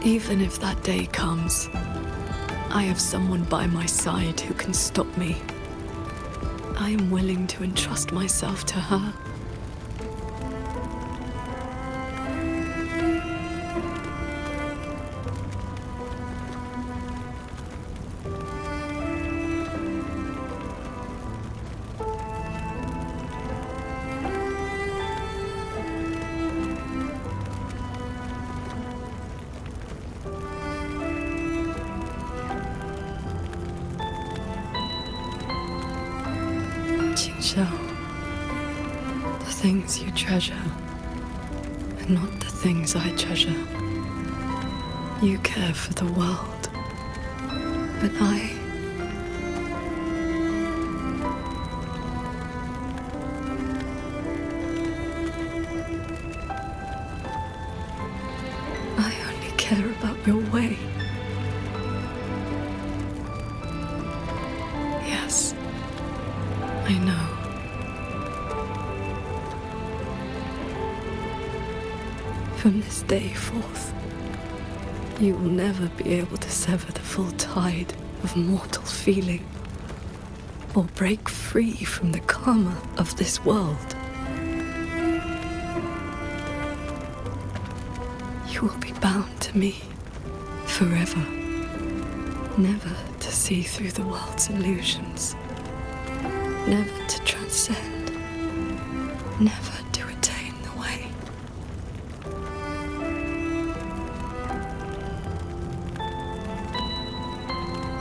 D: Even if that day comes, I have someone by my side who can stop me. I am willing to entrust myself to her. The things you treasure are not the things I treasure. You care for the world, but I only care about your way. Yes, I know. From this day forth, you will never be able to sever the full tide of mortal feeling, or break free from the karma of this world. You will be bound to me forever, never to see through the world's illusions, never to transcend, never to attain the way.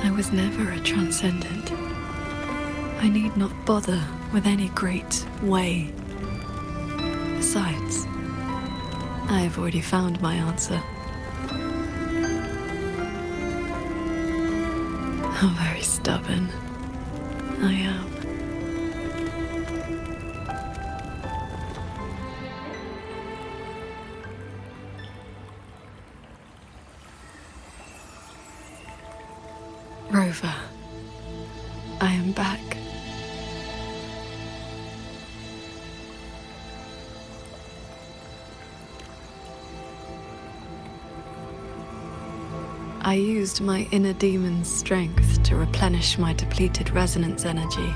D: I was never a transcendent. I need not bother with any great way Besides, I have already found my answer. How very stubborn I am. Rover, I am back. I used my inner demon's strength to replenish my depleted resonance energy.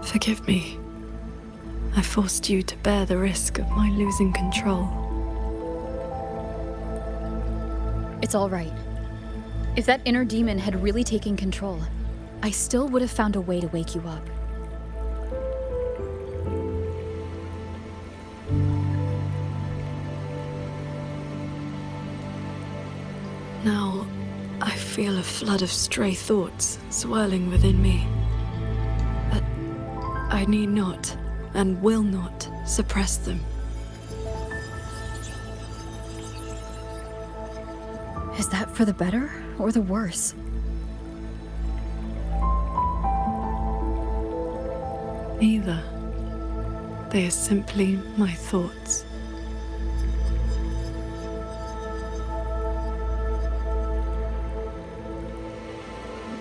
D: Forgive me. I forced you to bear the risk of my losing control.
C: It's all right. If that inner demon had really taken control, I still would have found a way to wake you up.
D: Now, I feel a flood of stray thoughts swirling within me. But I need not, and will not, suppress them.
C: Is that for the better or the worse?
D: Neither. They are simply my thoughts.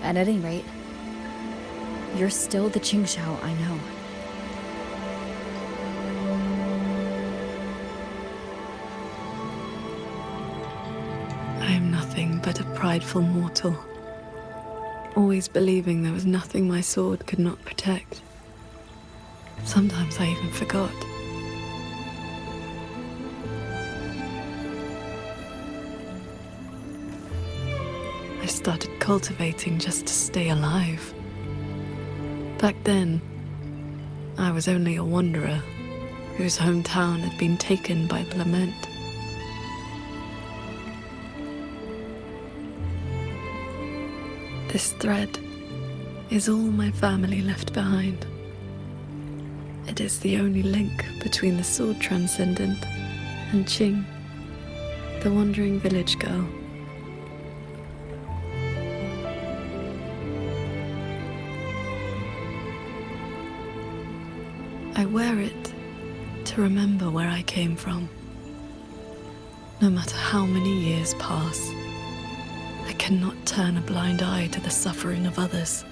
C: At any rate, you're still the Qingxiao I know.
D: I am nothing but a prideful mortal, always believing there was nothing my sword could not protect. Sometimes I even forgot. I started cultivating just to stay alive. Back then, I was only a wanderer whose hometown had been taken by the lament. This thread is all my family left behind. It is the only link between the sword transcendent and Qing, the wandering village girl. I wear it to remember where I came from. No matter how many years pass, I cannot turn a blind eye to the suffering of others.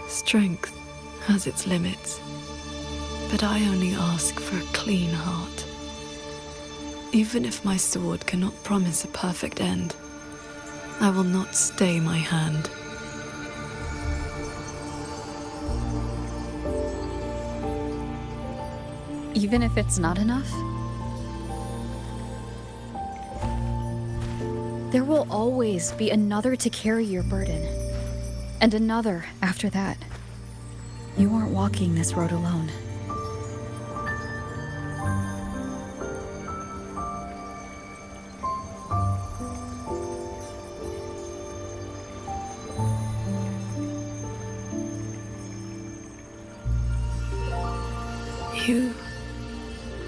D: Strength has its limits, but I only ask for a clean heart. Even if my sword cannot promise a perfect end, I will not stay my hand.
C: Even if it's not enough? There will always be another to carry your burden. And another after that. You aren't walking this road alone.
D: You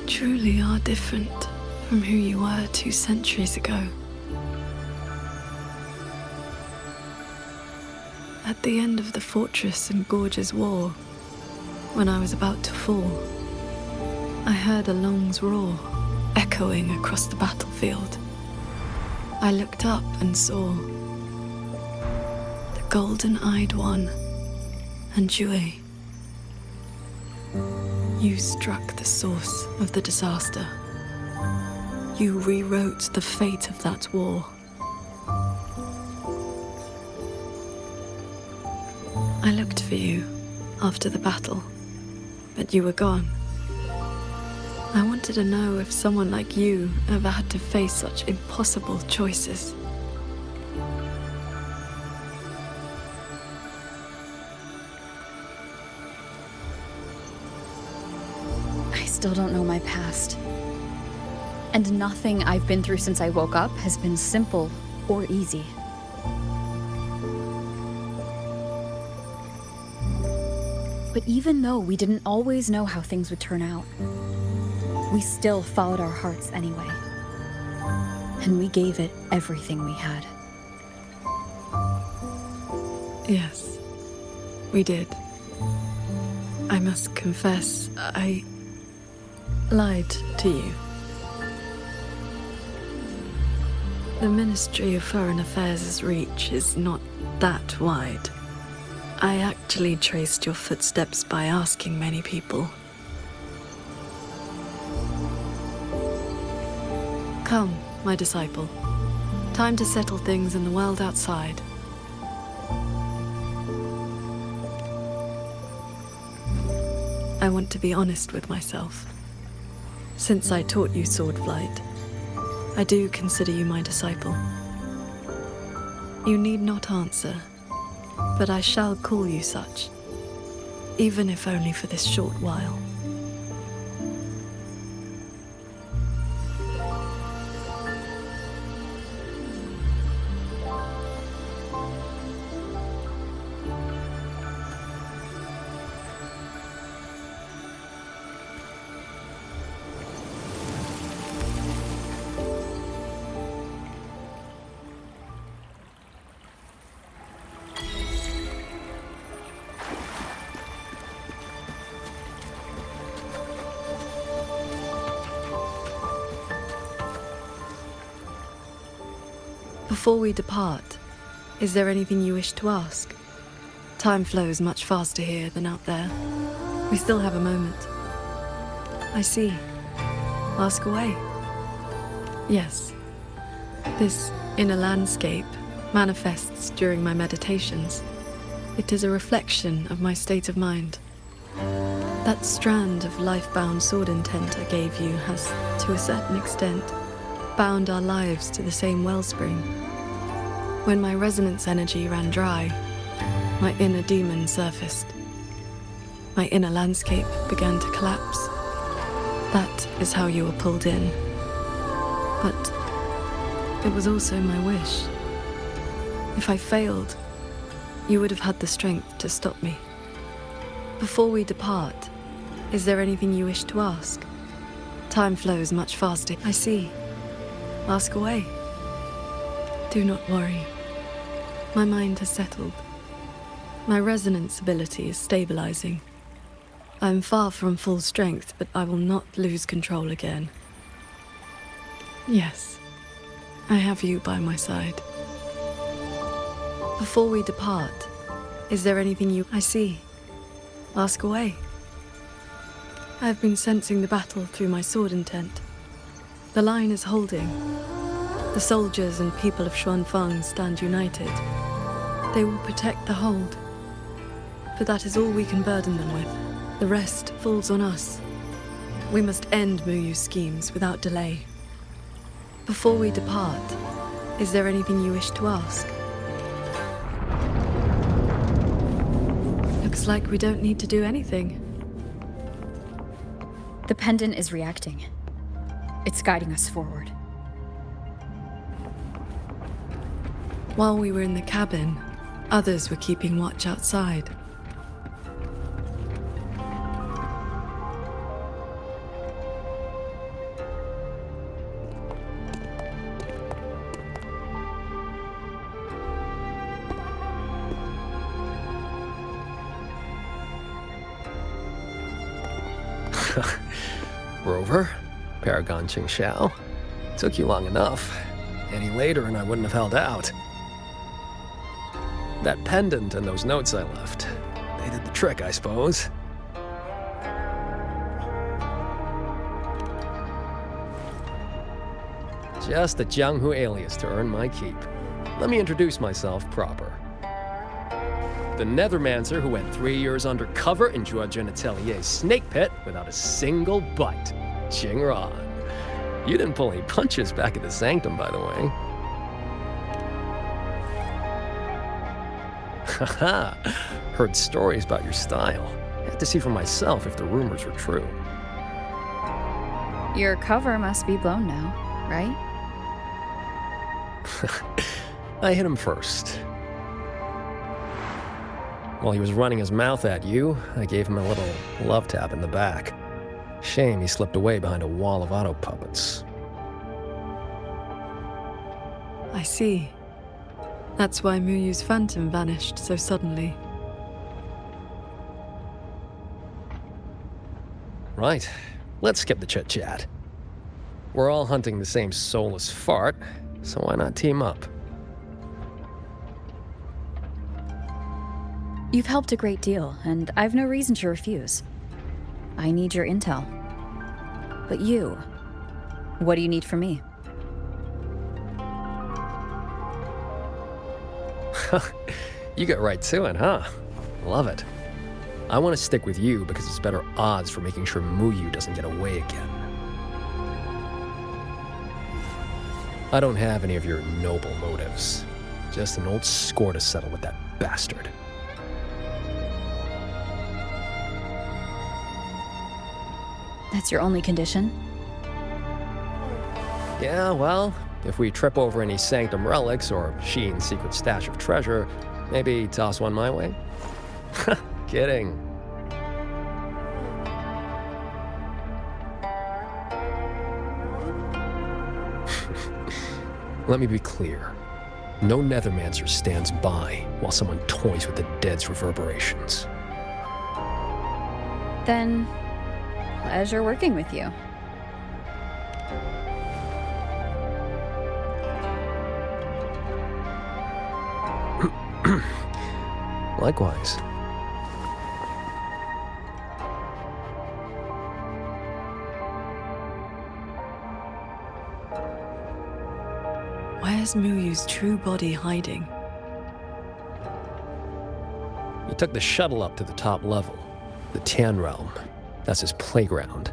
D: truly are different from who you were 2 centuries ago. At the end of the fortress and gorge's war, when I was about to fall, I heard a long's roar echoing across the battlefield. I looked up and saw the golden-eyed one, and Jue. You struck the source of the disaster. You rewrote the fate of that war. I looked for you after the battle, but you were gone. I wanted to know if someone like you ever had to face such impossible choices.
C: I still don't know my past. And nothing I've been through since I woke up has been simple or easy. But even though we didn't always know how things would turn out, we still followed our hearts anyway. And we gave it everything we had.
D: Yes, we did. I must confess, I lied to you. The Ministry of Foreign Affairs' reach is not that wide. I actually traced your footsteps by asking many people. Come, my disciple. Time to settle things in the world outside. I want to be honest with myself. Since I taught you sword flight, I do consider you my disciple. You need not answer, but I shall call you such, even if only for this short while. Before we depart, is there anything you wish to ask? Time flows much faster here than out there. We still have a moment. I see. Ask away. Yes. This inner landscape manifests during my meditations. It is a reflection of my state of mind. That strand of life-bound sword intent I gave you has, to a certain extent, bound our lives to the same wellspring. When my resonance energy ran dry, my inner demon surfaced. My inner landscape began to collapse. That is how you were pulled in. But it was also my wish. If I failed, you would have had the strength to stop me. Before we depart, is there anything you wish to ask? Time flows much faster. I see. Ask away. Do not worry. My mind has settled. My resonance ability is stabilizing. I am far from full strength, but I will not lose control again. Yes, I have you by my side. Before we depart, is there anything you... I see. Ask away. I have been sensing the battle through my sword intent. The line is holding. The soldiers and people of Xuanfeng stand united. They will protect the hold. For that is all we can burden them with. The rest falls on us. We must end Muyu's schemes without delay. Before we depart, is there anything you wish to ask? Looks like we don't need to do anything.
C: The pendant is reacting. It's guiding us forward.
D: While we were in the cabin, others were keeping watch outside.
S: Rover, Paragon Qingxiao. Took you long enough. Any later and I wouldn't have held out. That pendant and those notes I left. They did the trick, I suppose. Just a Jianghu alias to earn my keep. Let me introduce myself proper. The Nethermancer who went 3 years undercover in Jua Genitelier's snake pit without a single bite. Jingran. You didn't pull any punches back at the Sanctum, by the way. Haha, heard stories about your style. Had to see for myself if the rumors were true.
C: Your cover must be blown now, right?
S: I hit him first. While he was running his mouth at you, I gave him a little love tap in the back. Shame he slipped away behind a wall of auto puppets.
D: I see. That's why Muyu's phantom vanished so suddenly.
S: Right. Let's skip the chit-chat. We're all hunting the same soulless fart, so why not team up?
C: You've helped a great deal, and I've no reason to refuse. I need your intel. But you, what do you need from me?
S: You get right to it, huh? Love it. I want to stick with you because it's better odds for making sure Muyu doesn't get away again. I don't have any of your noble motives. Just an old score to settle with that bastard.
C: That's your only condition?
S: Yeah, well, if we trip over any Sanctum relics or Sheen's secret stash of treasure, maybe toss one my way? Kidding. Let me be clear. No Nethermancer stands by while someone toys with the dead's reverberations.
C: Then, pleasure working with you.
S: Likewise.
D: Where's Muyu's true body hiding?
S: He took the shuttle up to the top level, the Tian Realm. That's his playground.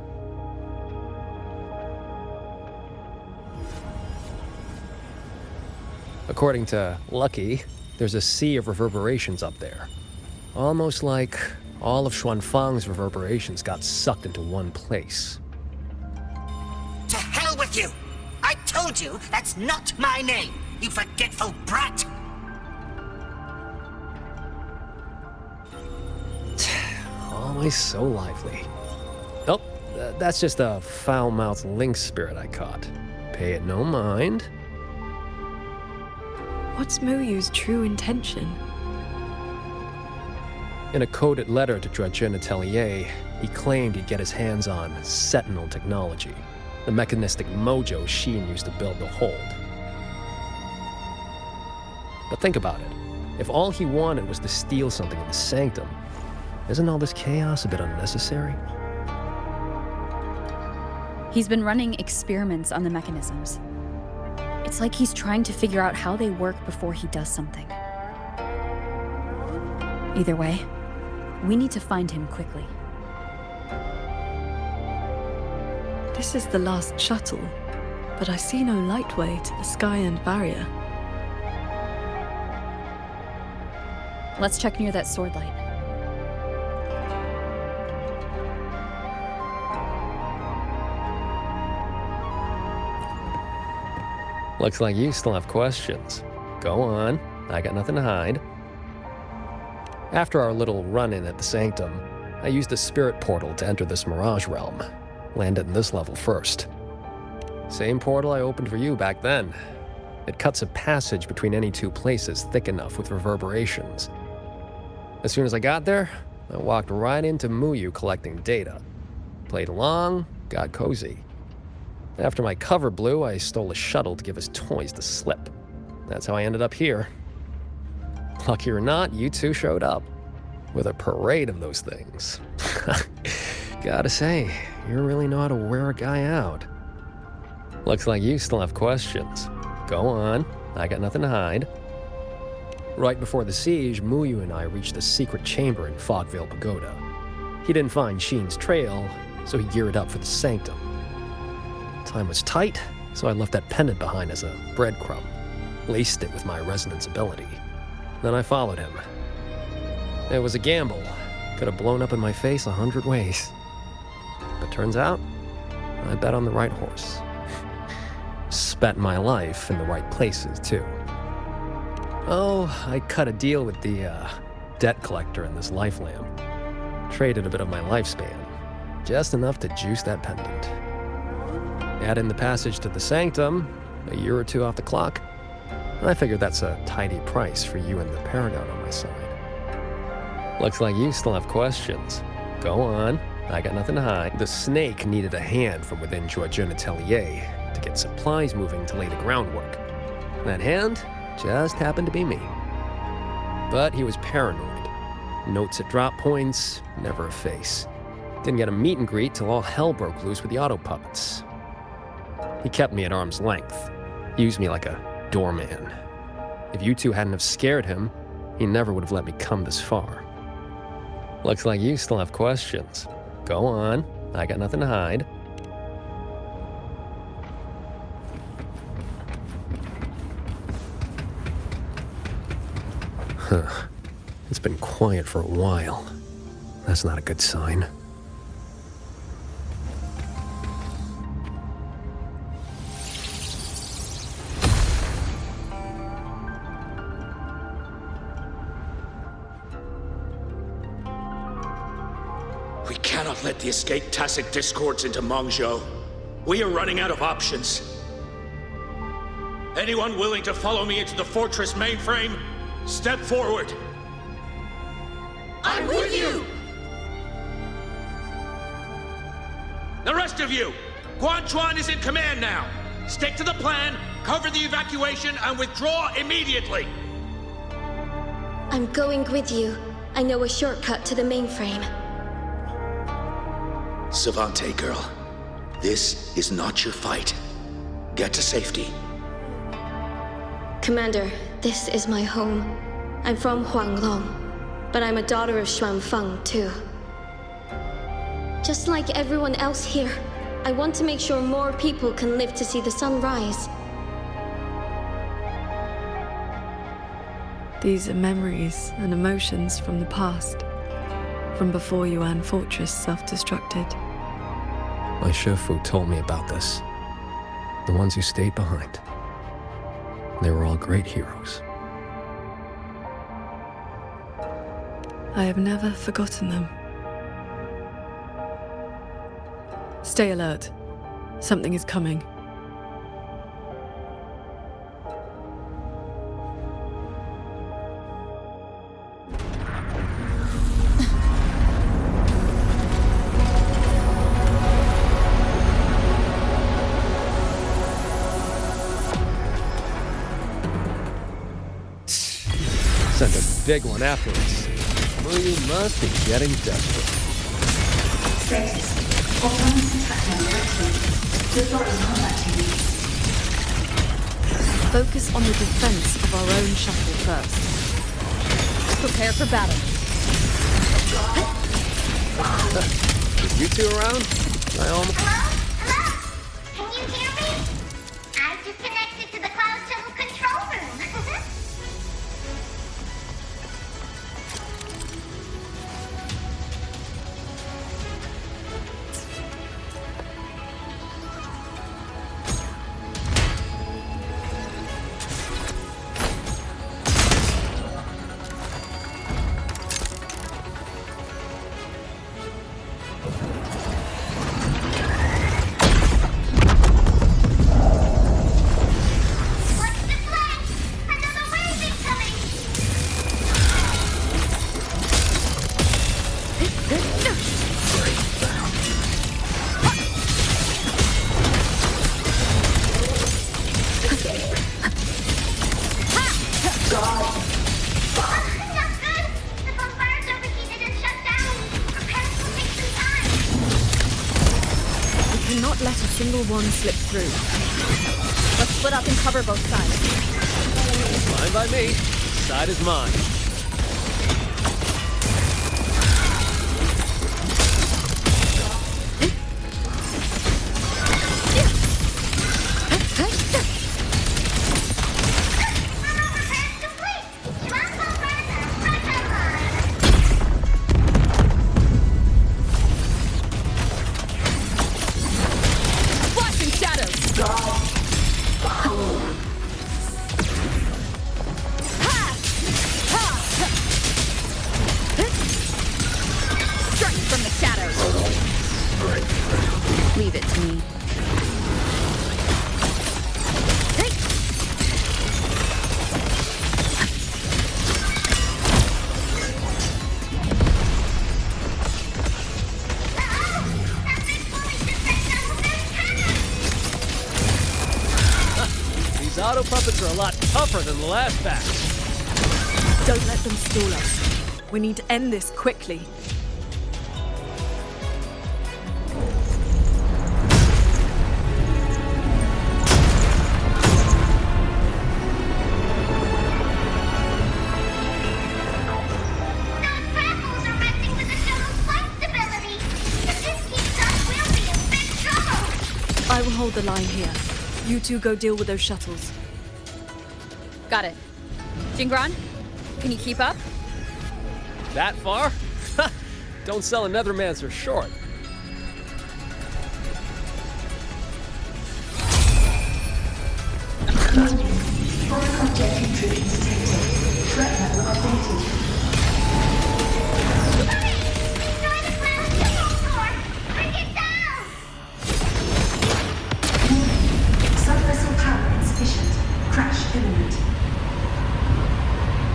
S: According to Lucky, there's a sea of reverberations up there. Almost like all of Xuanfang's reverberations got sucked into one place.
T: To hell with you! I told you that's not my name, you forgetful brat!
S: Always so lively. Oh, that's just a foul-mouthed lynx spirit I caught. Pay it no mind.
D: What's Muyu's true intention?
S: In a coded letter to Jua Atelier, he claimed he'd get his hands on Sentinel technology, the mechanistic mojo Sheen used to build the hold. But think about it. If all he wanted was to steal something in the Sanctum, isn't all this chaos a bit unnecessary?
C: He's been running experiments on the mechanisms. It's like he's trying to figure out how they work before he does something. Either way, we need to find him quickly.
D: This is the last shuttle, but I see no lightway to the Sky-End barrier.
C: Let's check near that sword light.
S: Looks like you still have questions. Go on, I got nothing to hide. After our little run-in at the Sanctum, I used a spirit portal to enter this Mirage realm. Landed in this level first. Same portal I opened for you back then. It cuts a passage between any two places thick enough with reverberations. As soon as I got there, I walked right into Muyu collecting data. Played along, got cozy. After my cover blew, I stole a shuttle to give his toys the slip. That's how I ended up here. Lucky or not, you two showed up. With a parade of those things. Gotta say, you really know how to wear a guy out. Looks like you still have questions. Go on, I got nothing to hide. Right before the siege, Muyu and I reached the secret chamber in Fogvale Pagoda. He didn't find Sheen's trail, so he geared up for the sanctum. Time was tight, so I left that pendant behind as a breadcrumb, laced it with my resonance ability. Then I followed him. It was a gamble. Could have blown up in my face 100 ways. But turns out, I bet on the right horse. Spent my life in the right places, too. Oh, I cut a deal with the, debt collector in this life lamp. Traded a bit of my lifespan. Just enough to juice that pendant. Add in the passage to the sanctum, a year or two off the clock. I figured that's a tidy price for you and the Paragon on my side. Looks like you still have questions. Go on, I got nothing to hide. The snake needed a hand from within Georgian Atelier to get supplies moving to lay the groundwork. That hand just happened to be me. But he was paranoid. Notes at drop points, never a face. Didn't get a meet and greet till all hell broke loose with the auto puppets. He kept me at arm's length, used me like a doorman. If you two hadn't have scared him, he never would have let me come this far. Looks like you still have questions. Go on, I got nothing to hide. Huh. It's been quiet for a while. That's not a good sign.
B: We cannot let the escaped tacit discords into Mengzhou. We are running out of options. Anyone willing to follow me into the fortress mainframe? Step forward.
Q: I'm with you!
B: The rest of you, Guan Chuan is in command now. Stick to the plan, cover the evacuation, and withdraw immediately.
M: I'm going with you. I know a shortcut to the mainframe.
B: Savante girl, this is not your fight. Get to safety.
M: Commander, this is my home. I'm from Huanglong, but I'm a daughter of Xuanfeng, too. Just like everyone else here, I want to make sure more people can live to see the sun rise.
D: These are memories and emotions from the past, from before Yuan Fortress self-destructed.
S: My Shifu told me about this. The ones who stayed behind. They were all great heroes.
D: I have never forgotten them. Stay alert. Something is coming.
S: Send a big one after us. Muyu must be getting desperate.
T: Status. Autonomous attack mode activated. GeForce contacting me.
D: Focus on the defense of our own shuttle first.
J: Prepare for battle.
S: Is you two around?
E: Hello? Can you hear me? I just connected to the Cloud Shuttle control room.
D: one slipped through.
C: Let's split up and cover both sides.
S: Fine by me. Side is mine. Auto puppets are a lot tougher than the last batch.
D: Don't let them stall us. We need to end this quickly. I will hold the line here. You two go deal with those shuttles.
C: Got it. Jingran, can you keep up?
S: That far? Don't sell a Nethermancer short.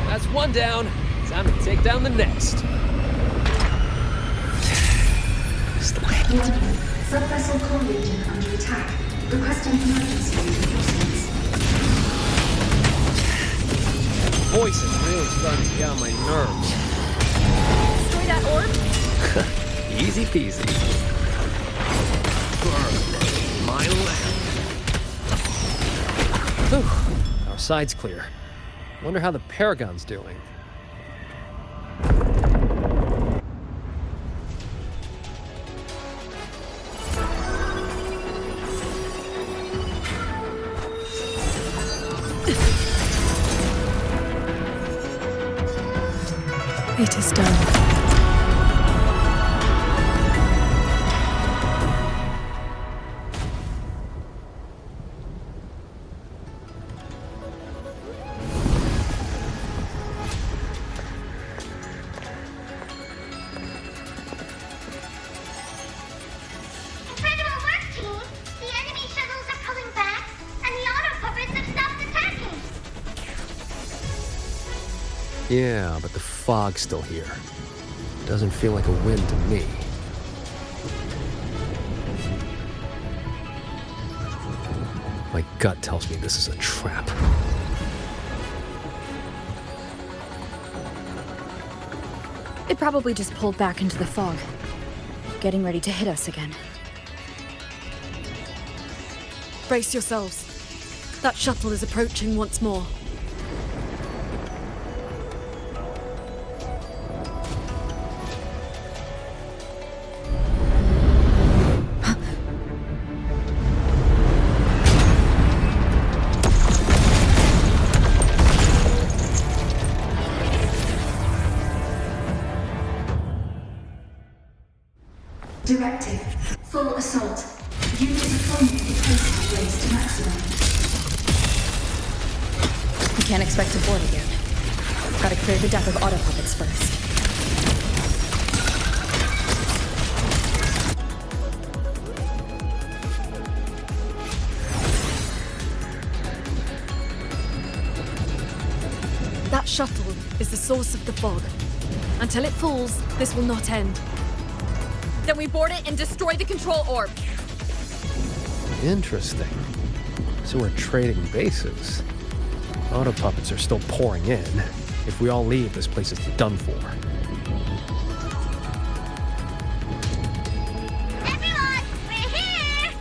S: That's one down. Time to take down the next.
Q: Sub-vessel core region under attack. Requesting emergency reinforcements.
S: Voice is really starting to get on my nerves.
C: Destroy that orb?
S: Easy peasy. Burn my lamp. Whew. Our side's clear. Wonder how the Paragon's doing.
D: It is done.
S: Yeah, but the fog's still here. Doesn't feel like a win to me. My gut tells me this is a trap.
C: It probably just pulled back into the fog, getting ready to hit us again.
D: Brace yourselves. That shuttle is approaching once more.
Q: Directive. Full assault. Unit deployment capacity raised to maximum.
C: We can't expect to board again. Gotta clear the deck of auto puppets first.
D: That shuttle is the source of the fog. Until it falls, this will not end.
C: Then we board it and destroy the control orb.
S: Interesting. So we're trading bases. Auto puppets are still pouring in. If we all leave, this place is done for.
E: Everyone, we're here!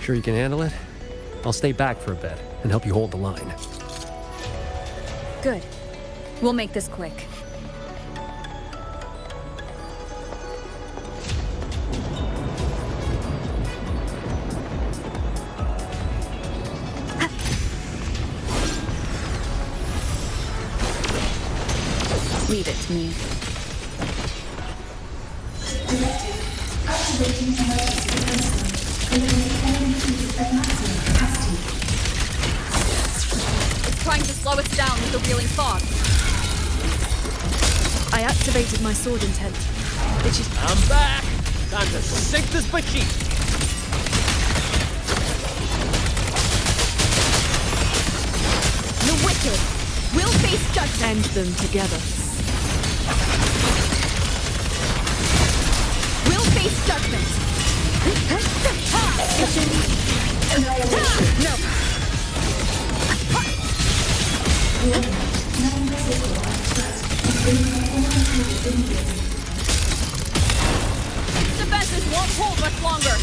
S: Sure you can handle it? I'll stay back for a bit and help you hold the line.
C: Good. We'll make this quick. Leave it to me.
Q: Directive. Activating emergency defense. Eliminate enemy fleet at maximum capacity.
C: It's trying to slow us down with the wheeling fog.
D: I activated my sword intent. It is.
A: I'm back! Time to sink this bejeet!
C: The wicked will face judgment.
D: End them together.
C: We'll face judgment. Defenses won't hold much longer.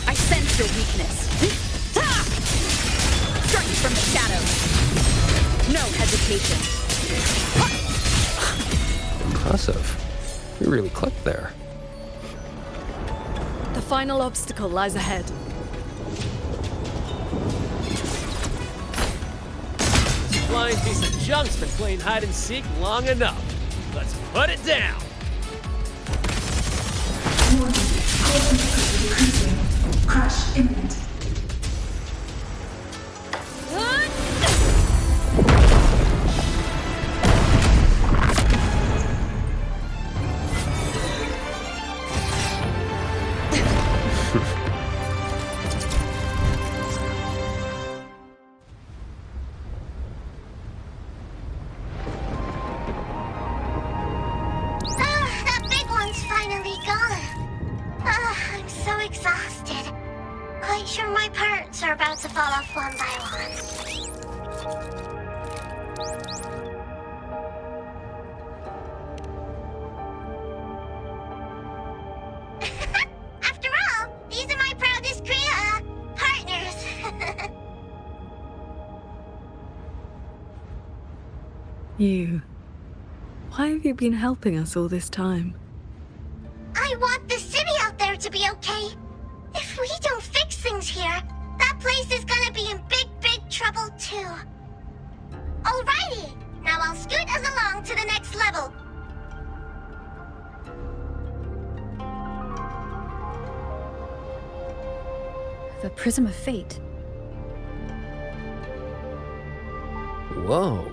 C: I sense your weakness. Strike from the shadows. No hesitation.
S: Impressive. You really clicked there.
D: The final obstacle lies ahead.
A: This flying piece of junk's been playing hide and seek long enough. Let's put it down!
Q: Warning. Core integrity decreasing. Crash imminent.
E: That big one's finally gone. I'm so exhausted. Quite sure my parts are about to fall off one by one. After all, these are my proudest partners.
D: You. Why have you been helping us all this time?
E: I want the city out there to be okay. If we don't fix things here, that place is gonna be in big trouble too. Alrighty, now I'll scoot us along to the next level.
C: The Prism of Fate.
S: Whoa.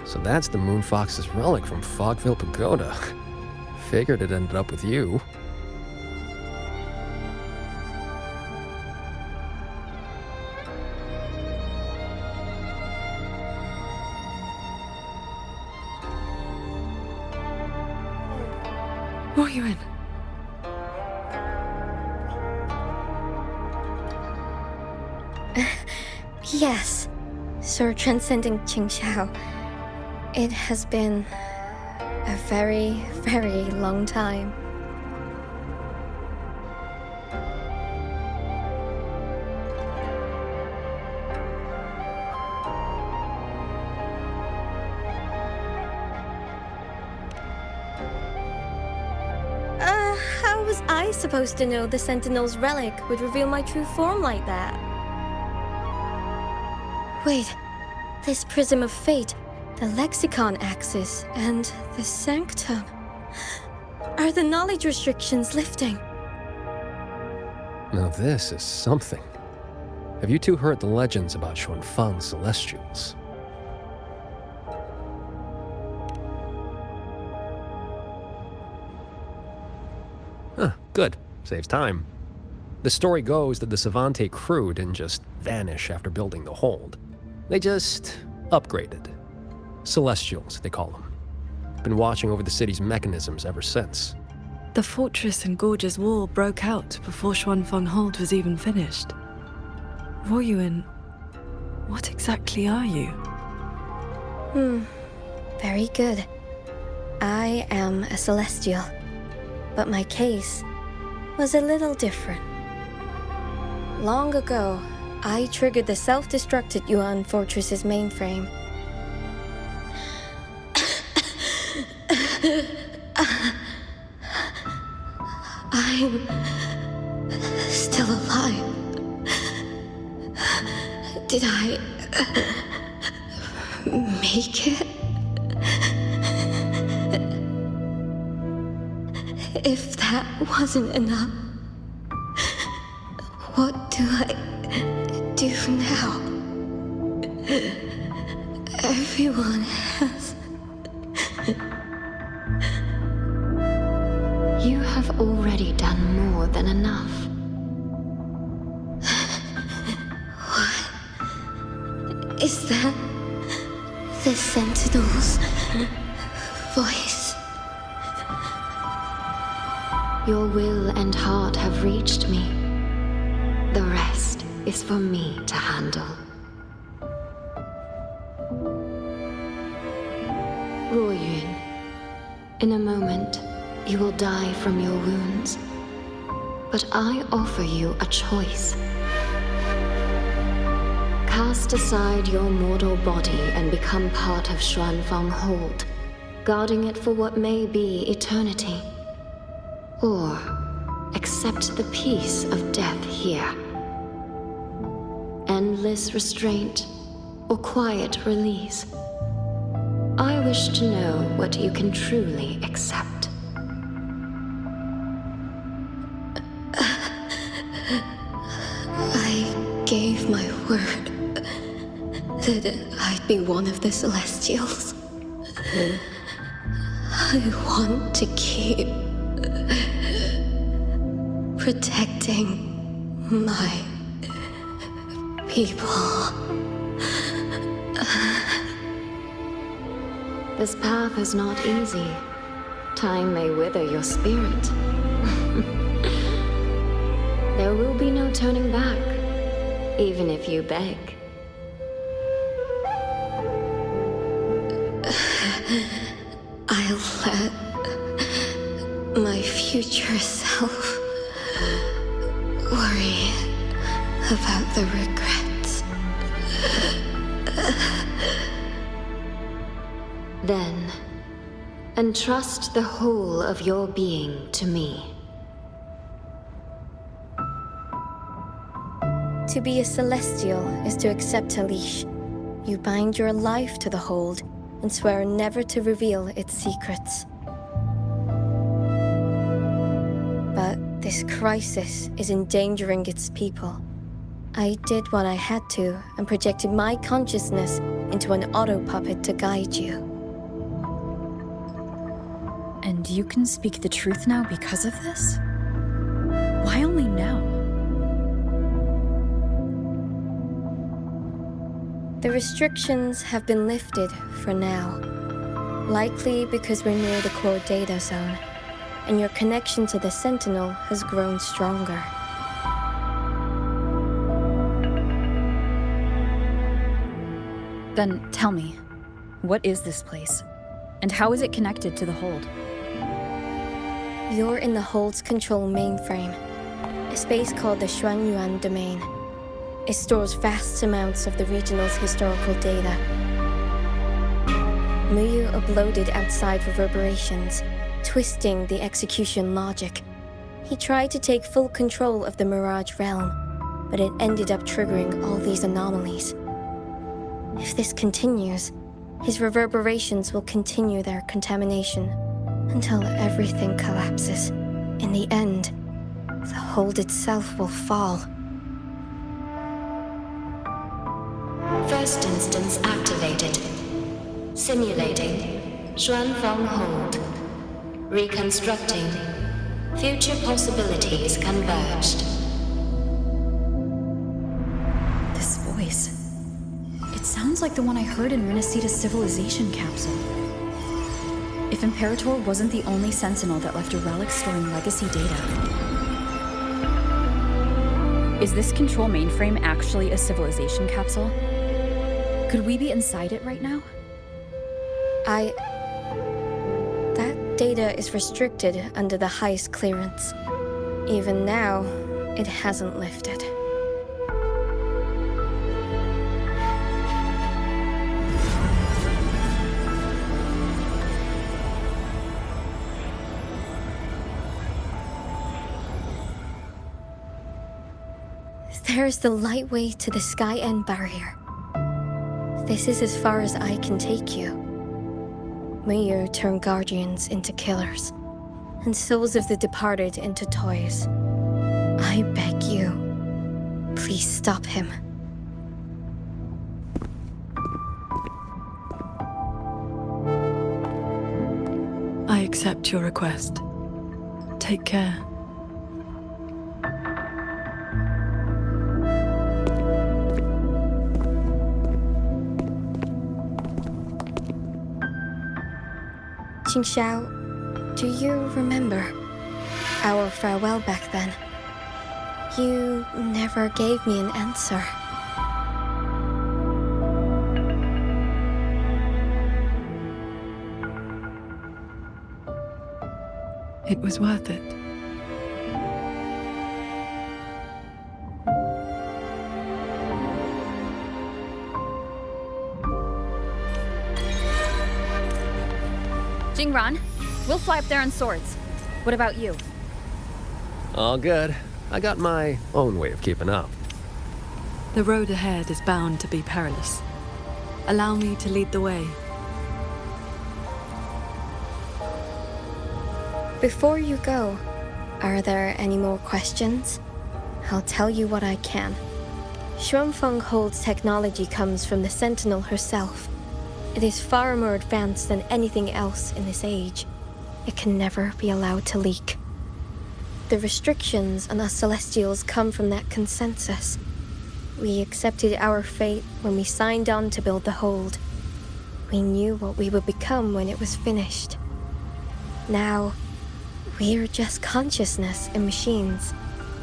S: So that's the Moon Fox's relic from Fogville Pagoda. Figured it ended up with you.
D: Wuthering.
M: Yes, Sir Transcending Qingxiao. It has been a very long time. How was I supposed to know the Sentinel's relic would reveal my true form like that? Wait, this Prism of Fate, the Lexicon Axis, and the Sanctum. Are the knowledge restrictions lifting?
S: Now this is something. Have you two heard the legends about Xuanfang's Celestials? Huh, good. Saves time. The story goes that the Savante crew didn't just vanish after building the hold. They just upgraded. Celestials, they call them. Been watching over the city's mechanisms ever since.
D: The fortress and gorgeous wall broke out before Xuanfang Hold was even finished. Wuthering, what exactly are you?
M: Very good. I am a Celestial. But my case was a little different. Long ago, I triggered the self-destructed Yuan Fortress's mainframe. I'm still alive. Did I make it? If that wasn't enough, what do I do now? Everyone has...
R: You have already done more than enough.
M: What is that? The Sentinel's voice?
R: Your will and heart have reached me. The rest is for me to handle. Ruoyun, in a moment, you will die from your wounds. But I offer you a choice. Cast aside your mortal body and become part of Xuanfang Hold, guarding it for what may be eternity. Or accept the peace of death here. Endless restraint or quiet release. I wish to know what you can truly accept.
M: I gave my word that I'd be one of the Celestials. I want to keep protecting my people.
R: This path is not easy. Time may wither your spirit. There will be no turning back, even if you beg.
M: I'll let my future self worry about the regrets.
R: Then, entrust the whole of your being to me.
M: To be a Celestial is to accept a leash. You bind your life to the hold and swear never to reveal its secrets. But this crisis is endangering its people. I did what I had to and projected my consciousness into an auto-puppet to guide you.
C: And you can speak the truth now because of this? Why only now?
M: The restrictions have been lifted for now. Likely because we're near the core data zone, and your connection to the Sentinel has grown stronger.
C: Then tell me, what is this place? And how is it connected to the Hold?
M: You're in the Hold's control mainframe, a space called the Xuanyuan Domain. It stores vast amounts of the regional's historical data. Muyu uploaded outside reverberations, twisting the execution logic. He tried to take full control of the Mirage realm, but it ended up triggering all these anomalies. If this continues, his reverberations will continue their contamination until everything collapses. In the end, the Hold itself will fall.
R: First instance activated. Simulating. Xuanfang Hold. Reconstructing. Future possibilities converged.
C: This voice. It sounds like the one I heard in Renacita's civilization capsule. If Imperator wasn't the only Sentinel that left a relic storing legacy data, is this control mainframe actually a civilization capsule? Could we be inside it right now?
M: That Data is restricted under the highest clearance. Even now, it hasn't lifted. There's the lightway to the sky end barrier. This is as far as I can take you. May you turn guardians into killers, and souls of the departed into toys. I beg you, please stop him.
D: I accept your request. Take care.
M: Qingxiao, do you remember our farewell back then? You never gave me an answer.
D: It was worth it.
C: Jingran, we'll fly up there on swords. What about you?
S: All good. I got my own way of keeping up.
D: The road ahead is bound to be perilous. Allow me to lead the way.
M: Before you go, are there any more questions? I'll tell you what I can. Xuanfeng Hold's technology comes from the Sentinel herself. It is far more advanced than anything else in this age. It can never be allowed to leak. The restrictions on us Celestials come from that consensus. We accepted our fate when we signed on to build the Hold. We knew what we would become when it was finished. Now, we're just consciousness and machines.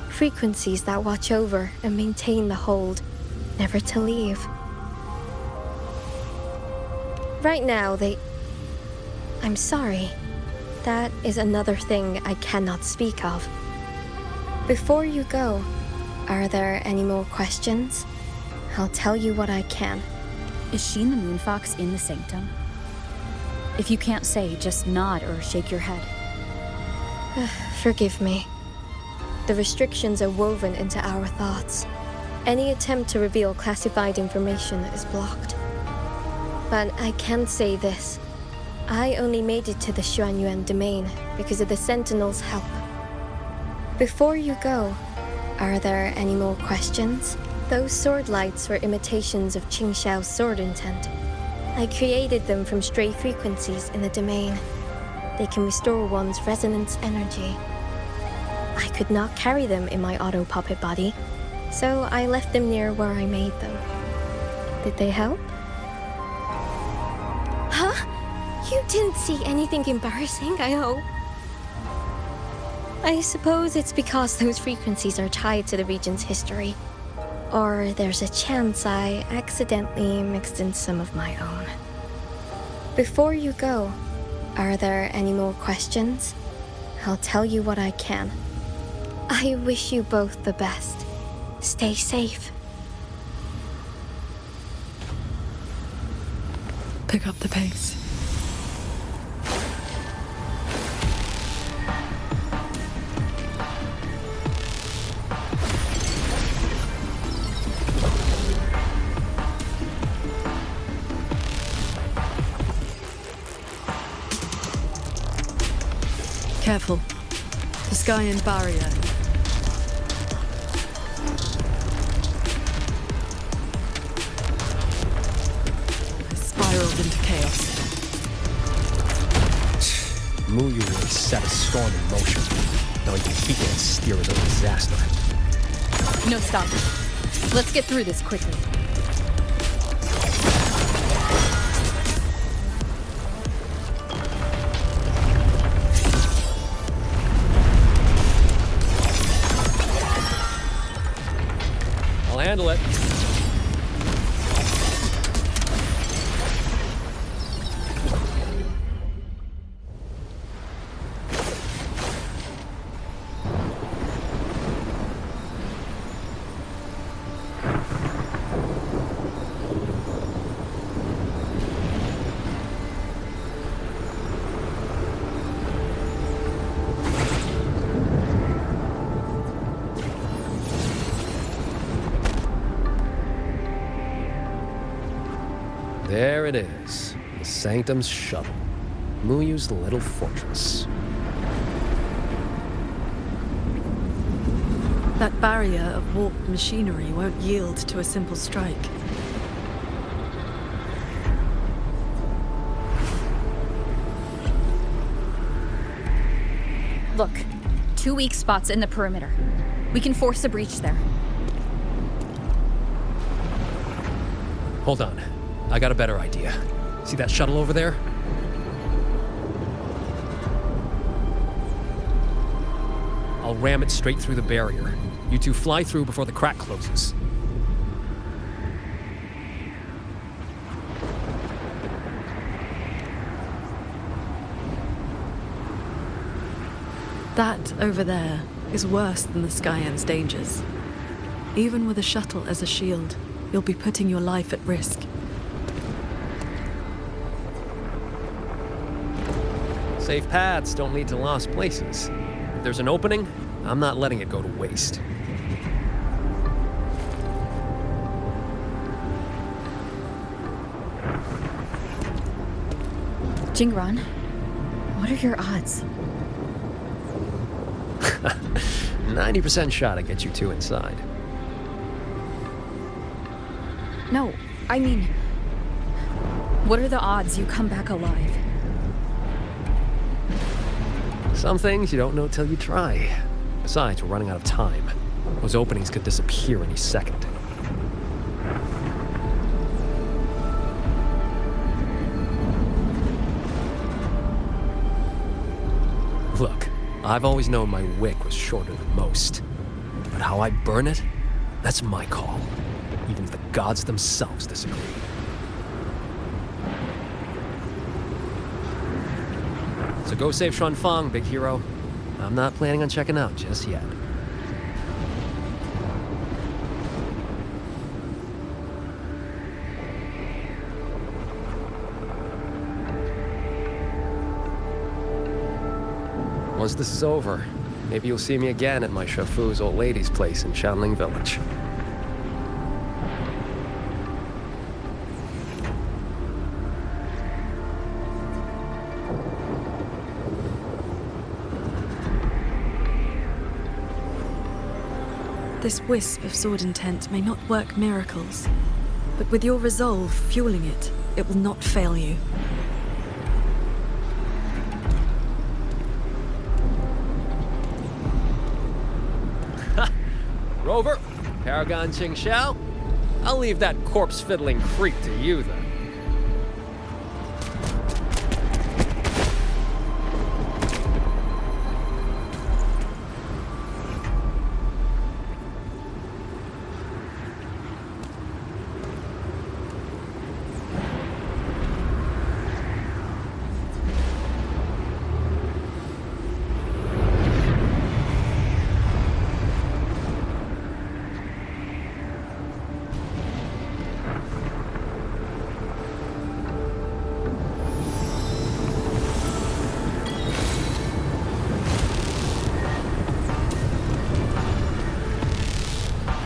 M: Frequencies that watch over and maintain the Hold, never to leave. Right now, I'm sorry. That is another thing I cannot speak of. Before you go, are there any more questions? I'll tell you what I can.
C: Is Sheen the Moonfox in the Sanctum? If you can't say, just nod or shake your head.
M: Forgive me. The restrictions are woven into our thoughts. Any attempt to reveal classified information is blocked. But I can say this. I only made it to the Xuanyuan domain because of the Sentinel's help. Before you go, are there any more questions? Those sword lights were imitations of Qingxiao's sword intent. I created them from stray frequencies in the domain. They can restore one's resonance energy. I could not carry them in my auto-puppet body, so I left them near where I made them. Did they help? Huh? You didn't see anything embarrassing, I hope. I suppose it's because those frequencies are tied to the region's history. Or there's a chance I accidentally mixed in some of my own. Before you go, are there any more questions? I'll tell you what I can. I wish you both the best. Stay safe.
D: Pick up the pace. Careful. The sky and barrier. I spiraled into chaos.
S: Muyuri set a storm in motion, knowing that he can't steer his own disaster.
C: No, stop. Let's get through this quickly.
S: I'll handle it. There it is. The Sanctum's shuttle. Muyu's little fortress.
D: That barrier of warped machinery won't yield to a simple strike.
C: Look, 2 weak spots in the perimeter. We can force a breach there.
S: Hold on. I got a better idea. See that shuttle over there? I'll ram it straight through the barrier. You two fly through before the crack closes.
D: That over there is worse than the Skyend's dangers. Even with a shuttle as a shield, you'll be putting your life at risk.
S: Safe paths don't lead to lost places. If there's an opening, I'm not letting it go to waste.
C: Jingran, what are your odds?
S: 90% shot to get you two inside.
C: No, I mean, what are the odds you come back alive?
S: Some things you don't know till you try. Besides, we're running out of time. Those openings could disappear any second. Look, I've always known my wick was shorter than most. But how I burn it, that's my call. Even if the gods themselves disagree. So go save Xuanfang, big hero. I'm not planning on checking out just yet. Once this is over, maybe you'll see me again at my Shafu's old lady's place in Shanling Village.
D: This wisp of sword intent may not work miracles, but with your resolve fueling it, it will not fail you.
S: Rover, Paragon Ching Xiao, I'll leave that corpse-fiddling creep to you then.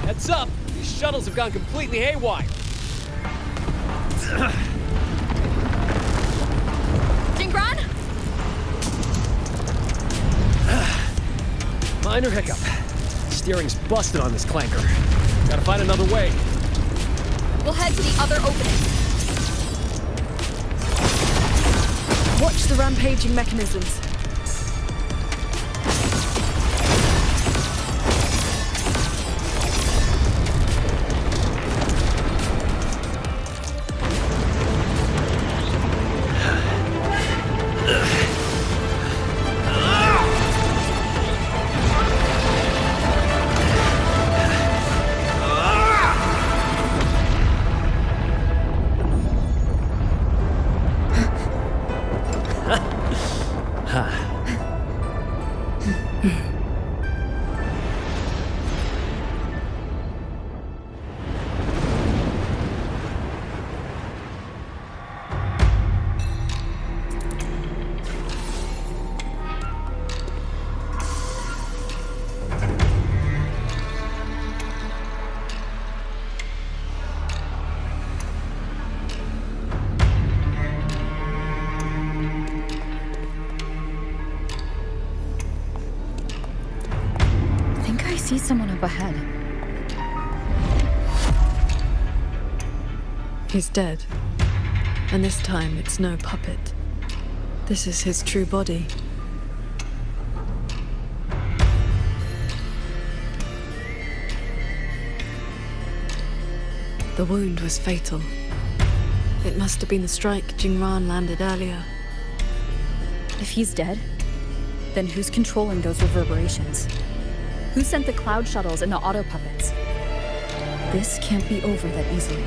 S: Heads up! These shuttles have gone completely haywire.
C: Jingran?
S: Minor hiccup. Steering's busted on this clanker. Gotta find another way.
C: We'll head to the other opening.
D: Watch the rampaging mechanisms.
C: see someone up ahead.
D: He's dead. And this time it's no puppet. This is his true body. The wound was fatal. It must have been the strike Jingran landed earlier.
C: If he's dead, then who's controlling those reverberations? Who sent the cloud shuttles and the auto puppets? This can't be over that easily.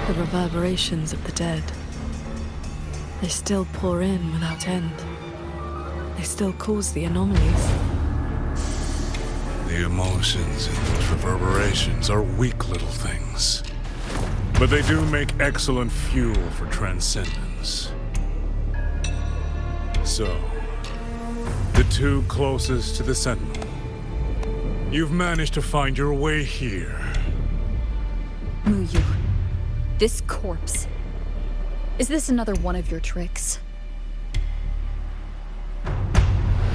D: The reverberations of the dead. They still pour in without end. They still cause the anomalies.
P: The emotions in those reverberations are weak little things. But they do make excellent fuel for transcendence. So, the two closest to the Sentinel. You've managed to find your way here.
C: Muyu, this corpse. Is this another one of your tricks?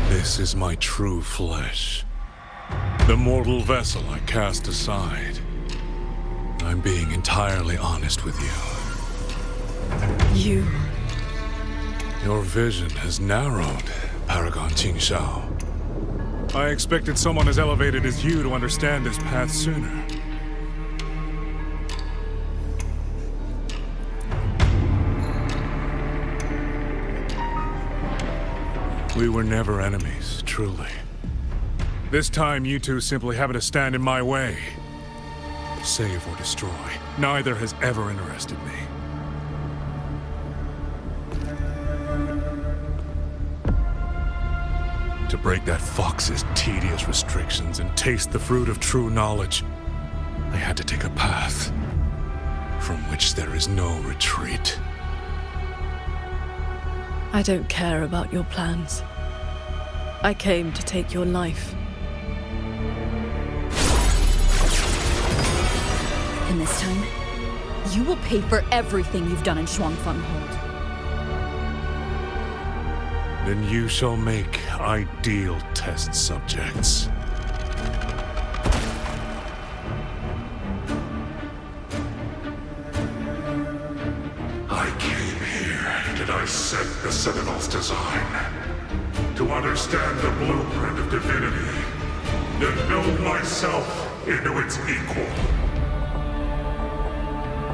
P: This is my true flesh. The mortal vessel I cast aside. I'm being entirely honest with you. Your vision has narrowed, Paragon Qingshao. I expected someone as elevated as you to understand this path sooner. We were never enemies, truly. This time, you two simply happen to stand in my way. Save or destroy, neither has ever interested me. To break that fox's tedious restrictions and taste the fruit of true knowledge, I had to take a path from which there is no retreat.
D: I don't care about your plans. I came to take your life.
C: And this time, you will pay for everything you've done in Shuangfeng Hold.
P: Then you shall make ideal test subjects. I came here to dissect the Sentinel's design, to understand the blueprint of divinity, to build myself into its equal.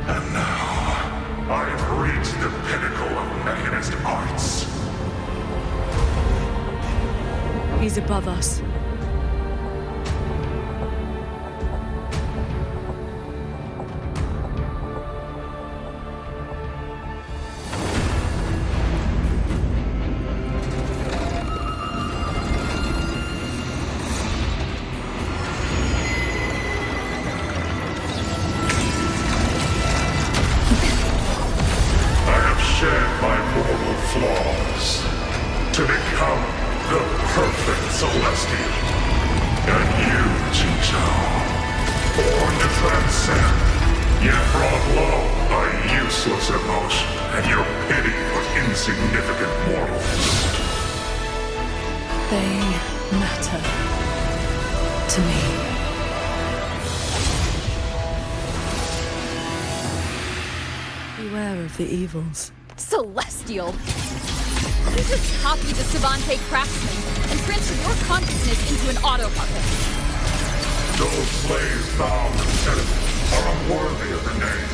P: And now, I have reached the pinnacle of mechanist arts.
D: He's above us. The evils.
C: Celestial! You just copied the Savante craftsman and transferred your consciousness into an auto puppet.
P: Those slaves bound to Sentinel are unworthy of the name.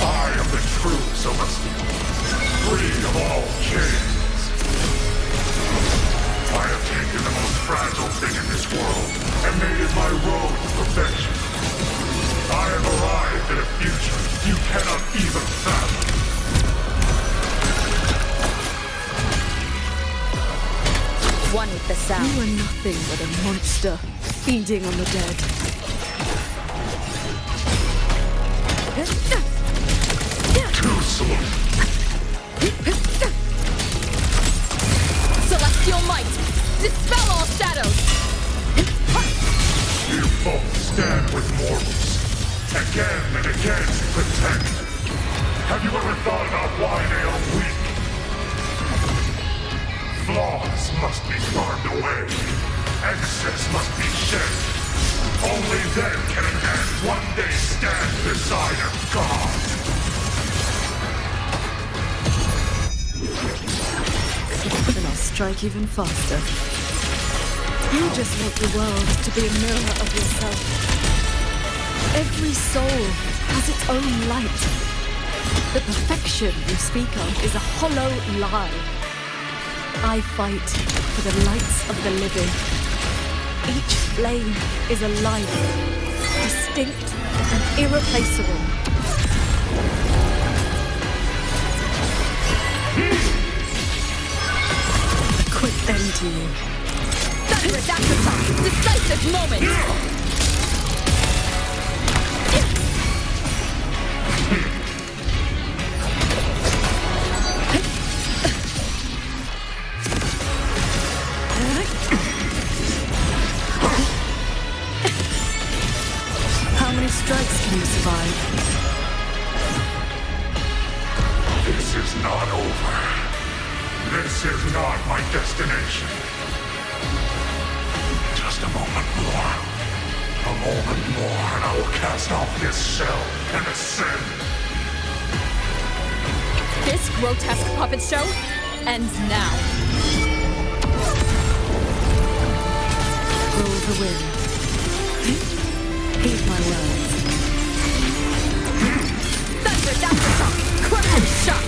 P: I am the true Celestial, free of all chains. I have taken the most fragile thing in this world and made it my road to perfection. I have arrived at a future you cannot even fathom.
C: One with the sound.
D: You are nothing but a monster, feeding on the dead.
P: Too slow.
C: Celestial might! Dispel all shadows!
P: You both stand with mortals. Again and again, pretend. Have you ever thought about why they are weak? away. Excess must be shed. Only then can an ant one day stand beside a god.
D: Then I'll strike even faster. You just want the world to be a mirror of yourself. Every soul has its own light. The perfection you speak of is a hollow lie. I fight for the lights of the living. Each flame is a life, distinct and irreplaceable. A quick end to you.
J: That's attack! Decisive moment!
D: How many strikes can you survive?
P: This is not over. This is not my destination. Just a moment more. A moment more, and I will cast off this shell and ascend.
J: This grotesque puppet show ends now.
D: Roll the wind. Heed my words.
J: Thunder, dash, crash, shock.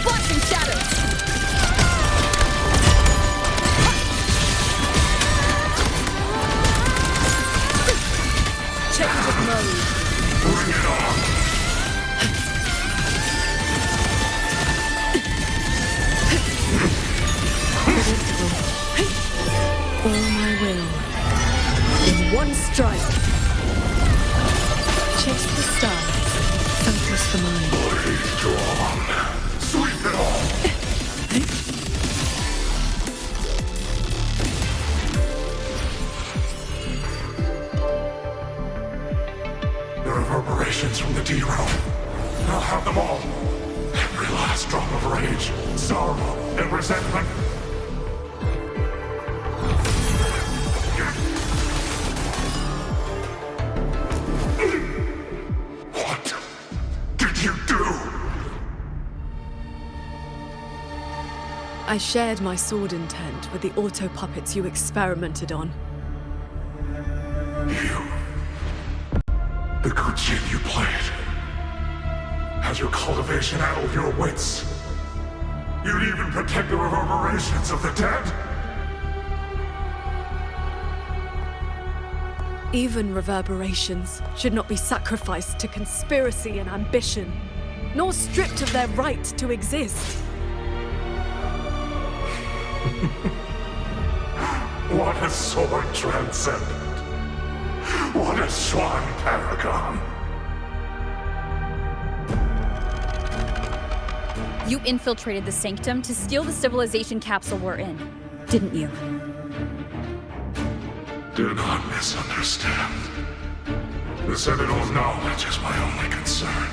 J: Flashing shadows. Change of mode.
P: Bring it on.
D: All my will. In one strike. Chase the stars. Focus the mind.
P: Blade drawn. Sweep it all. The reverberations from the D-Room. I'll have them all. Every last drop of rage, sorrow, and resentment. What did you do?
D: I shared my sword intent with the auto-puppets you experimented on.
P: The Kuchin you played. Has your cultivation addled your wits? You'd even protect the reverberations of the dead?
D: Even reverberations should not be sacrificed to conspiracy and ambition, nor stripped of their right to exist.
P: What a sword transcendent. What a swan paragon.
C: You infiltrated the Sanctum to steal the civilization capsule we're in, didn't you?
P: Do not misunderstand. The Sentinel's knowledge is my only concern.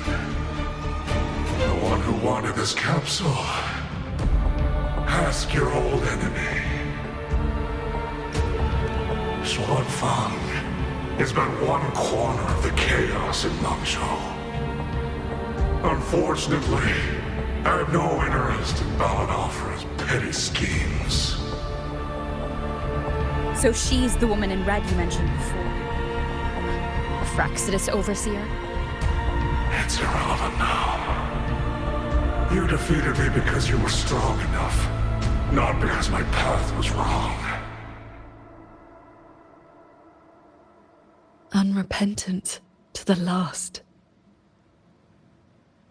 P: The one who wanted this capsule. Ask your old enemy. Xuanfang is but one corner of the chaos in Nangzhou. Unfortunately, I have no interest in Balanofra's petty schemes.
C: So she's the woman in red you mentioned before. A Fraxidus overseer?
P: It's irrelevant now. You defeated me because you were strong enough, not because my path was wrong.
D: Unrepentant to the last.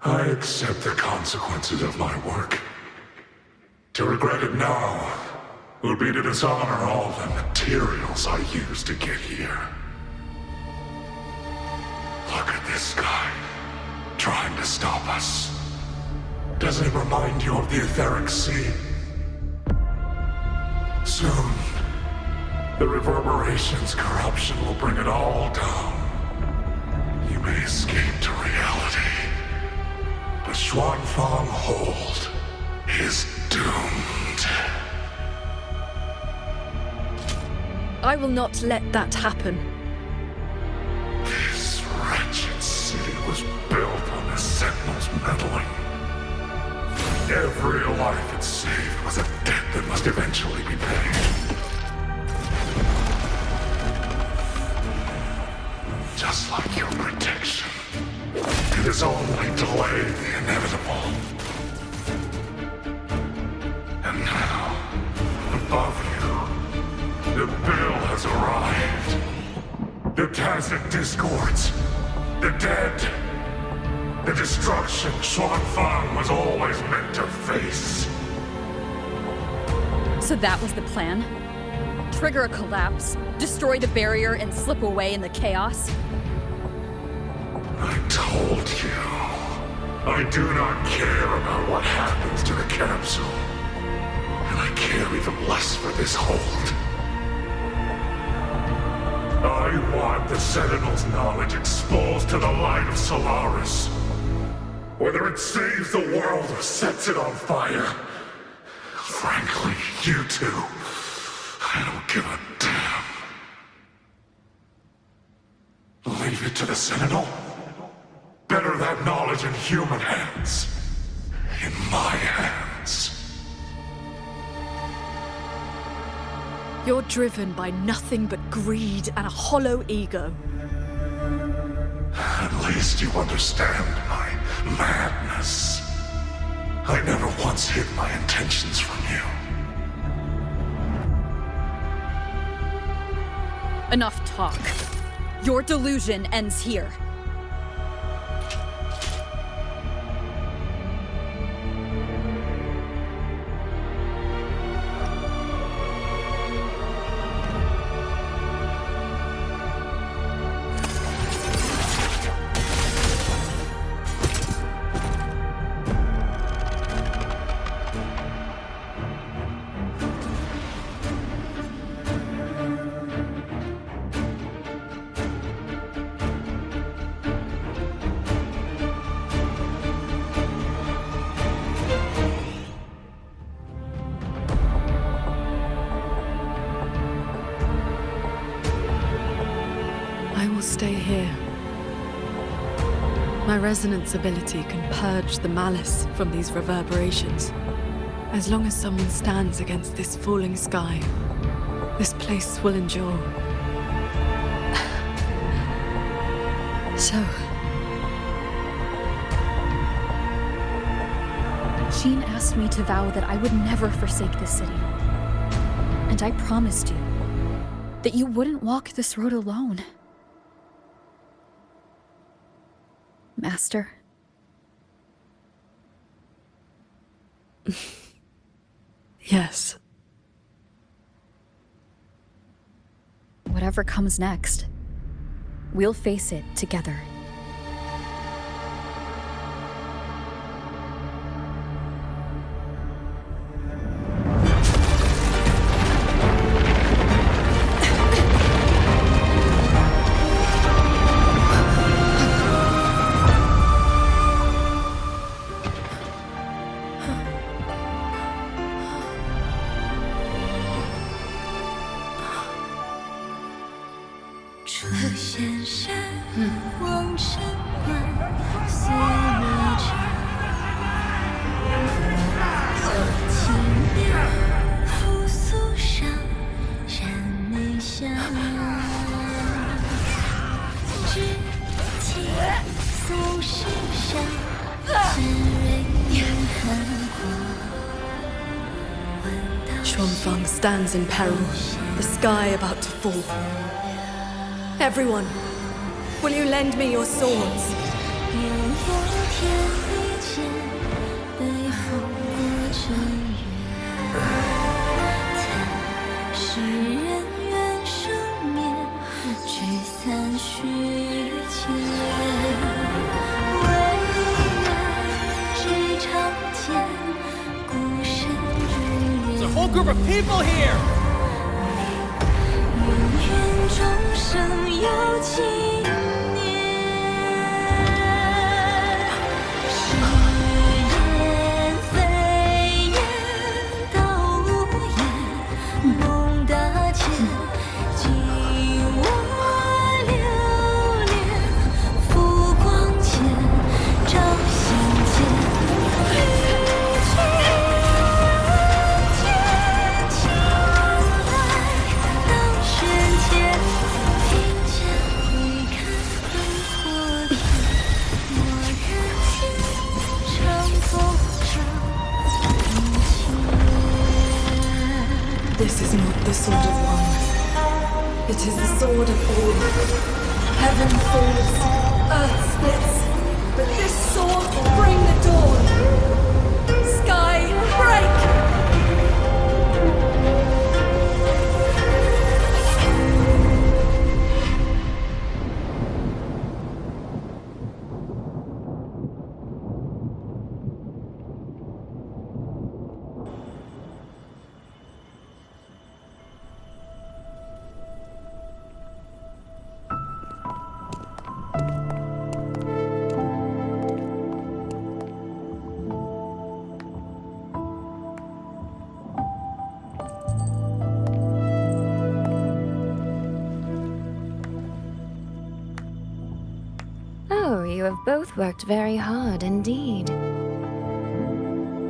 P: I accept the consequences of my work. To regret it now would be to dishonor all the materials I used to get here. Look at this guy, trying to stop us. Doesn't it remind you of the etheric sea? Soon, the reverberation's corruption will bring it all down. You may escape to reality, but Xuanfang Hold is doomed.
D: I will not let that happen.
P: This wretched city was built on the Sentinels' meddling. Every life it saved was a debt that must eventually be paid. Just like your protection, it has only delayed the inevitable. And now, above you, the bill has arrived. The tacit discords, the dead, the destruction Xuanfang was always meant to face.
C: So that was the plan? Trigger a collapse, destroy the barrier, and slip away in the chaos?
P: I told you. I do not care about what happens to the capsule. And I care even less for this hold. I want the Sentinel's knowledge exposed to the light of Solaris. Whether it saves the world or sets it on fire. Frankly, you two, I don't give a damn. Leave it to the Sentinel? Better that knowledge in human hands. In my hands.
D: You're driven by nothing but greed and a hollow ego.
P: At least you understand my madness. I never once hid my intentions from you.
C: Enough talk. Your delusion ends here.
D: Stay here. My resonance ability can purge the malice from these reverberations. As long as someone stands against this falling sky, this place will endure. So...
C: Jean asked me to vow that I would never forsake this city. And I promised you that you wouldn't walk this road alone. Master.
D: Yes.
C: Whatever comes next, we'll face it together.
D: Xuanfang stands in peril, the sky about to fall. Everyone, will you lend me your swords?
A: There's a whole group of people here!
D: This is not the sword of one. It is the sword of all. Heaven falls, earth splits, but this sword will bring the dawn. Sky, break!
R: Oh, you have both worked very hard indeed.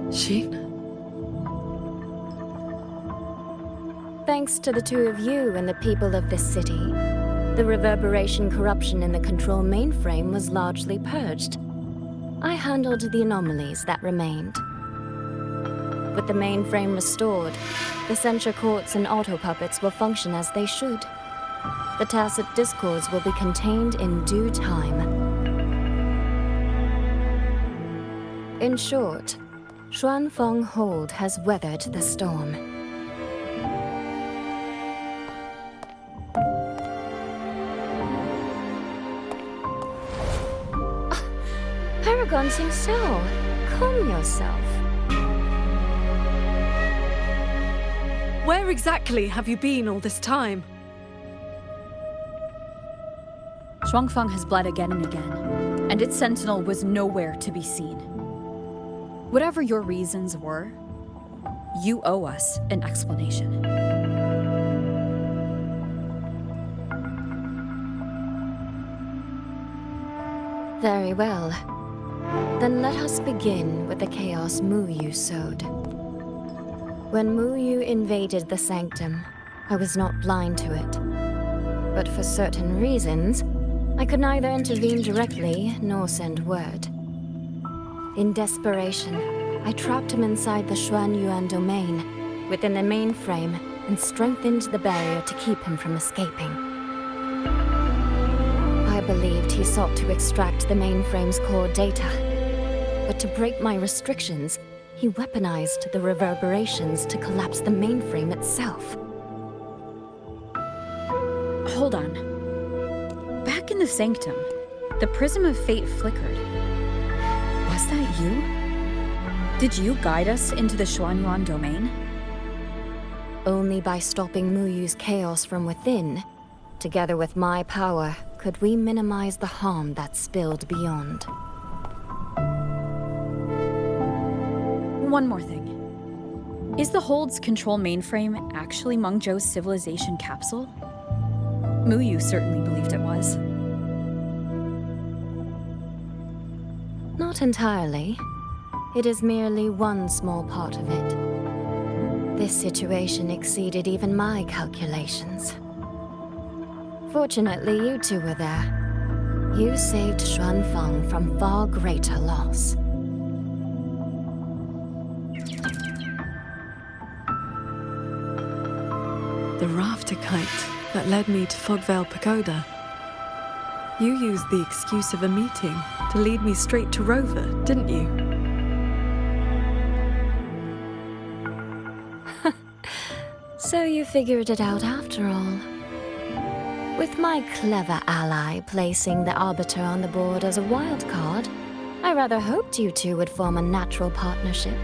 D: Sheena?
R: Thanks to the two of you and the people of this city, the reverberation corruption in the control mainframe was largely purged. I handled the anomalies that remained. With the mainframe restored, the censure courts and auto-puppets will function as they should. The tacit discords will be contained in due time. In short, Xuanfeng Hold has weathered the storm. Paragon Xingsao, calm yourself.
D: Where exactly have you been all this time?
C: Xuanfeng has bled again and again, and its sentinel was nowhere to be seen. Whatever your reasons were, you owe us an explanation.
R: Very well. Then let us begin with the chaos Muyu sowed. When Muyu invaded the sanctum, I was not blind to it. But for certain reasons, I could neither intervene directly nor send word. In desperation, I trapped him inside the Xuanyuan domain, within the mainframe, and strengthened the barrier to keep him from escaping. I believed he sought to extract the mainframe's core data. But to break my restrictions, he weaponized the reverberations to collapse the mainframe itself.
C: Hold on. Back in the sanctum, the prism of fate flickered. Was that you? Did you guide us into the Xuanyuan domain?
R: Only by stopping Muyu's chaos from within, together with my power, could we minimize the harm that spilled beyond.
C: One more thing. Is the Hold's control mainframe actually Mengzhou's civilization capsule? Muyu certainly believed it was.
R: Not entirely. It is merely one small part of it. This situation exceeded even my calculations. Fortunately, you two were there. You saved Xuanfeng from far greater loss.
D: The rafter kite that led me to Fogvale Pagoda. You used the excuse of a meeting to lead me straight to Rover, didn't you?
R: So you figured it out after all. With my clever ally placing the Arbiter on the board as a wild card, I rather hoped you two would form a natural partnership.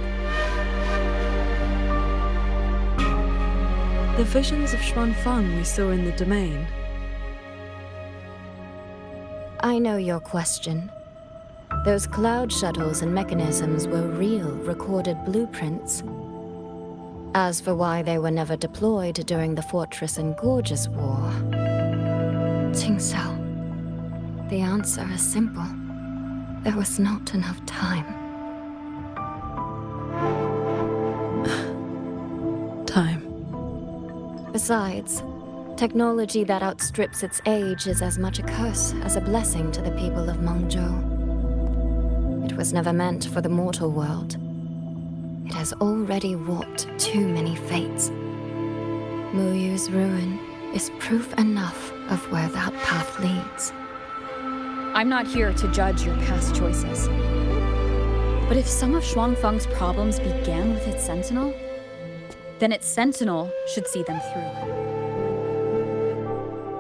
D: The visions of Xuanfeng we saw in the domain.
R: I know your question. Those cloud shuttles and mechanisms were real, recorded blueprints. As for why they were never deployed during the Fortress and Gorges War, Qingsao, the answer is simple. There was not enough time.
D: Time.
R: Besides, technology that outstrips its age is as much a curse as a blessing to the people of Mengzhou. It was never meant for the mortal world. It has already warped too many fates. Muyu's ruin is proof enough of where that path leads.
C: I'm not here to judge your past choices. But if some of Xuanfeng's problems began with its sentinel, then its sentinel should see them through.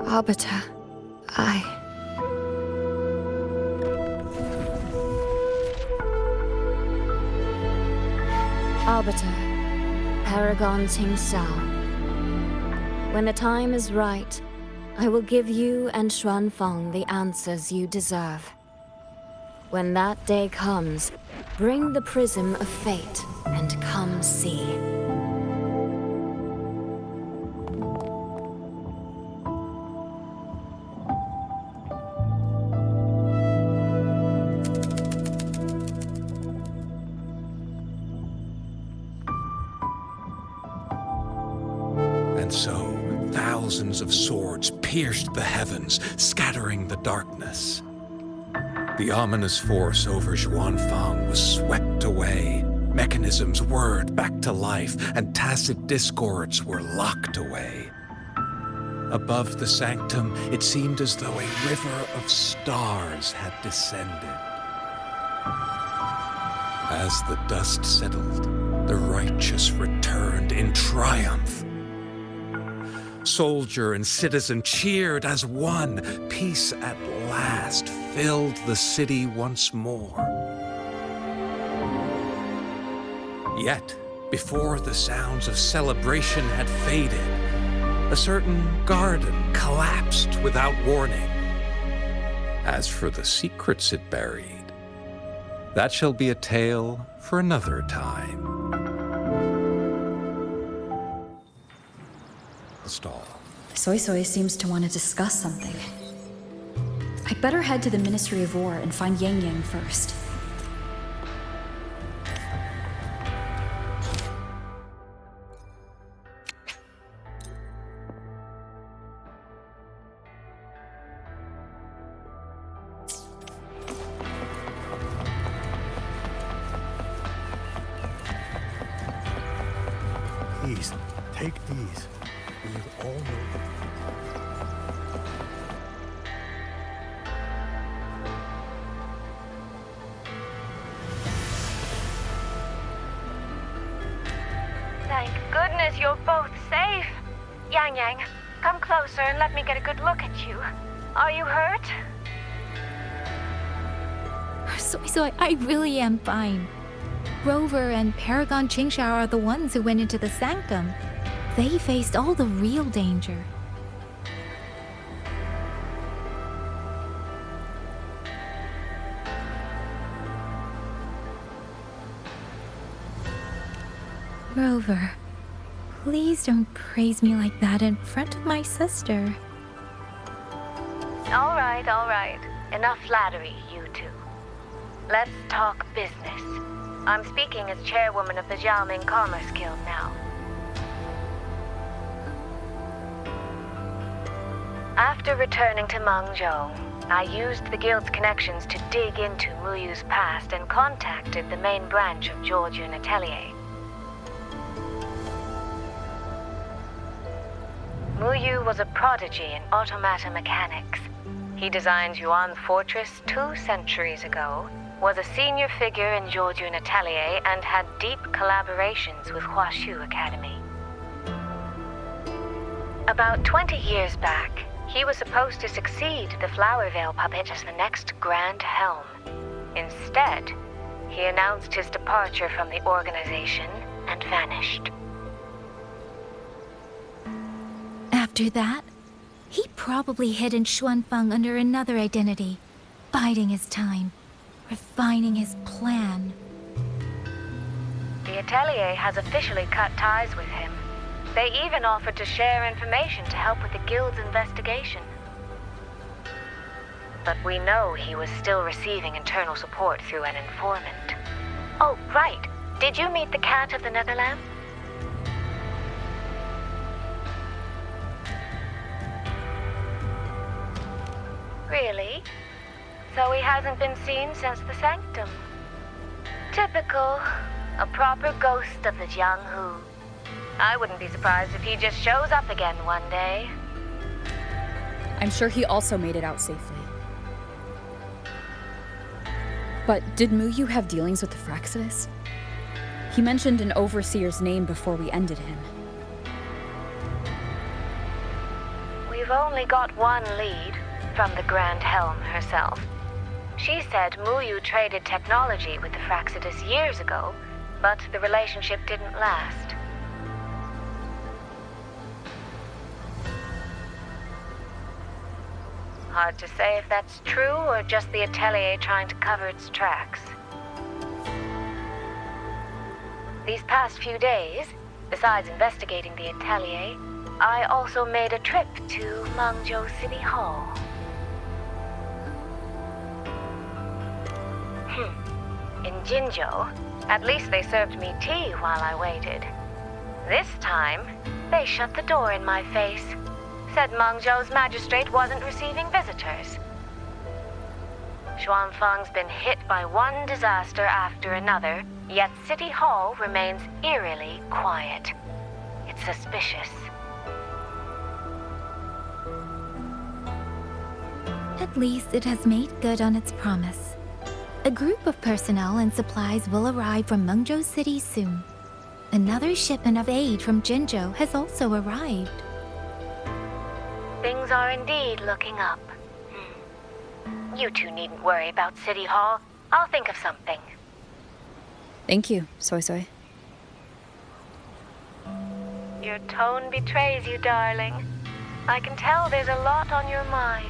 R: Arbiter, Arbiter, Paragon Ting Sao. When the time is right, I will give you and Xuanfeng the answers you deserve. When that day comes, bring the prism of fate and come see.
U: And so, thousands of swords pierced the heavens, scattering the darkness. The ominous force over Xuanfeng was swept away. Mechanisms whirred back to life, and tacit discords were locked away. Above the sanctum, it seemed as though a river of stars had descended. As the dust settled, the righteous returned in triumph. Soldier and citizen cheered as one. Peace at last filled the city once more. Yet, before the sounds of celebration had faded, a certain garden collapsed without warning. As for the secrets it buried, that shall be a tale for another time. Stall.
C: Soy Soy seems to want to discuss something. I'd better head to the Ministry of War and find Yang Yang first.
I: Please, take these. We all know.
V: Thank goodness you're both safe. Yang Yang, come closer and let me get a good look at you. Are you hurt?
J: Soy Soy, I really am fine. Rover and Paragon Qingshao are the ones who went into the sanctum. They faced all the real danger. Rover, please don't praise me like that in front of my sister.
V: All right. Enough flattery, you two. Let's talk business. I'm speaking as chairwoman of the Jiaoming Commerce Guild now. After returning to Mengzhou, I used the guild's connections to dig into Muyu's past and contacted the main branch of Zhuoyun Atelier. Muyu was a prodigy in automata mechanics. He designed Yuan Fortress 2 centuries ago, was a senior figure in Zhuoyun Atelier, and had deep collaborations with Huaxu Academy. About 20 years back, he was supposed to succeed the Flower Veil puppet as the next Grand Helm. Instead, he announced his departure from the organization and vanished.
J: After that, he probably hid in Xuanfeng under another identity, biding his time, refining his plan.
V: The Atelier has officially cut ties with him. They even offered to share information to help with the Guild's investigation. But we know he was still receiving internal support through an informant. Oh, right. Did you meet the cat of the Netherlands? Really? So he hasn't been seen since the Sanctum. Typical. A proper ghost of the Jianghu. I wouldn't be surprised if he just shows up again one day.
C: I'm sure he also made it out safely. But did Muyu have dealings with the Fraxidus? He mentioned an overseer's name before we ended him.
V: We've only got one lead, from the Grand Helm herself. She said Muyu traded technology with the Fraxidus years ago, but the relationship didn't last. Hard to say if that's true or just the Atelier trying to cover its tracks. These past few days, besides investigating the Atelier, I also made a trip to Mangzhou City Hall. In Jinzhou, at least they served me tea while I waited. This time, they shut the door in my face. Said Mangzhou's magistrate wasn't receiving visitors. Xuanfang's been hit by one disaster after another, yet City Hall remains eerily quiet. It's suspicious.
J: At least it has made good on its promise. A group of personnel and supplies will arrive from Mengzhou City soon. Another shipment of aid from Jinzhou has also arrived.
V: Things are indeed looking up. You two needn't worry about City Hall. I'll think of something.
C: Thank you, Soy Soy.
V: Your tone betrays you, darling. I can tell there's a lot on your mind.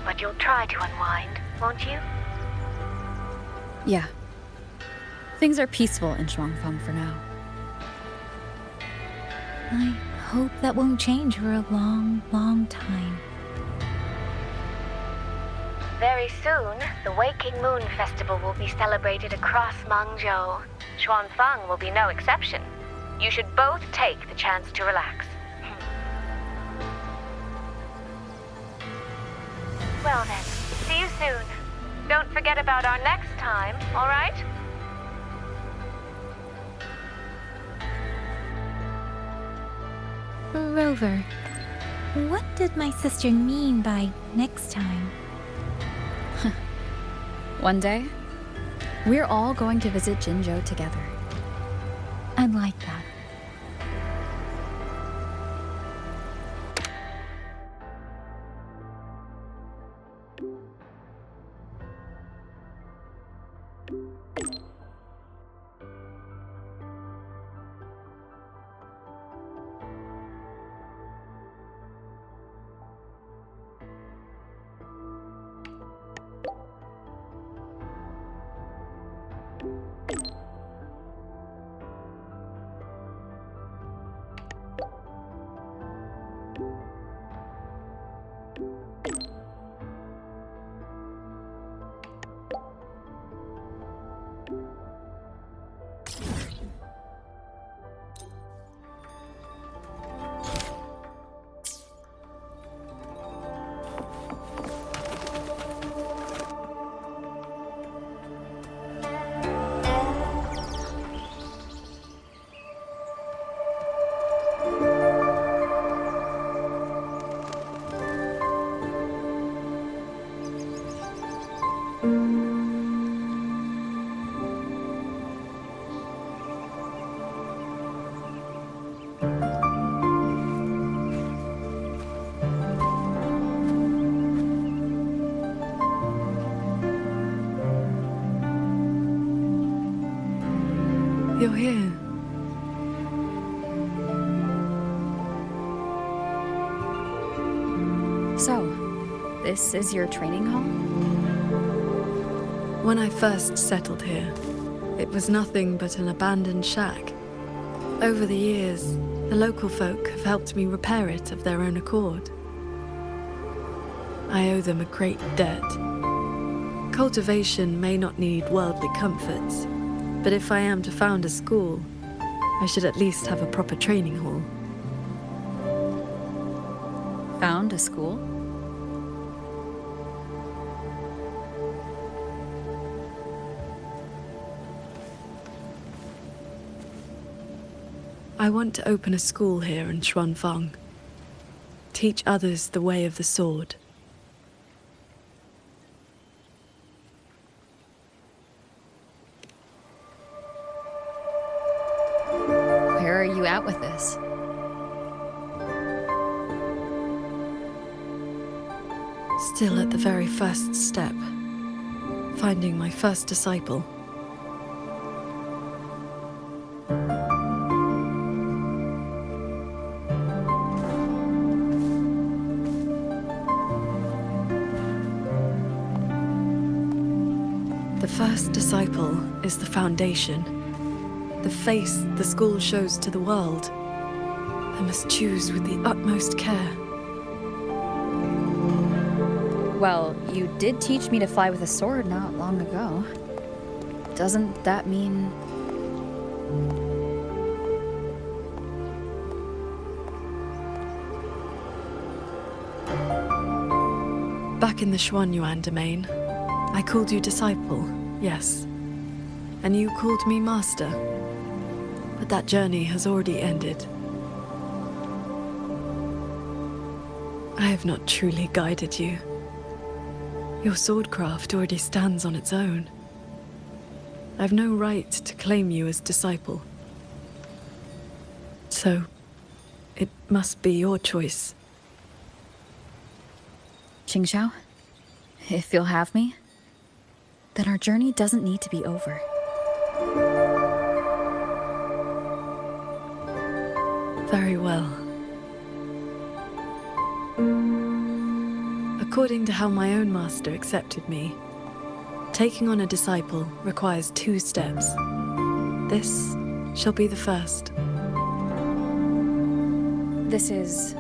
V: But you'll try to unwind, won't you?
C: Yeah. Things are peaceful in Xuanfang for now.
J: I hope that won't change for a long, long time.
V: Very soon, the Waking Moon Festival will be celebrated across Mangzhou. Xuanfang will be no exception. You should both take the chance to relax. Well then, see you soon. Don't forget about our next time, all right?
J: Rover, what did my sister mean by next time?
C: One day, we're all going to visit Jinzhou together.
J: I'd like that.
D: You're here.
C: So, this is your training hall?
D: When I first settled here, it was nothing but an abandoned shack. Over the years, the local folk have helped me repair it of their own accord. I owe them a great debt. Cultivation may not need worldly comforts, but if I am to found a school, I should at least have a proper training hall.
C: Found a school?
D: I want to open a school here in Xuanfang. Teach others the way of the sword.
C: Where are you at with this?
D: Still at the very first step. Finding my first disciple. The first disciple is the foundation. The face the school shows to the world. I must choose with the utmost care.
C: Well, you did teach me to fly with a sword not long ago. Doesn't that mean...
D: Back in the Xuanyuan domain, I called you disciple, yes. And you called me master. But that journey has already ended. I have not truly guided you. Your swordcraft already stands on its own. I've no right to claim you as disciple. So, it must be your choice.
C: Qingxiao, if you'll have me, then our journey doesn't need to be over.
D: Very well. According to how my own master accepted me, taking on a disciple requires 2 steps. This shall be the first.
C: This is...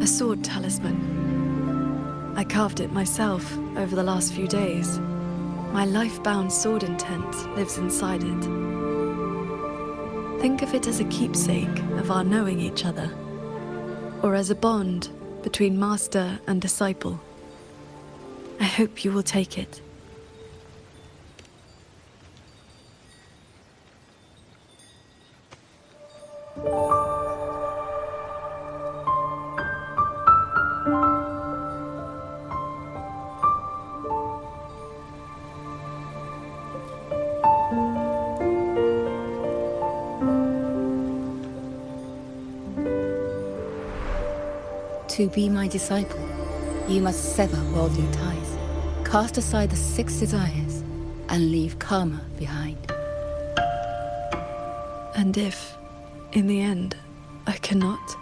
D: a sword talisman. I carved it myself over the last few days. My life-bound sword intent lives inside it. Think of it as a keepsake of our knowing each other, or as a bond between master and disciple. I hope you will take it.
O: To be my disciple, you must sever worldly ties, cast aside the 6 desires, and leave karma behind.
D: And if, in the end, I cannot?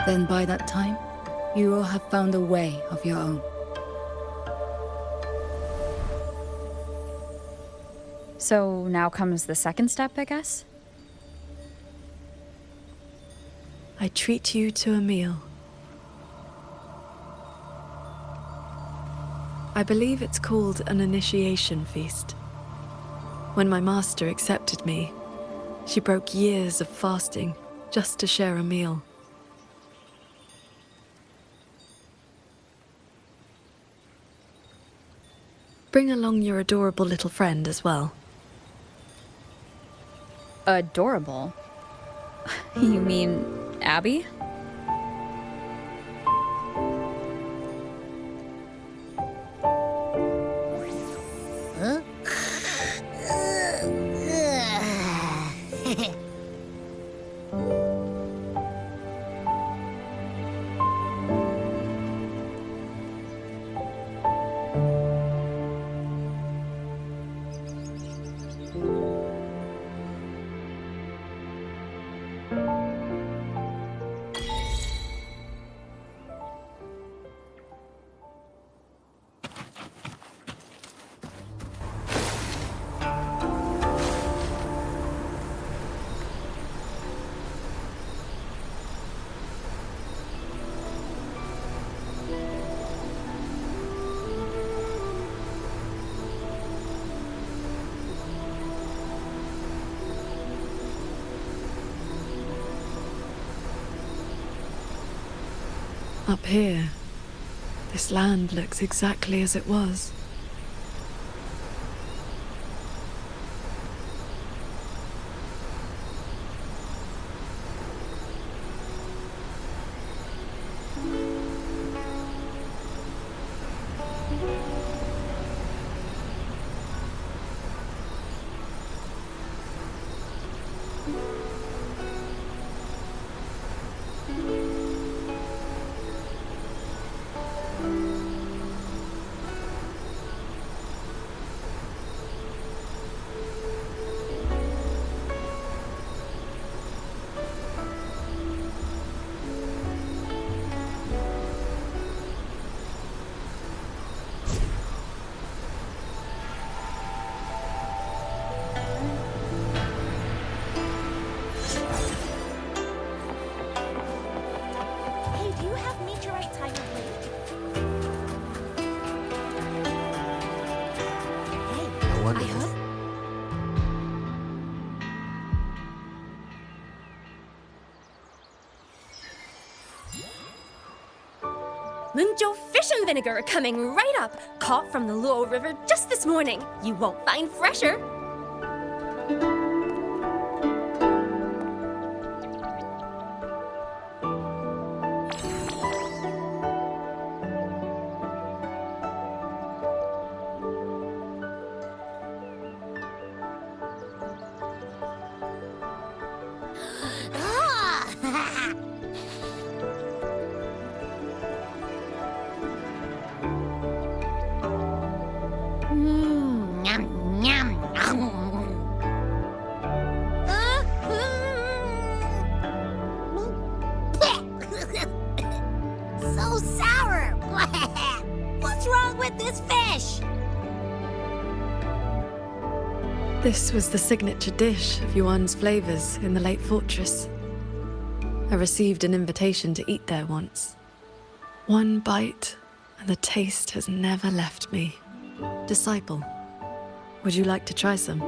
O: Then by that time, you will have found a way of your own.
C: So now comes the second step, I guess?
D: I treat you to a meal. I believe it's called an initiation feast. When my master accepted me, she broke years of fasting just to share a meal. Bring along your adorable little friend as well.
C: Adorable? You mean Abby?
E: Huh?
D: Up here, this land looks exactly as it was.
K: Mungzhou fish and vinegar are coming right up, caught from the Luo River just this morning. You won't find fresher.
E: So sour! What's wrong with this fish?
D: This was the signature dish of Yuan's flavors in the Lake Fortress. I received an invitation to eat there once. One bite, and the taste has never left me. Disciple, would you like to try some?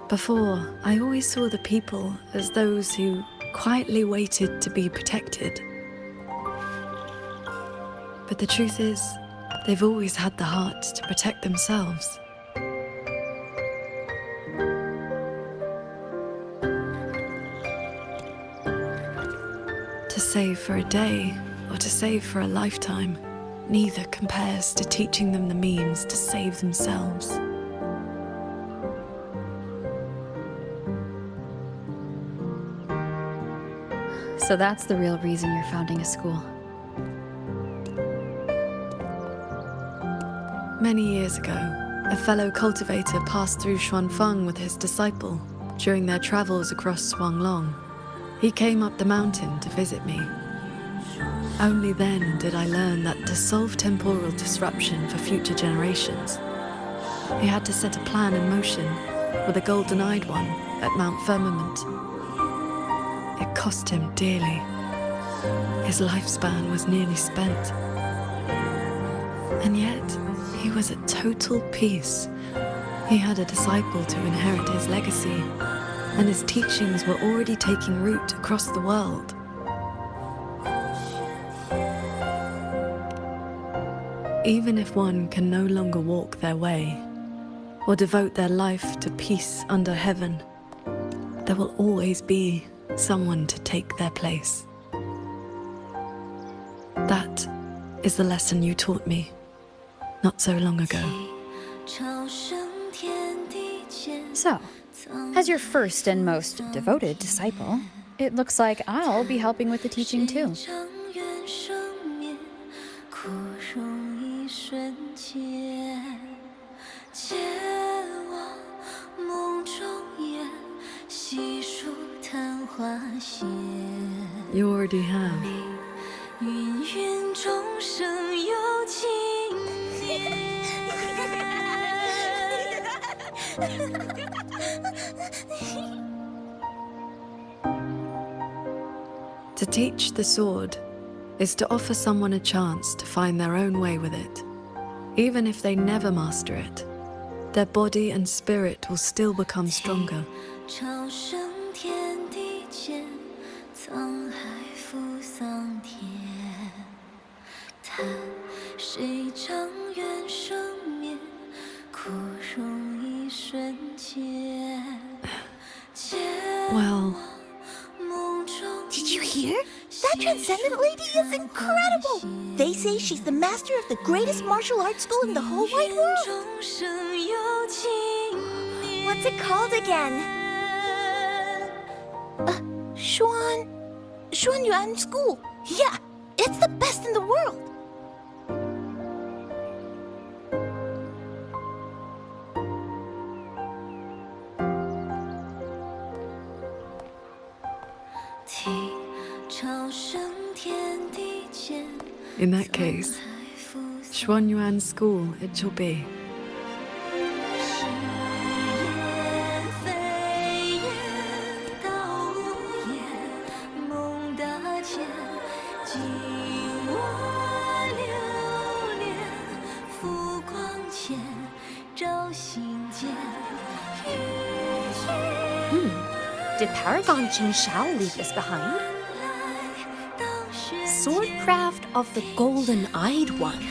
D: Before, I always saw the people as those who quietly waited to be protected. But the truth is, they've always had the heart to protect themselves. To save for a day, or to save for a lifetime, neither compares to teaching them the means to save themselves.
C: So that's the real reason you're founding a school.
D: Many years ago, a fellow cultivator passed through Xuanfeng with his disciple during their travels across Shuanglong. He came up the mountain to visit me. Only then did I learn that to solve temporal disruption for future generations, he had to set a plan in motion with a golden-eyed one at Mount Firmament. It cost him dearly. His lifespan was nearly spent. And yet, he was at total peace. He had a disciple to inherit his legacy, and his teachings were already taking root across the world. Even if one can no longer walk their way, or devote their life to peace under heaven, there will always be someone to take their place. That is the lesson you taught me not so long ago.
C: So, as your first and most devoted disciple, it looks like I'll be helping with the teaching too.
D: You already have. To teach the sword is to offer someone a chance to find their own way with it. Even if they never master it, their body and spirit will still become stronger. Well,
N: did you hear? That Transcendent Lady is incredible! They say she's the master of the greatest martial arts school in the whole wide world! What's it called again? Xuanyuan School. Yeah, It's the best in the world.
D: In that case, Xuanyuan School it shall be.
K: Did Paragon Jing Shao leave us behind? Swordcraft of the Golden-Eyed One.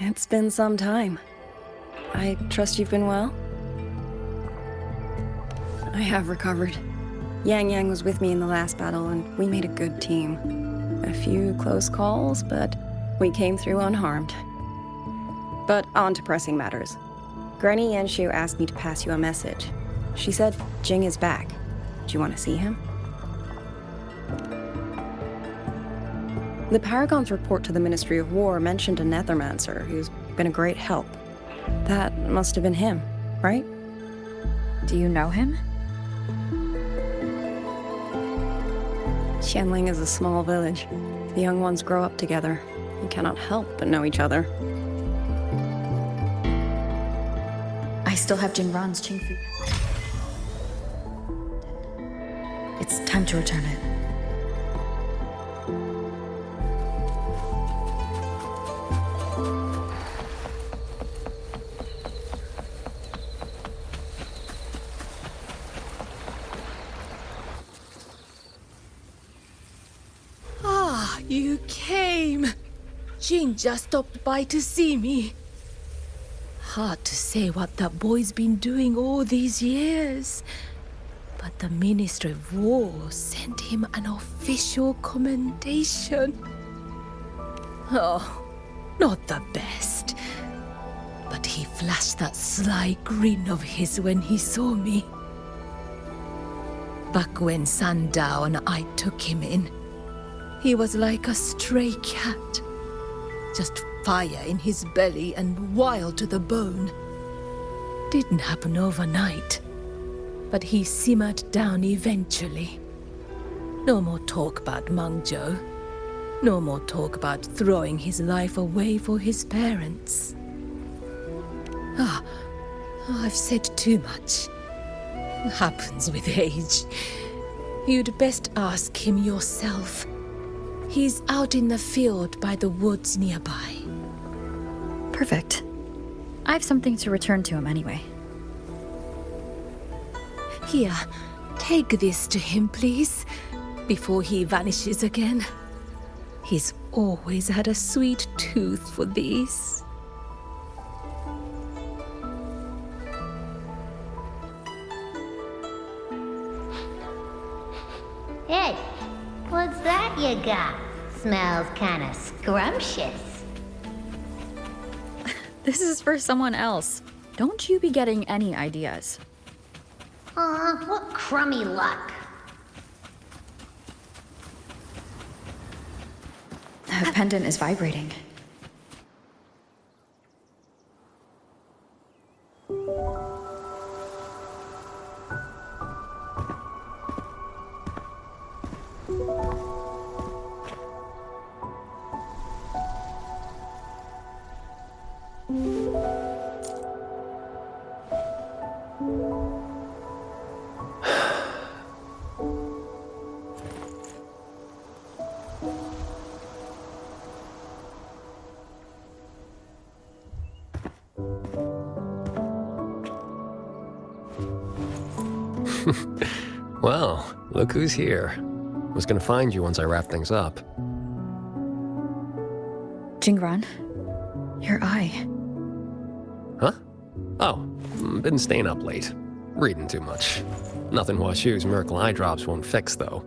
G: It's been some time. I trust you've been well? I have recovered. Yang was with me in the last battle, and we made a good team. A few close calls, but we came through unharmed. But on to pressing matters. Granny Yanshu asked me to pass you a message. She said Jing is back. Do you want to see him? The Paragon's report to the Ministry of War mentioned a Nethermancer who's been a great help. That must have been him, right?
C: Do you know him?
G: Xianling is a small village. The young ones grow up together and cannot help but know each other.
C: I still have Jingran's Qingfu. It's time to return it.
F: You came! Jing just stopped by to see me. Hard to say what that boy's been doing all these years. But the Ministry of War sent him an official commendation. Oh, not the best. But he flashed that sly grin of his when he saw me. Back when Sandao and I took him in, he was like a stray cat. Just fire in his belly and wild to the bone. Didn't happen overnight, but he simmered down eventually. No more talk about Mengzhou. No more talk about throwing his life away for his parents. I've said too much. Happens with age. You'd best ask him yourself. He's out in the field by the woods nearby.
C: Perfect. I have something to return to him anyway.
F: Here, take this to him, please. before he vanishes again. He's always had a sweet tooth for these.
E: Hey, what's that you got? Smells kinda scrumptious.
C: This is for someone else. Don't you be getting any ideas.
E: Aw, what crummy luck.
C: The pendant is vibrating.
S: Well, look who's here. Was gonna find you once I wrap things up.
C: Jingran, your eye.
S: Huh? Oh, been staying up late. Reading too much. Nothing Washu's miracle eye drops won't fix, though.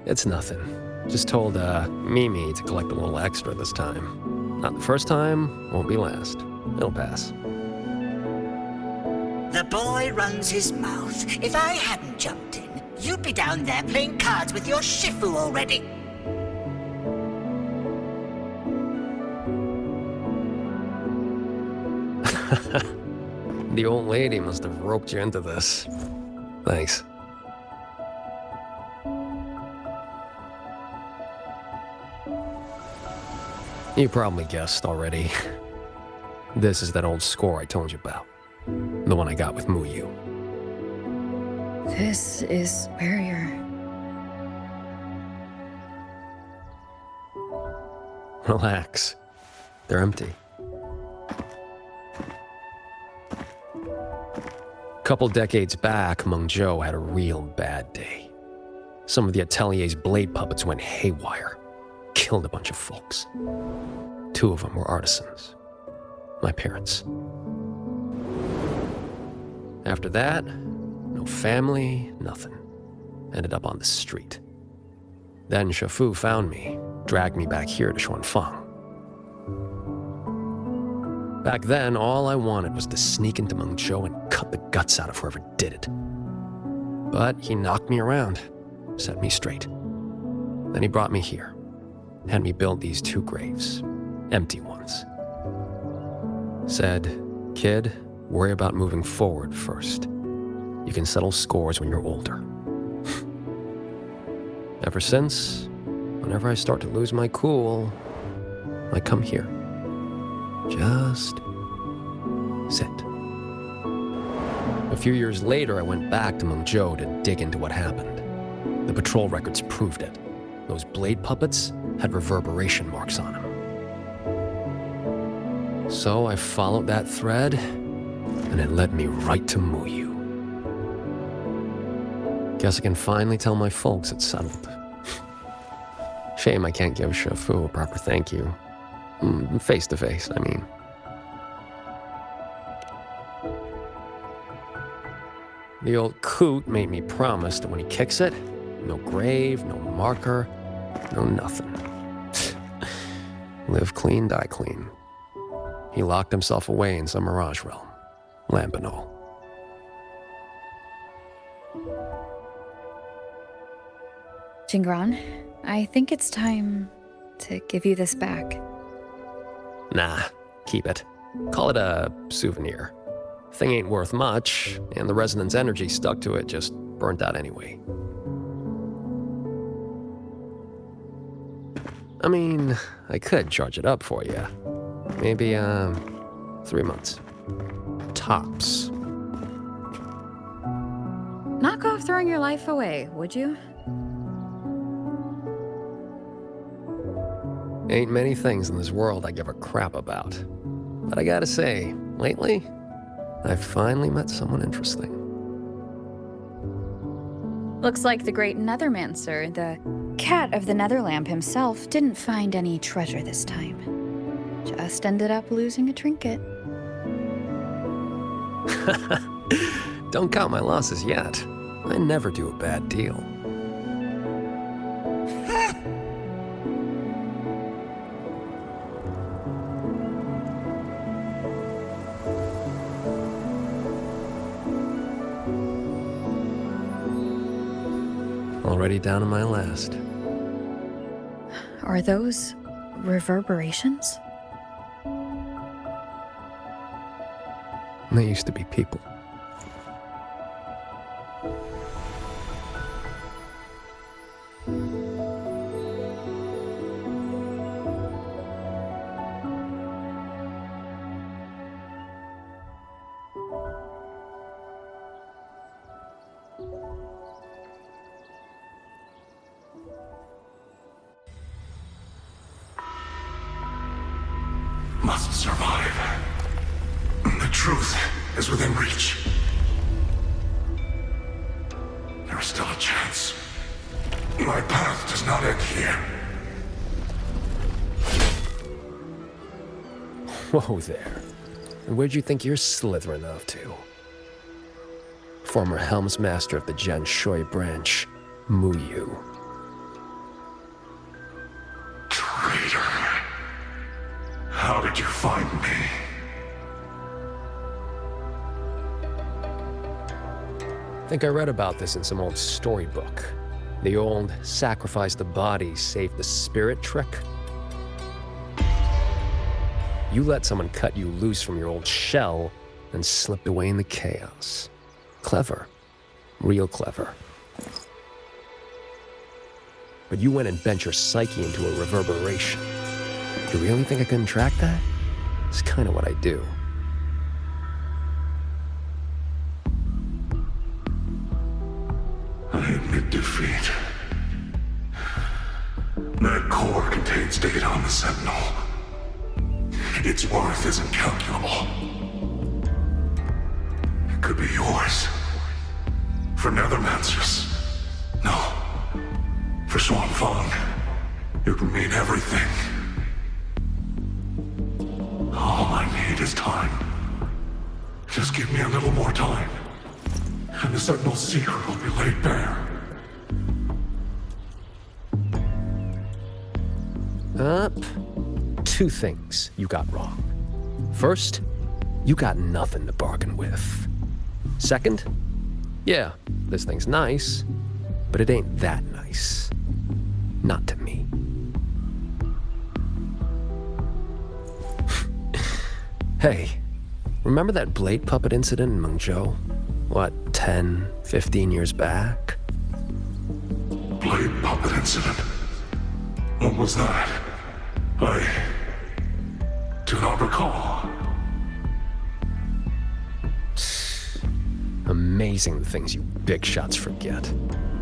S: It's nothing. Just told, Mimi to collect a little extra this time. Not the first time, won't be last. It'll pass.
T: The boy runs his mouth. If I hadn't jumped in, you'd be down there playing cards with your shifu already.
S: The old lady must have roped you into this. Thanks. You probably guessed already. This is that old score I told you about. The one I got with Muyu.
C: This is where you're...
S: Relax. They're empty. Couple decades back, Mengzhou had a real bad day. Some of the Atelier's blade puppets went haywire. Killed a bunch of folks. 2 of them were artisans. My parents. After that, no family, nothing. Ended up on the street. Then Shafu found me, dragged me back here to Xuanfang. Back then, all I wanted was to sneak into Mengzhou and cut the guts out of whoever did it. But he knocked me around, set me straight. Then he brought me here, had me build these 2 graves, empty ones. Said, kid, worry about moving forward first. You can settle scores when you're older. Ever since, whenever I start to lose my cool, I come here. Just sit. A few years later, I went back to Mengzhou to dig into what happened. The patrol records proved it. Those blade puppets had reverberation marks on them. So I followed that thread, and it led me right to Muyu. Guess I can finally tell my folks it's settled. Shame I can't give Shafu a proper thank you. Face to face, I mean. The old coot made me promise that when he kicks it, no grave, no marker, no nothing. Live clean, die clean. He locked himself away in some mirage realm. Lambanol.
C: Jingran, I think it's time to give you this back.
S: Nah, keep it. Call it a souvenir. Thing ain't worth much, and the resonance energy stuck to it just burnt out anyway. I mean, I could charge it up for you. Maybe, 3 months. Tops.
C: Knock off throwing your life away, would you?
S: Ain't many things in this world I give a crap about. But I gotta say, lately, I've finally met someone interesting.
C: Looks like the great Nethermancer, the cat of the Netherlamp himself, didn't find any treasure this time. Just ended up losing a trinket.
S: Don't count my losses yet. I never do a bad deal. Already down to my last.
C: Are those reverberations?
S: They used to be people.
H: Must survive. The truth is within reach. There is still a chance. My path does not end here.
S: Whoa there. And where'd you think you're slithering off to? Former Helmsmaster of the Genshin branch, Muyu.
H: Traitor. How did you find me?
S: Think I read about this in some old storybook. The old sacrifice the body, save the spirit trick. You let someone cut you loose from your old shell and slipped away in the chaos. Clever. Real clever. But you went and bent your psyche into a reverberation. You really think I couldn't track that? It's kind of what I do.
H: I admit defeat. That core contains data on the Sentinel. Its worth is incalculable. It could be yours. For Nethermancers. No. For Xuanfang. It would mean everything. All I need is time. Just give me a little more time, and the Sentinel's secret will be laid bare.
S: Two things you got wrong. First, you got nothing to bargain with. Second, yeah, this thing's nice, but it ain't that nice. Not to me. Hey, remember that blade puppet incident in Mengzhou? What, 10, 15 years back?
H: Blade puppet incident? What was that? I do not recall.
S: Amazing the things you big shots forget.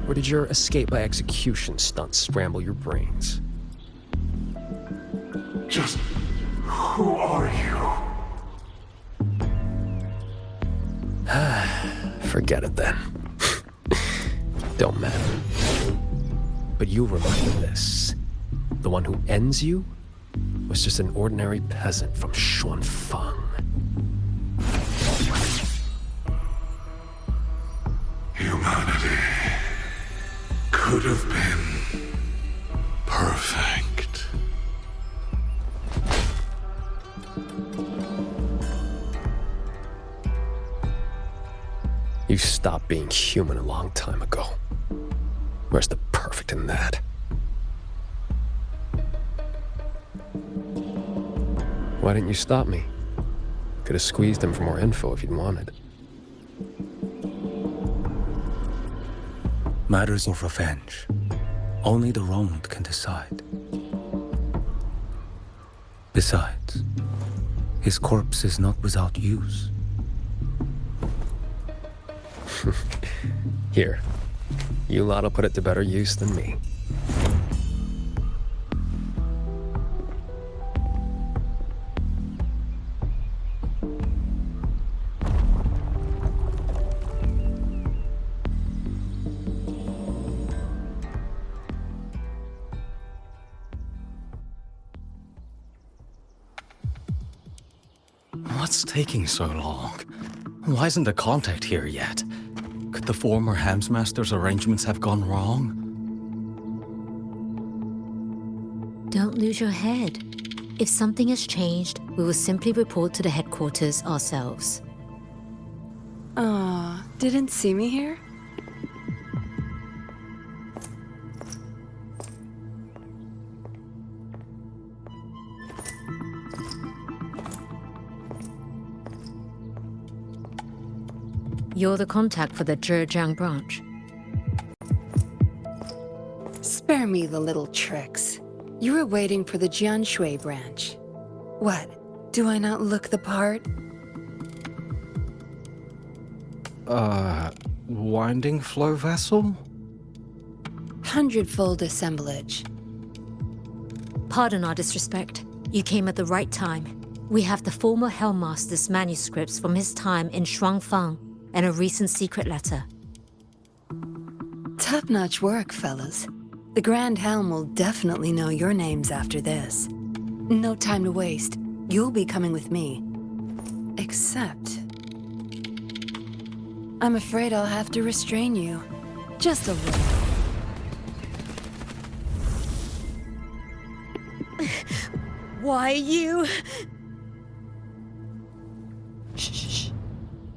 S: Or did your escape by execution stunt scramble your brains?
H: Just who are you?
S: Forget it then. Don't matter. But you'll remember this. The one who ends you was just an ordinary peasant from Xuanfang.
H: Humanity could have been perfect.
S: You stopped being human a long time ago. Where's the perfect in that? Why didn't you stop me? Could have squeezed him for more info if you'd wanted.
L: Matters of revenge. Only the wronged can decide. Besides, his corpse is not without use.
S: Here, you lot'll put it to better use than me.
B: What's taking so long? Why isn't the contact here yet? Could the former Hamsmaster's arrangements have gone wrong?
Q: Don't lose your head. If something has changed, we will simply report to the headquarters ourselves.
G: Aw, didn't see me here?
Q: You're the contact for the Zhejiang branch.
W: Spare me the little tricks. You were waiting for the Jianshui branch. What? Do I not look the part?
B: Winding flow vessel?
W: 100-fold assemblage.
Q: Pardon our disrespect. You came at the right time. We have the former Hellmaster's manuscripts from his time in Shuangfang and a recent secret letter.
W: Top-notch work, fellas. The Grand Helm will definitely know your names after this. No time to waste. You'll be coming with me. Except... I'm afraid I'll have to restrain you. Just a little.
K: Why you?
W: Shh.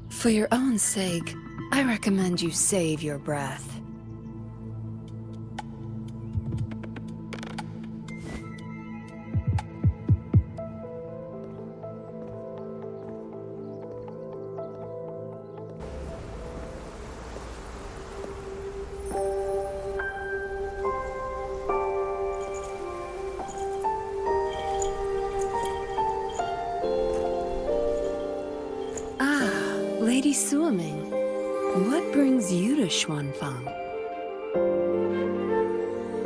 W: For your own sake, I recommend you save your breath. Lady Suoming, what brings you to Xuanfang?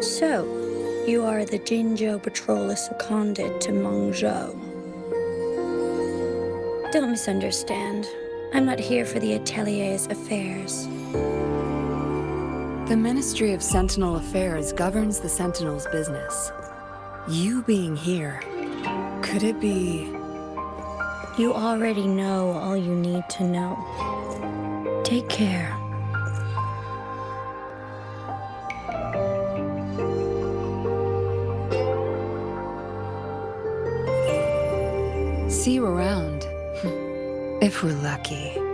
X: So, you are the Jinzhou patroller seconded to Mengzhou. Don't misunderstand. I'm not here for the Atelier's affairs.
W: The Ministry of Sentinel Affairs governs the Sentinel's business. You being here, could it be...
X: You already know all you need to know. Take care.
W: See you around. If we're lucky.